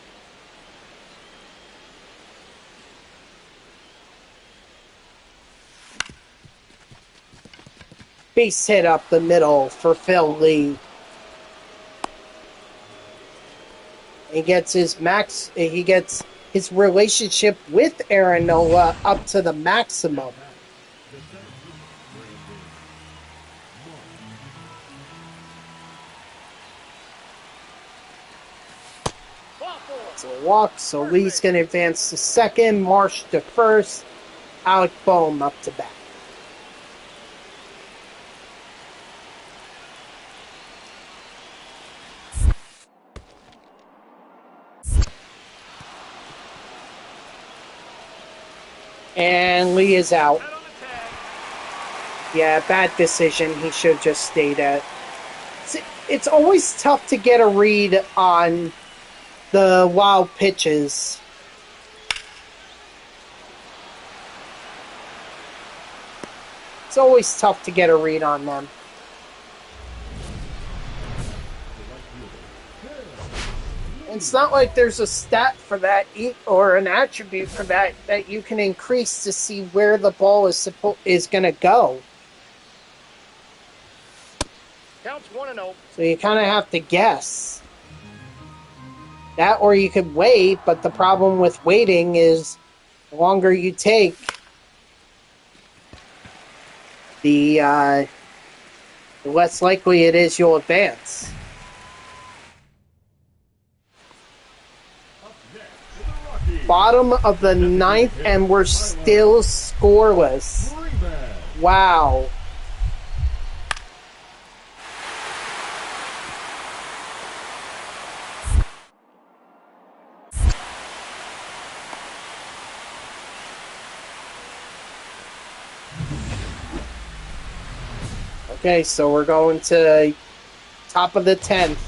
Base hit up the middle for Phil Lee. He gets his relationship with Aaron Nola up to the maximum. Ball four. It's a walk, so Lee's going to advance to second, Marsh to first, Alec Boehm up to bat. And Lee is out. Head on the tag. Yeah, bad decision. He should have just stayed at. It's always tough to get a read on the wild pitches. It's always tough to get a read on them. It's not like there's a stat for that or an attribute for that you can increase to see where the ball is going to go. Counts 1-0. So you kind of have to guess. That or you could wait, but the problem with waiting is the longer you take, the less likely it is you'll advance. Bottom of the ninth, and we're still scoreless. Wow. Okay, so we're going to top of the 10th.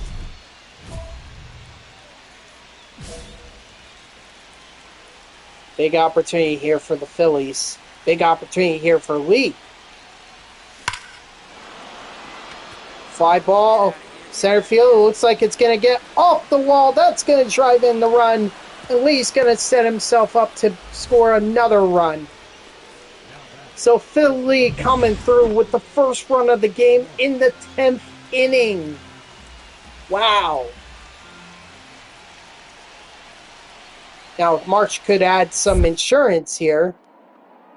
Big opportunity here for the Phillies. Big opportunity here for Lee. Fly ball, center field. It looks like it's going to get off the wall. That's going to drive in the run. And Lee's going to set himself up to score another run. So Phil Lee coming through with the first run of the game in the 10th inning. Wow. Now, if March could add some insurance here,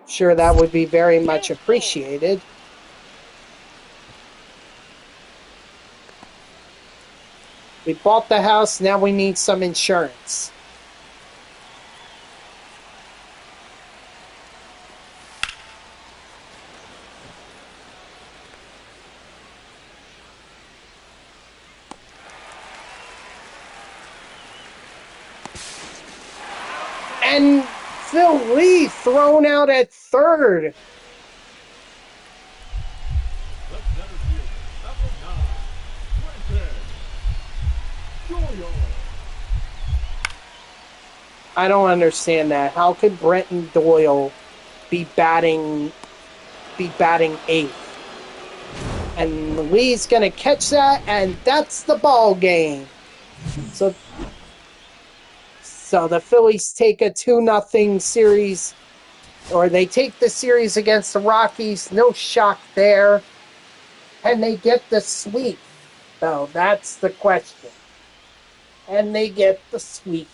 I'm sure that would be very much appreciated. We bought the house, now we need some insurance. And Phil Lee thrown out at third. I don't understand that. How could Brenton Doyle be batting eighth? And Lee's gonna catch that, and that's the ball game. So the Phillies take a 2-0 series, or they take the series against the Rockies. No shock there. And they get the sweep. So that's the question. And they get the sweep.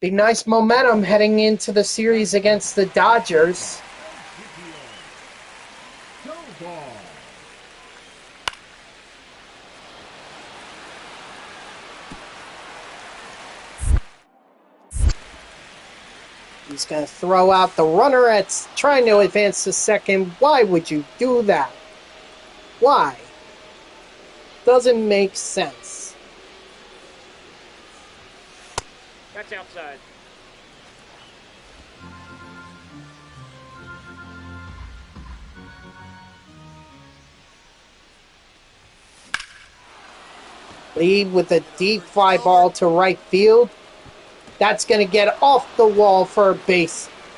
Be nice momentum heading into the series against the Dodgers. He's going to throw out the runner that's trying to advance to second. Why would you do that? Why? Doesn't make sense. That's outside. Lee with a deep fly ball to right field. That's going to get off the wall for a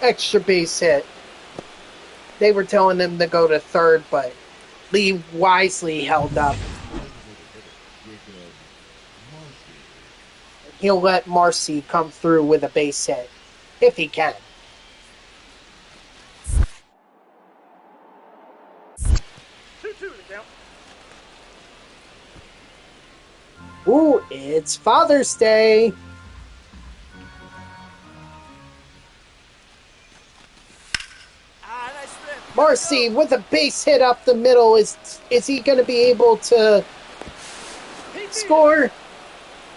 extra base hit. They were telling him to go to third, but Lee wisely held up. He'll let Marcy come through with a base hit, if he can. 2-2 the count. Ooh, it's Father's Day. Nice flip. Marcy with a base hit up the middle. Is he going to be able to score?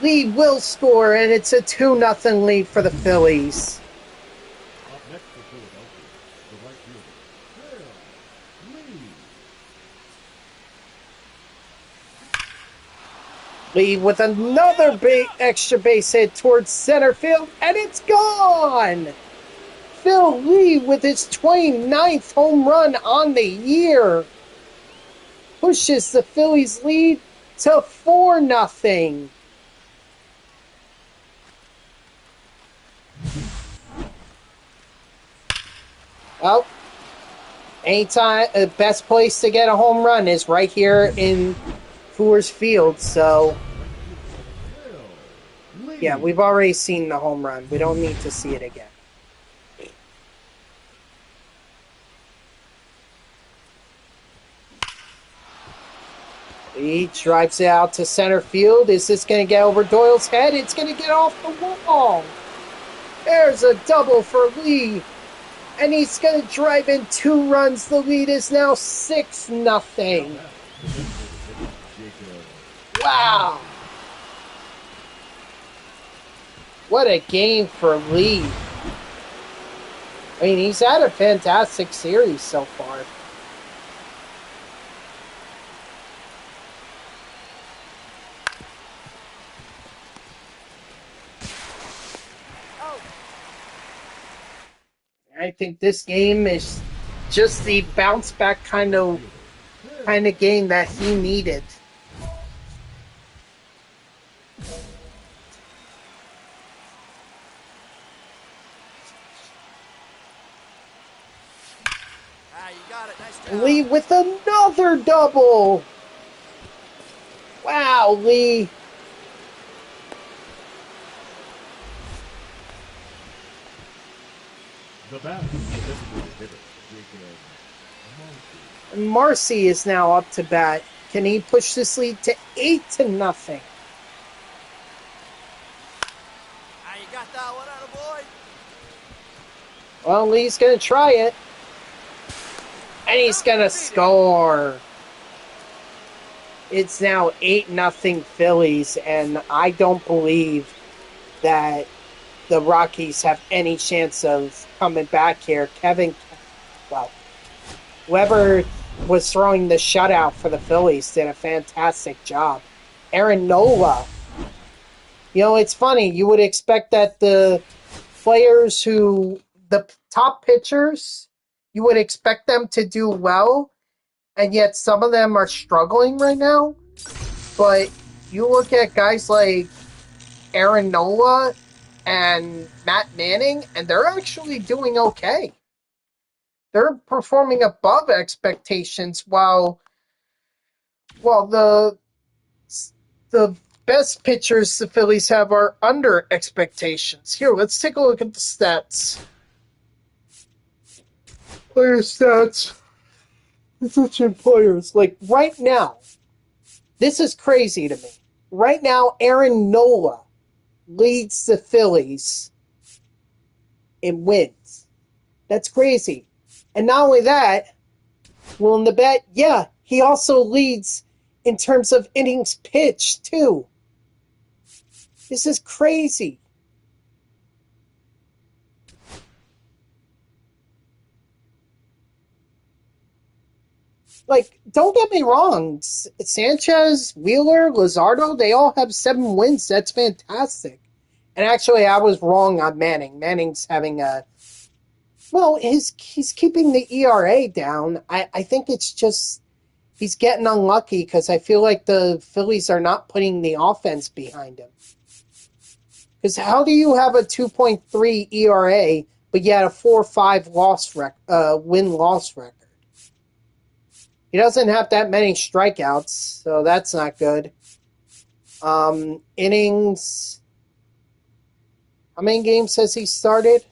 Lee will score, and it's a 2-0 lead for the Phillies. Up next for Philadelphia, the right fielder, Phil Lee. Lee with another extra base hit towards center field, and it's gone! Phil Lee with his 29th home run on the year pushes the Phillies lead to 4-0. Well, anytime, the best place to get a home run is right here in Coors Field, so yeah, we've already seen the home run. We don't need to see it again. He drives it out to center field. Is this going to get over Doyle's head? It's going to get off the wall. There's a double for Lee. And he's going to drive in 2 runs. The lead is now 6-0. Wow. What a game for Lee. I mean, he's had a fantastic series so far. I think this game is just the bounce back kind of game that he needed. You got it. Nice job. Lee with another double. Wow, Lee. The bat, And Marcy is now up to bat. Can he push this lead to 8-0? You got that one out of boy. Well, Lee's going to try it. And he's going to score. It's now 8-0 Phillies, and I don't believe that the Rockies have any chance of coming back here. Weber was throwing the shutout for the Phillies, did a fantastic job. Aaron Nola. You know, it's funny. You would expect that the top pitchers, you would expect them to do well, and yet some of them are struggling right now. But you look at guys like Aaron Nola and Matt Manning, and they're actually doing okay. They're performing above expectations, while the best pitchers the Phillies have are under expectations. Here, let's take a look at the stats. Player stats. Position players. Like, right now, this is crazy to me. Right now, Aaron Nola leads the Phillies in wins. That's crazy. And not only that, well, in the bet, yeah, he also leads in terms of innings pitched, too. This is crazy. like, don't get me wrong. Sanchez, Wheeler, Luzardo, they all have 7 wins. That's fantastic. And actually, I was wrong on Manning. Manning's having a well, he's keeping the ERA down. I think it's just he's getting unlucky because I feel like the Phillies are not putting the offense behind him. Because how do you have a 2.3 ERA but yet a 4.5 win-loss record? He doesn't have that many strikeouts, so that's not good. Innings. How many games has he started?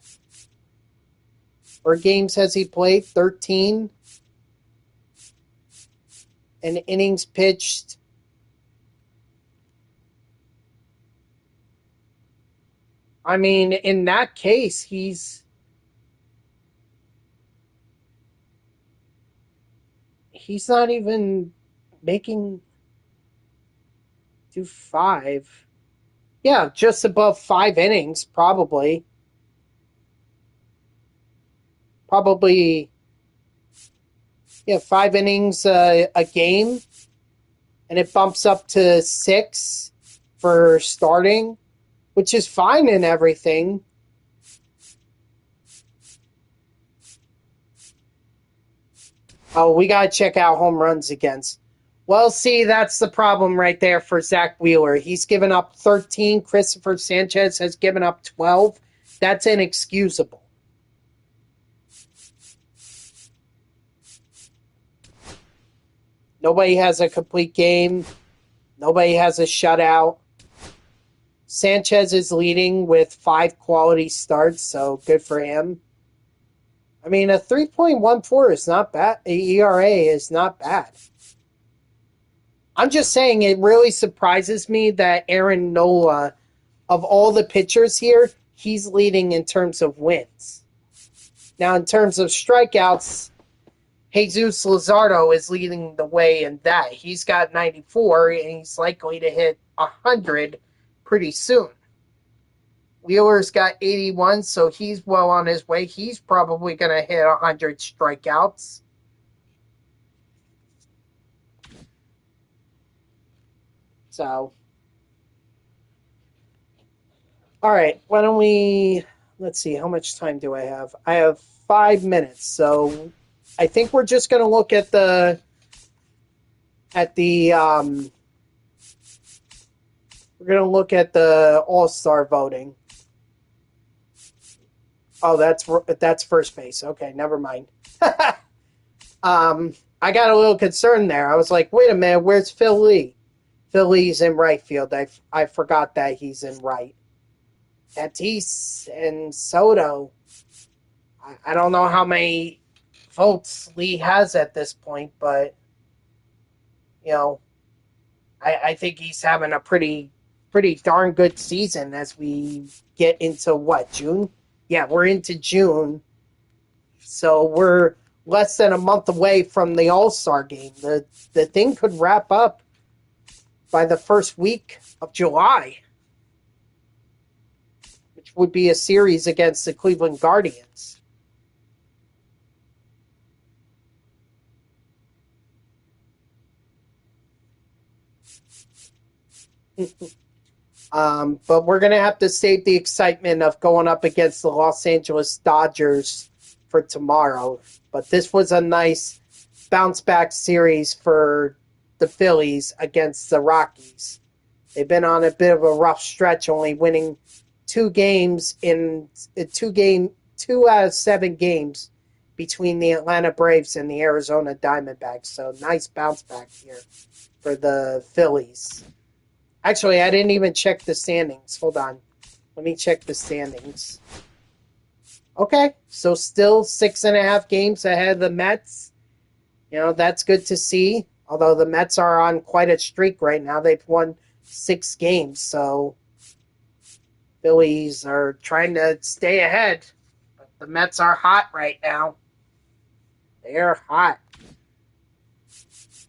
Or games has he played? 13. And innings pitched. I mean, in that case, he's not even making do 5. Yeah, just above 5 innings, probably. Yeah, 5 innings a game. And it bumps up to 6 for starting, which is fine and everything. Oh, we got to check out home runs against. Well, see, that's the problem right there for Zach Wheeler. He's given up 13. Christopher Sanchez has given up 12. That's inexcusable. Nobody has a complete game. Nobody has a shutout. Sanchez is leading with 5 quality starts, so good for him. I mean, a 3.14 is not bad. ERA is not bad. I'm just saying it really surprises me that Aaron Nola, of all the pitchers here, he's leading in terms of wins. Now, in terms of strikeouts, Jesus Luzardo is leading the way in that. He's got 94, and he's likely to hit 100 pretty soon. Wheeler's got 81, so he's well on his way. He's probably going to hit 100 strikeouts. So, all right, why don't we, let's see, how much time do I have? I have 5 minutes, so I think we're just going to look at the we're going to look at the All-Star voting. Oh, that's first base. Okay, never mind. I got a little concerned there. I was like, wait a minute, where's Phil Lee? Phil Lee's in right field. I forgot that he's in right. Tatis and Soto. I don't know how many votes Lee has at this point, but you know, I think he's having a pretty darn good season as we get into what, June? Yeah, we're into June. So we're less than a month away from the All-Star game. The thing could wrap up by the first week of July, which would be a series against the Cleveland Guardians. But we're going to have to save the excitement of going up against the Los Angeles Dodgers for tomorrow. But this was a nice bounce-back series for the Phillies against the Rockies. They've been on a bit of a rough stretch, only winning 2 out of 7 games between the Atlanta Braves and the Arizona Diamondbacks. So nice bounce back here for the Phillies. Actually, I didn't even check the standings. Hold on. Let me check the standings. Okay, so still 6.5 games ahead of the Mets. You know, that's good to see. Although the Mets are on quite a streak right now. They've won 6 games, so Phillies are trying to stay ahead. But the Mets are hot right now. They're hot.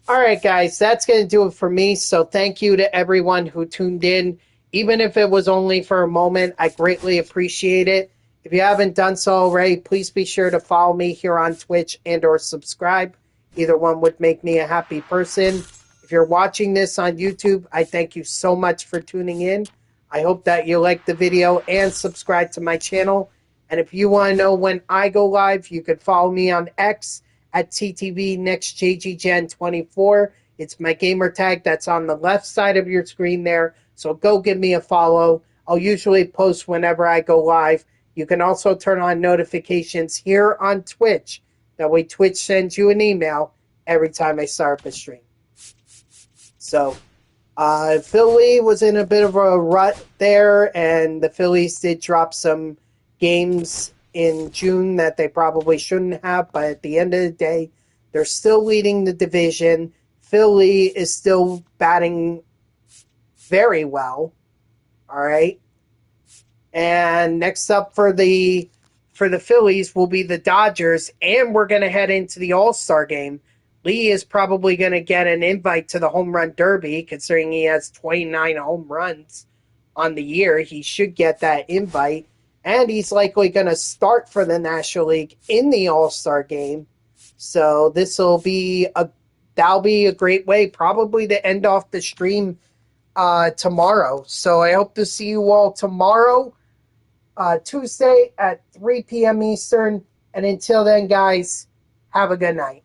All right, guys, that's going to do it for me. So thank you to everyone who tuned in. Even if it was only for a moment, I greatly appreciate it. If you haven't done so already, please be sure to follow me here on Twitch and or subscribe. Either one would make me a happy person. If you're watching this on YouTube, I thank you so much for tuning in. I hope that you like the video and subscribe to my channel. And if you want to know when I go live, you can follow me on X at TTVNextJGGen24. It's my gamer tag that's on the left side of your screen there. So go give me a follow. I'll usually post whenever I go live. You can also turn on notifications here on Twitch. That way Twitch sends you an email every time I start up a stream. So, Philly was in a bit of a rut there, and the Phillies did drop some games in June that they probably shouldn't have, but at the end of the day, they're still leading the division. Philly is still batting very well. All right. And next up for the Phillies will be the Dodgers, and we're going to head into the All-Star game. Lee is probably going to get an invite to the Home Run Derby, considering he has 29 home runs on the year. He should get that invite, and he's likely going to start for the National League in the All-Star game. So that'll be a great way, probably to end off the stream tomorrow. So I hope to see you all tomorrow, Tuesday at 3 p.m. Eastern. And until then, guys, have a good night.